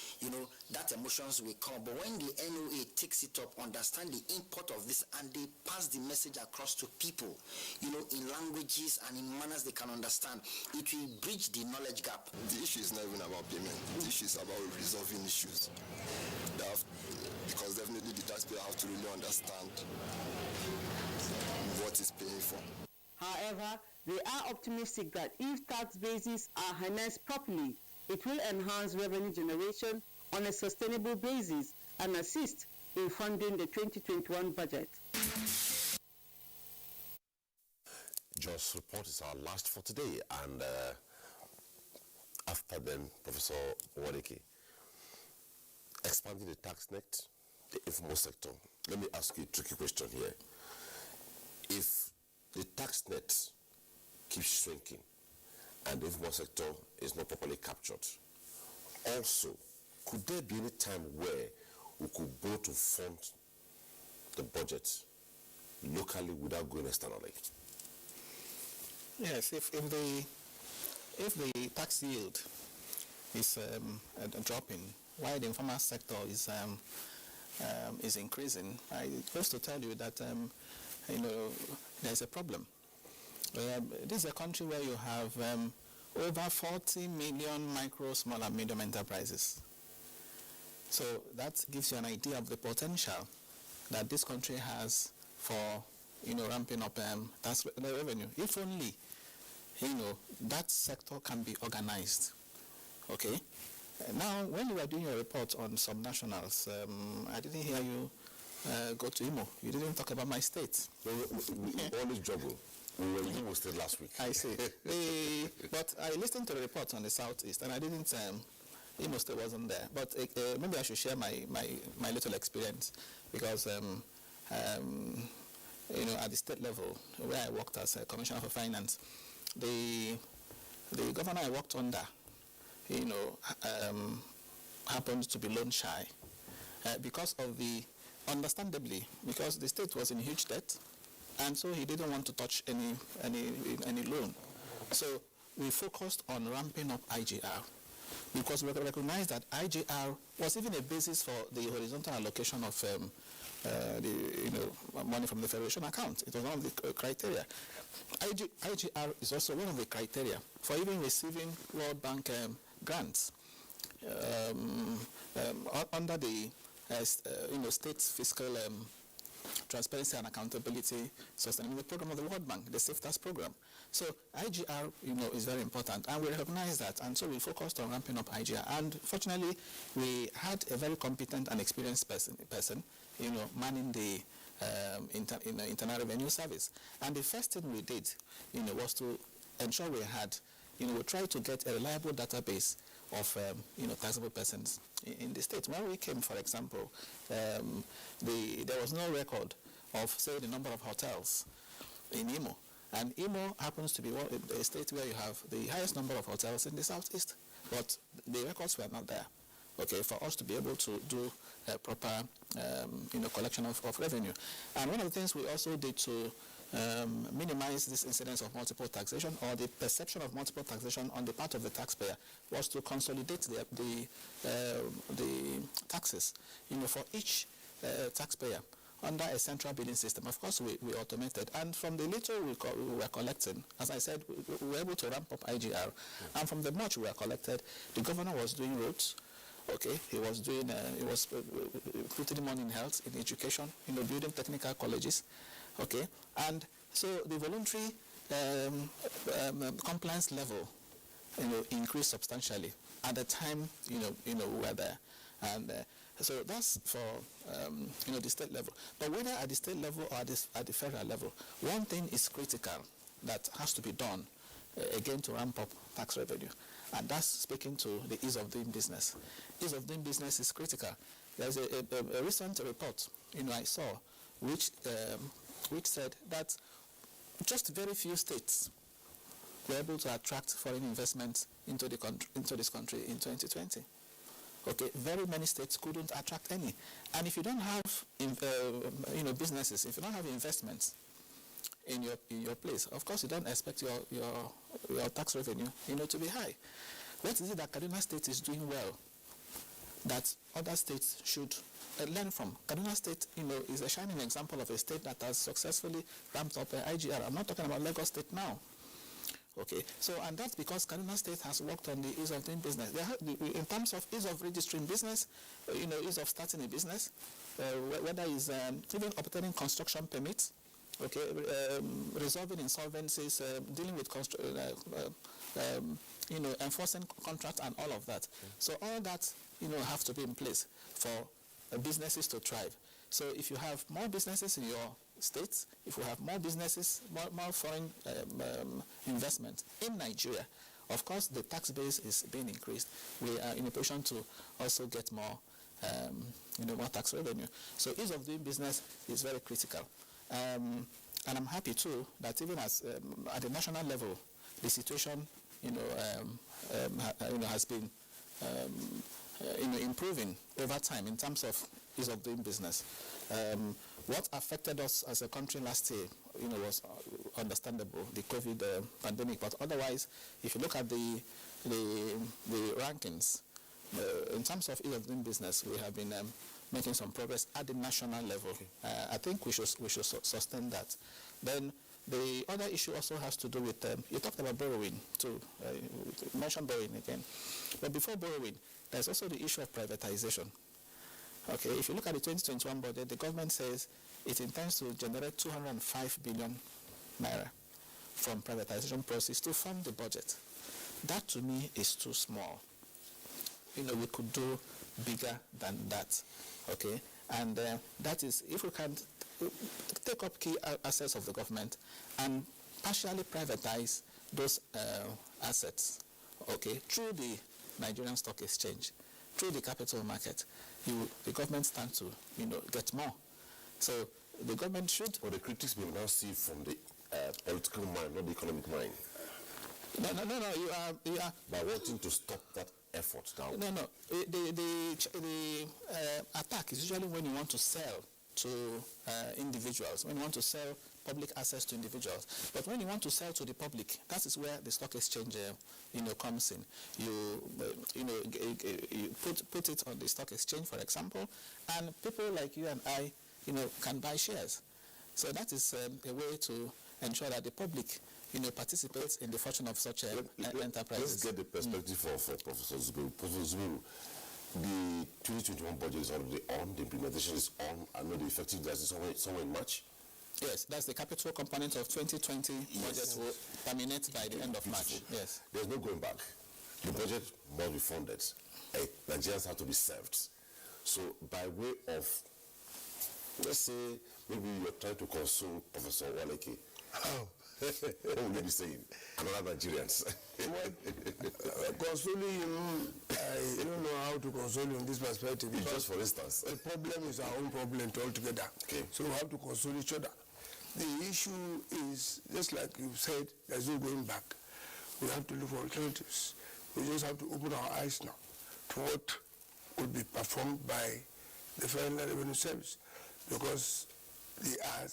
that emotions will come. But when the NOA takes it up, understand the import of this, and they pass the message across to people, in languages and in manners they can understand, it will bridge the knowledge gap. The issue is not even about payment. The issue is about resolving issues. Because definitely the taxpayer have to really understand what he's paying for. However, they are optimistic that if tax bases are harnessed properly, it will enhance revenue generation on a sustainable basis and assist in funding the 2021 budget. Josh report is our last for today, and after then, Professor Wadeke, expanding the tax net, the informal sector. Let me ask you a tricky question here. If the tax net keeps shrinking and the informal sector is not properly captured, also, could there be any time where we could go to fund the budget locally without going externally? Yes, if the tax yield is dropping, while the informal sector is increasing, I first to tell you that there's a problem. This is a country where you have over 40 million micro, small, and medium enterprises. So that gives you an idea of the potential that this country has for ramping up tax revenue. If only that sector can be organized. Okay. Now, when you were doing your report on subnationals, I didn't hear you go to Imo. You didn't talk about my state. We always juggle. We were in Imo State last week. I see. But I listened to the report on the Southeast, and I didn't, Imo State wasn't there. But maybe I should share my little experience, because, at the state level, where I worked as a Commissioner for Finance, the governor I worked under, happened to be loan shy because of understandably, because the state was in huge debt, and so he didn't want to touch any loan. So we focused on ramping up IGR, because we recognized that IGR was even a basis for the horizontal allocation of money from the Federation account. It was one of the criteria. IGR is also one of the criteria for even receiving World Bank grants under the state's fiscal transparency and accountability sustainability program of the World Bank, the SafeTax program. So IGR, is very important, and we recognize that, and so we focused on ramping up IGR. And fortunately, we had a very competent and experienced person, manning the Internal Revenue Service. And the first thing we did, was to ensure we had, we tried to get a reliable database of, taxable persons in the state. When we came, for example, there was no record of, say, the number of hotels in Imo. And Imo happens to be a state where you have the highest number of hotels in the southeast, but the records were not there, okay, for us to be able to do a proper, collection of revenue. And one of the things we also did to minimize this incidence of multiple taxation, or the perception of multiple taxation on the part of the taxpayer, was to consolidate the taxes, for each taxpayer under a central billing system. Of course, we automated, and from the little we were collecting, as I said, we were able to ramp up IGR, and from the much we were collected, the governor was doing roads. Okay, he was doing, putting money in health, in education, building technical colleges. Okay, and so the voluntary compliance level, increased substantially. at the time, we were there. And so that's for, the state level. But whether at the state level or at the federal level, one thing is critical that has to be done, again, to ramp up tax revenue. And that's speaking to the ease of doing business. Ease of doing business is critical. There's a recent report, I saw, which said that just very few states were able to attract foreign investment into this country in 2020. Okay, very many states couldn't attract any. And if you don't have, businesses, if you don't have investments in your place, of course you don't expect your tax revenue, to be high. What is it that Kaduna State is doing well that other states should learn from? Kaduna State, is a shining example of a state that has successfully ramped up IGR. I'm not talking about Lagos State now. Okay, so, and that's because Kaduna State has worked on the ease of doing business. In terms of ease of registering business, ease of starting a business, whether it's even obtaining construction permits, okay, resolving insolvencies, dealing with enforcing contracts and all of that. Okay. So all that, have to be in place for businesses to thrive. So if you have more businesses in your states, if we have more businesses, more foreign investment in Nigeria, of course the tax base is being increased. We are in a position to also get more, more tax revenue. So ease of doing business is very critical. And I'm happy too that even as at the national level, the situation, has been, improving over time in terms of ease of doing business. What affected us as a country last year, was understandable, the COVID pandemic. But otherwise, if you look at the rankings, in terms of ease of doing business, we have been making some progress at the national level. Okay. I think we should sustain that. Then the other issue also has to do with, you talked about borrowing too, you mentioned borrowing again. But before borrowing, there's also the issue of privatization. Okay, if you look at the 2021 budget, the government says it intends to generate 205 billion naira from privatization proceeds to fund the budget. That to me is too small. We could do bigger than that. Okay, and that is if we can take up key assets of the government and partially privatize those assets, okay, through the Nigerian Stock Exchange, through the capital market, the government stands to, get more. So the government should. Or the critics will now see from the political mind, not the economic mind. No. You are. By wanting to stop that effort now. No. The attack is usually when you want to sell to individuals, when you want to sell public assets to individuals. But when you want to sell to the public, that is where the stock exchange, comes in. You put it on the stock exchange, for example, and people like you and I, can buy shares. So that is a way to ensure that the public, participates in the fortune of such enterprises. Let's get the perspective for Professor Zubairu. Professor Zubairu, the 2021 budget is already on, the implementation is on. I know the effective date is somewhere in March. Yes, that's the capital component of 2020 budget will terminate by the end of March. Yes. There's no going back. The budget must be funded. Nigerians have to be served. So by way of, let's say, maybe you're trying to console Professor Waleke. What will you be saying? Another Nigerians. Consoling him, I don't know how to console him in this perspective. Just for instance. The problem is our own problem altogether. Okay. So we have to console each other. The issue is, just like you said, there's no going back. We have to look for alternatives. We just have to open our eyes now to what would be performed by the Federal Revenue Service, because they are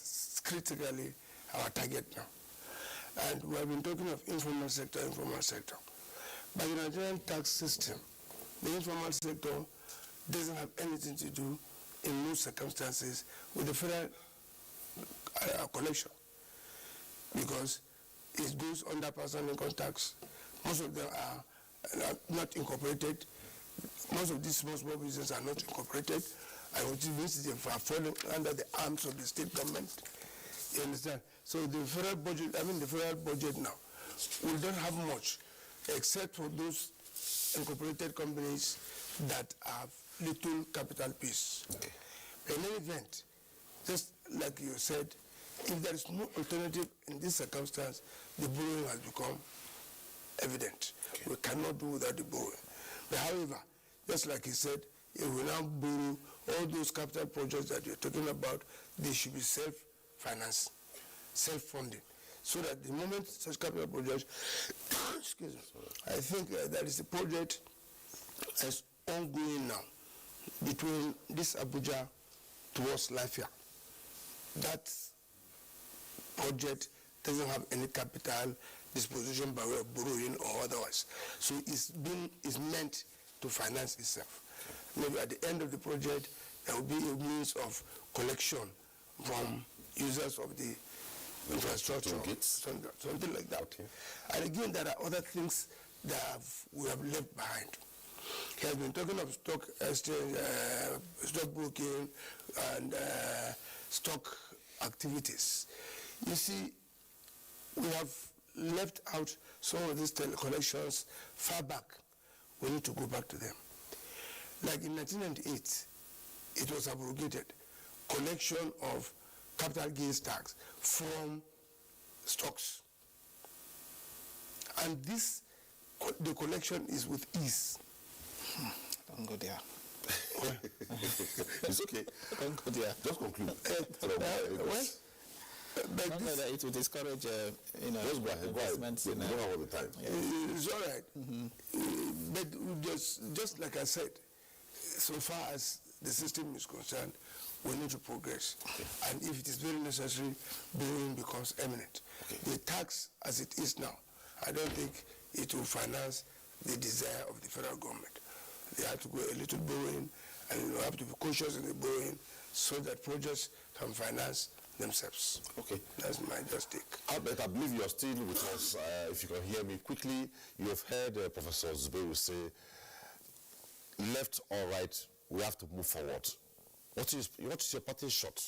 critically our target now. And we have been talking of informal sector. By the Nigerian tax system, the informal sector doesn't have anything to do in most circumstances with the federal collection, because it goes under personal income tax. Most of them are not incorporated. Most of these small businesses are not incorporated, and which means they are falling under the arms of the state government. You understand? So the federal budget now, we don't have much, except for those incorporated companies that have little capital base. Okay. In any event, just like you said, if there is no alternative in this circumstance, the borrowing has become evident. Okay. We cannot do without the borrowing. But however, just like he said, if we now borrow all those capital projects that you're talking about, they should be self-financed, self-funded, so that the moment such capital projects, excuse me, I think there is a project that's ongoing now between this Abuja towards Lafia. That project doesn't have any capital disposition by way of borrowing or otherwise. So it's meant to finance itself. Maybe at the end of the project, there will be a means of collection from users of the infrastructure, something like that. Okay. And again, there are other things that we have left behind. He has been talking of stock exchange, stock broking, and stock activities. You see, we have left out some of these collections far back. We need to go back to them. Like in 1998, it was abrogated, collection of capital gains tax from stocks. And this, the collection is with ease. Don't go there. It's okay. Don't go there. Just conclude. But that it will discourage, just go ahead. investments. We don't have all the time. It's all right. But just like I said, so far as the system is concerned, we need to progress. Okay. And if it is very necessary, borrowing becomes eminent. Okay. The tax as it is now, I don't think it will finance the desire of the federal government. They have to go a little borrowing, and you have to be cautious in the borrowing so that projects can finance themselves. Okay. That's my just take. Albert, I believe you are still with us. If you can hear me quickly, you have heard Professor Zubeiru say, left or right, we have to move forward. What is your parting shot?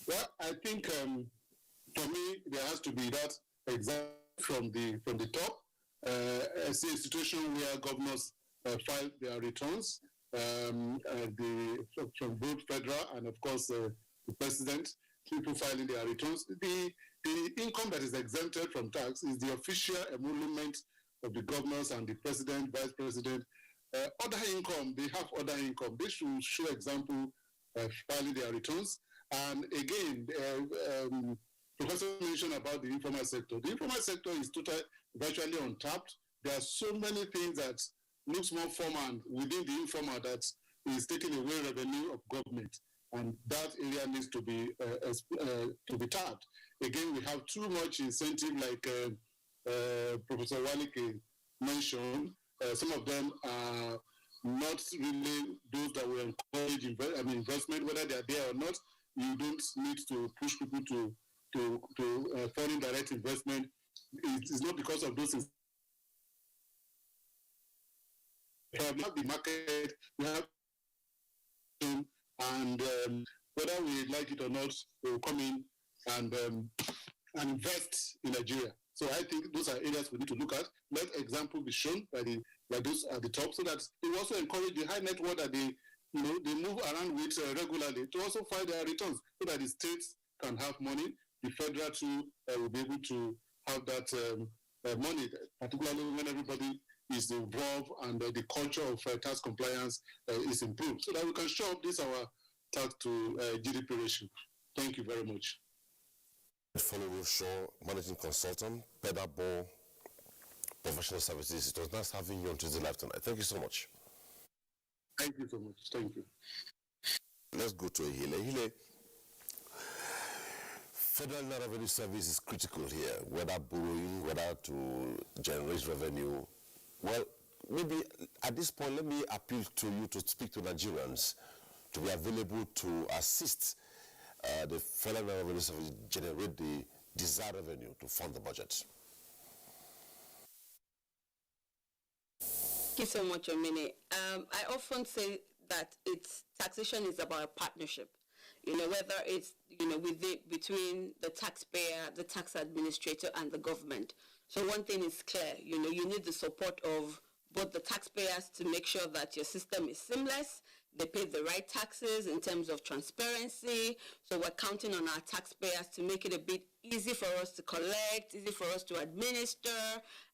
Well, I think for me, there has to be that example from the top. I see a situation where governors file their returns from both federal and, of course, the president, people filing their returns. The income that is exempted from tax is the official emolument of the governors and the president, vice president. Other income, they have other income. They should show example filing their returns. And again, Professor mentioned about the informal sector. The informal sector is virtually untapped. There are so many things that looks more formal within the informal that is taking away revenue of government, and that area needs to be tapped. Again, we have too much incentive, like Professor Walike mentioned. Some of them are not really those that will encourage investment, whether they are there or not. You don't need to push people to foreign direct investment. It's not because of those things. We have the market, we have, and whether we like it or not, they will come in and invest in Nigeria. So I think those are areas we need to look at. Let example be shown by those at the top, so that they also encourage the high net worth that they move around with regularly to also file their returns, so that the states can have money. The federal too will be able to have that money, particularly when everybody is involved and the culture of tax compliance is improved, so that we can show up this our tax to GDP ratio. Thank you very much. Following Shaw, Managing Consultant, Pedabo Professional Services. It was nice having you on Tuesday Live tonight. Thank you so much. Thank you so much. Thank you. Let's go to Ehile. Ehile, Federal Revenue Service is critical here, whether borrowing, whether to generate revenue. Well, maybe at this point, let me appeal to you to speak to Nigerians to be available to assist the Federal Revenue Service generate the desired revenue to fund the budget. Thank you so much, Omini. I often say that taxation is about a partnership. Whether it's between the taxpayer, the tax administrator, and the government. So one thing is clear, you need the support of both the taxpayers to make sure that your system is seamless, they pay the right taxes in terms of transparency. So we're counting on our taxpayers to make it a bit easy for us to collect, easy for us to administer.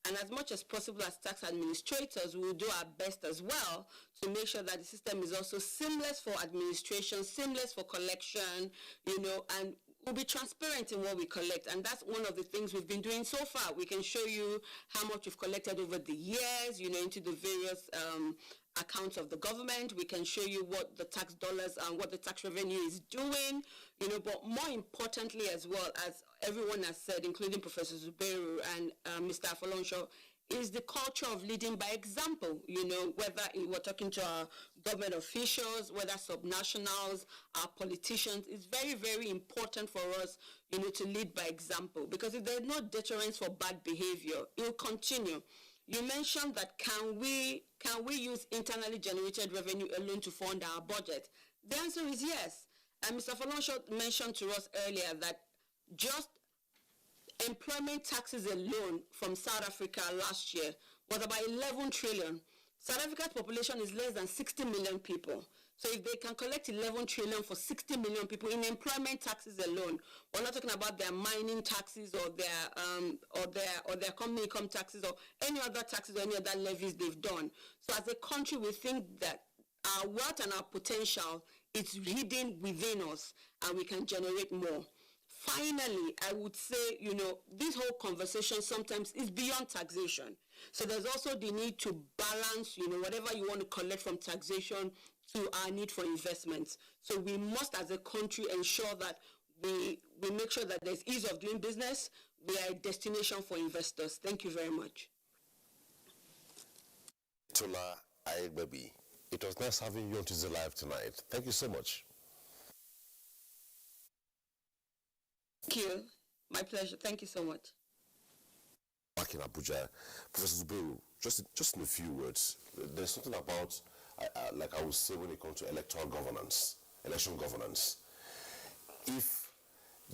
And as much as possible as tax administrators, we will do our best as well to make sure that the system is also seamless for administration, seamless for collection, and we'll be transparent in what we collect. And that's one of the things we've been doing so far. We can show you how much we've collected over the years, into the various accounts of the government. We can show you what the tax dollars and what the tax revenue is doing, but more importantly as well, as everyone has said, including Professor Zubeiru and Mr. Afolonsho, is the culture of leading by example, whether we're talking to our government officials, whether subnationals, our politicians. It's very, very important for us, to lead by example, because if there's no deterrence for bad behavior, it will continue. You mentioned that can we use internally generated revenue alone to fund our budget? The answer is yes. And Mr. Folonsho mentioned to us earlier that just employment taxes alone from South Africa last year was about 11 trillion. South Africa's population is less than 60 million people. So if they can collect 11 trillion for 60 million people in employment taxes alone, we're not talking about their mining taxes or their company income taxes or any other taxes or any other levies they've done. So as a country, we think that our wealth and our potential is hidden within us, and we can generate more. Finally, I would say, this whole conversation sometimes is beyond taxation. So there's also the need to balance, whatever you want to collect from taxation to our need for investments. So we must, as a country, ensure that we make sure that there's ease of doing business. We are a destination for investors. Thank you very much. Tola Aigbebi, it was nice having you on Tuesday Live tonight. Thank you so much. Thank you. My pleasure. Thank you so much. Back in Abuja, Professor Zubeiru, just in a few words, there's something about, like I would say, when it comes to electoral governance, election governance. If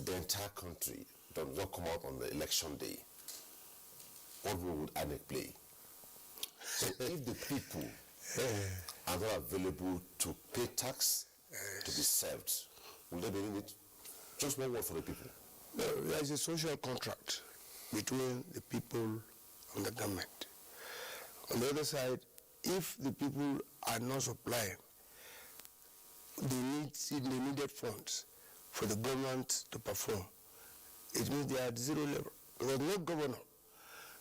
the entire country does not come out on the election day, what role would INEC play? So if the people are not available to pay tax, to be served, will they be in it? Just one word for the people. No, there is a social contract between the people and the government. On the other side, if the people are not supplying the needed funds for the government to perform, it means they are at zero level. Because no governor,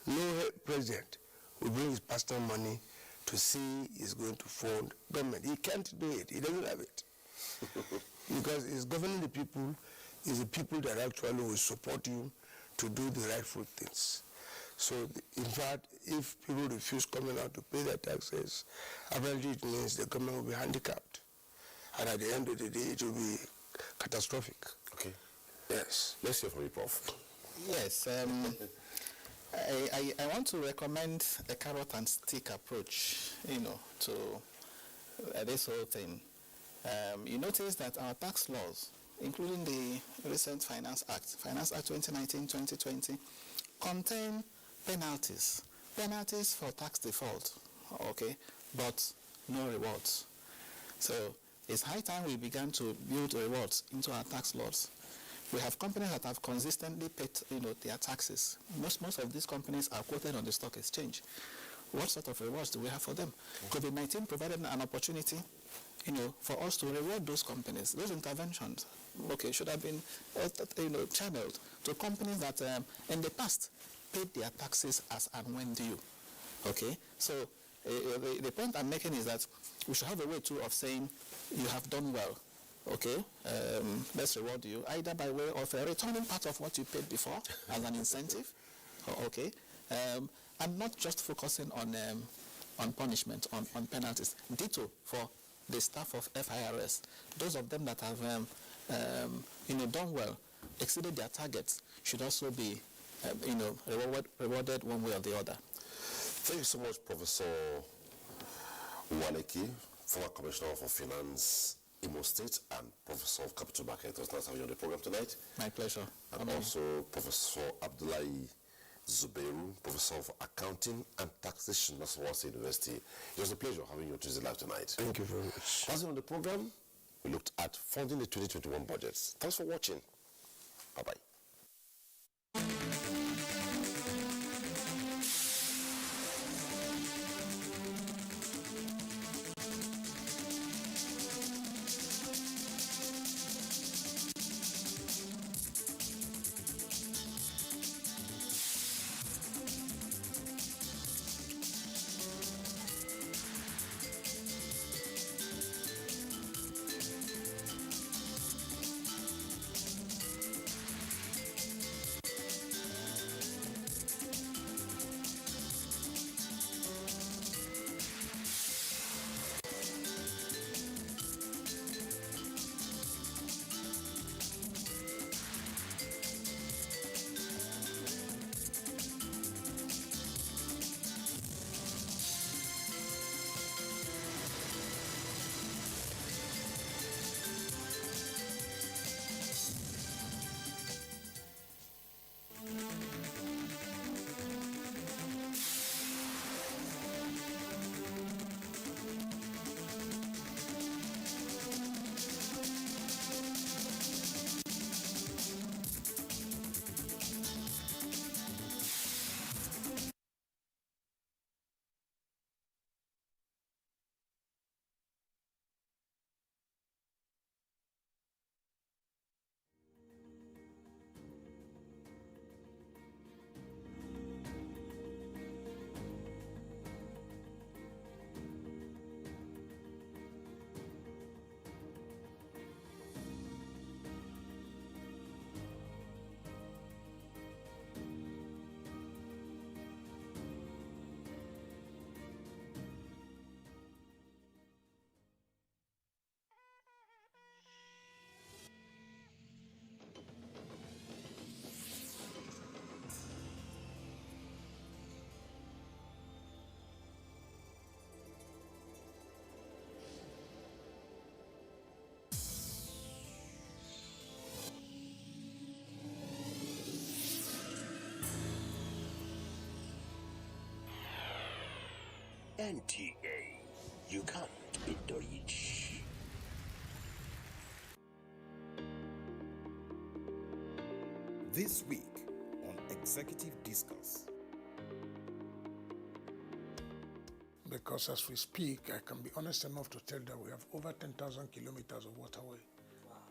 no president will bring his personal money to see he's going to fund government. He can't do it. He doesn't have it. Because he's governing the people. It's the people that actually will support you to do the rightful things. So, in fact, if people refuse coming out to pay their taxes, apparently it means the government will be handicapped. And at the end of the day, it will be catastrophic. Okay. Yes. Let's hear from you, Prof. Yes. I want to recommend a carrot and stick approach, to this whole thing. You notice that our tax laws, including the recent Finance Act 2019-2020, contain penalties for tax default, okay, but no rewards. So it's high time we began to build rewards into our tax laws. We have companies that have consistently paid, their taxes. Most of these companies are quoted on the stock exchange. What sort of rewards do we have for them? COVID-19 provided an opportunity, for us to reward those companies. Those interventions, should have been, channeled to companies that in the past paid their taxes as and when due. Okay, so the point I'm making is that we should have a way too of saying you have done well. Okay, let's reward you either by way of returning part of what you paid before as an incentive. Okay, and not just focusing on punishment, on penalties. Ditto for the staff of FIRS. Those of them that have done well, exceeded their targets, should also be rewarded one way or the other. Thank you so much, Professor Waleki, former Commissioner for Finance, Imo State, and Professor of Capital Market. It was nice having you on the program tonight. My pleasure. And also Professor Abdullahi Zubeiru, Professor of Accounting and Taxation at Nasarawa University. It was a pleasure having you on Tuesday Live tonight. Thank you very much. Last on the program, we looked at funding the 2021 budgets. Thanks for watching. Bye-bye. NTA, you can't beat the rich. This week on Executive Discourse. Because as we speak, I can be honest enough to tell that we have over 10,000 kilometers of waterway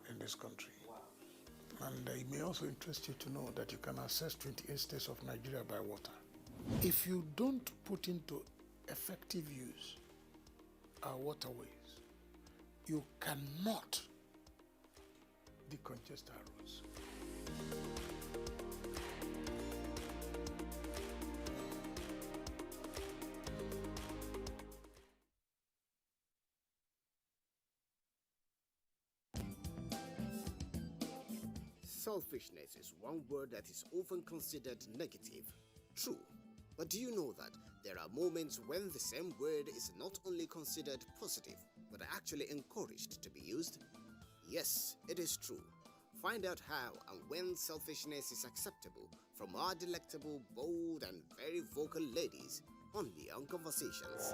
in this country. And it may also interest you to know that you can access 28 states of Nigeria by water. If you don't put into effective use our waterways, you cannot decongest our roads. Selfishness is one word that is often considered negative. True. But do you know that there are moments when the same word is not only considered positive, but actually encouraged to be used? Yes, it is true. Find out how and when selfishness is acceptable from our delectable, bold, and very vocal ladies, only on Conversations.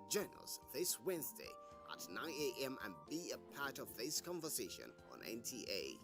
Join us this Wednesday at 9 a.m. and be a part of this conversation on NTA.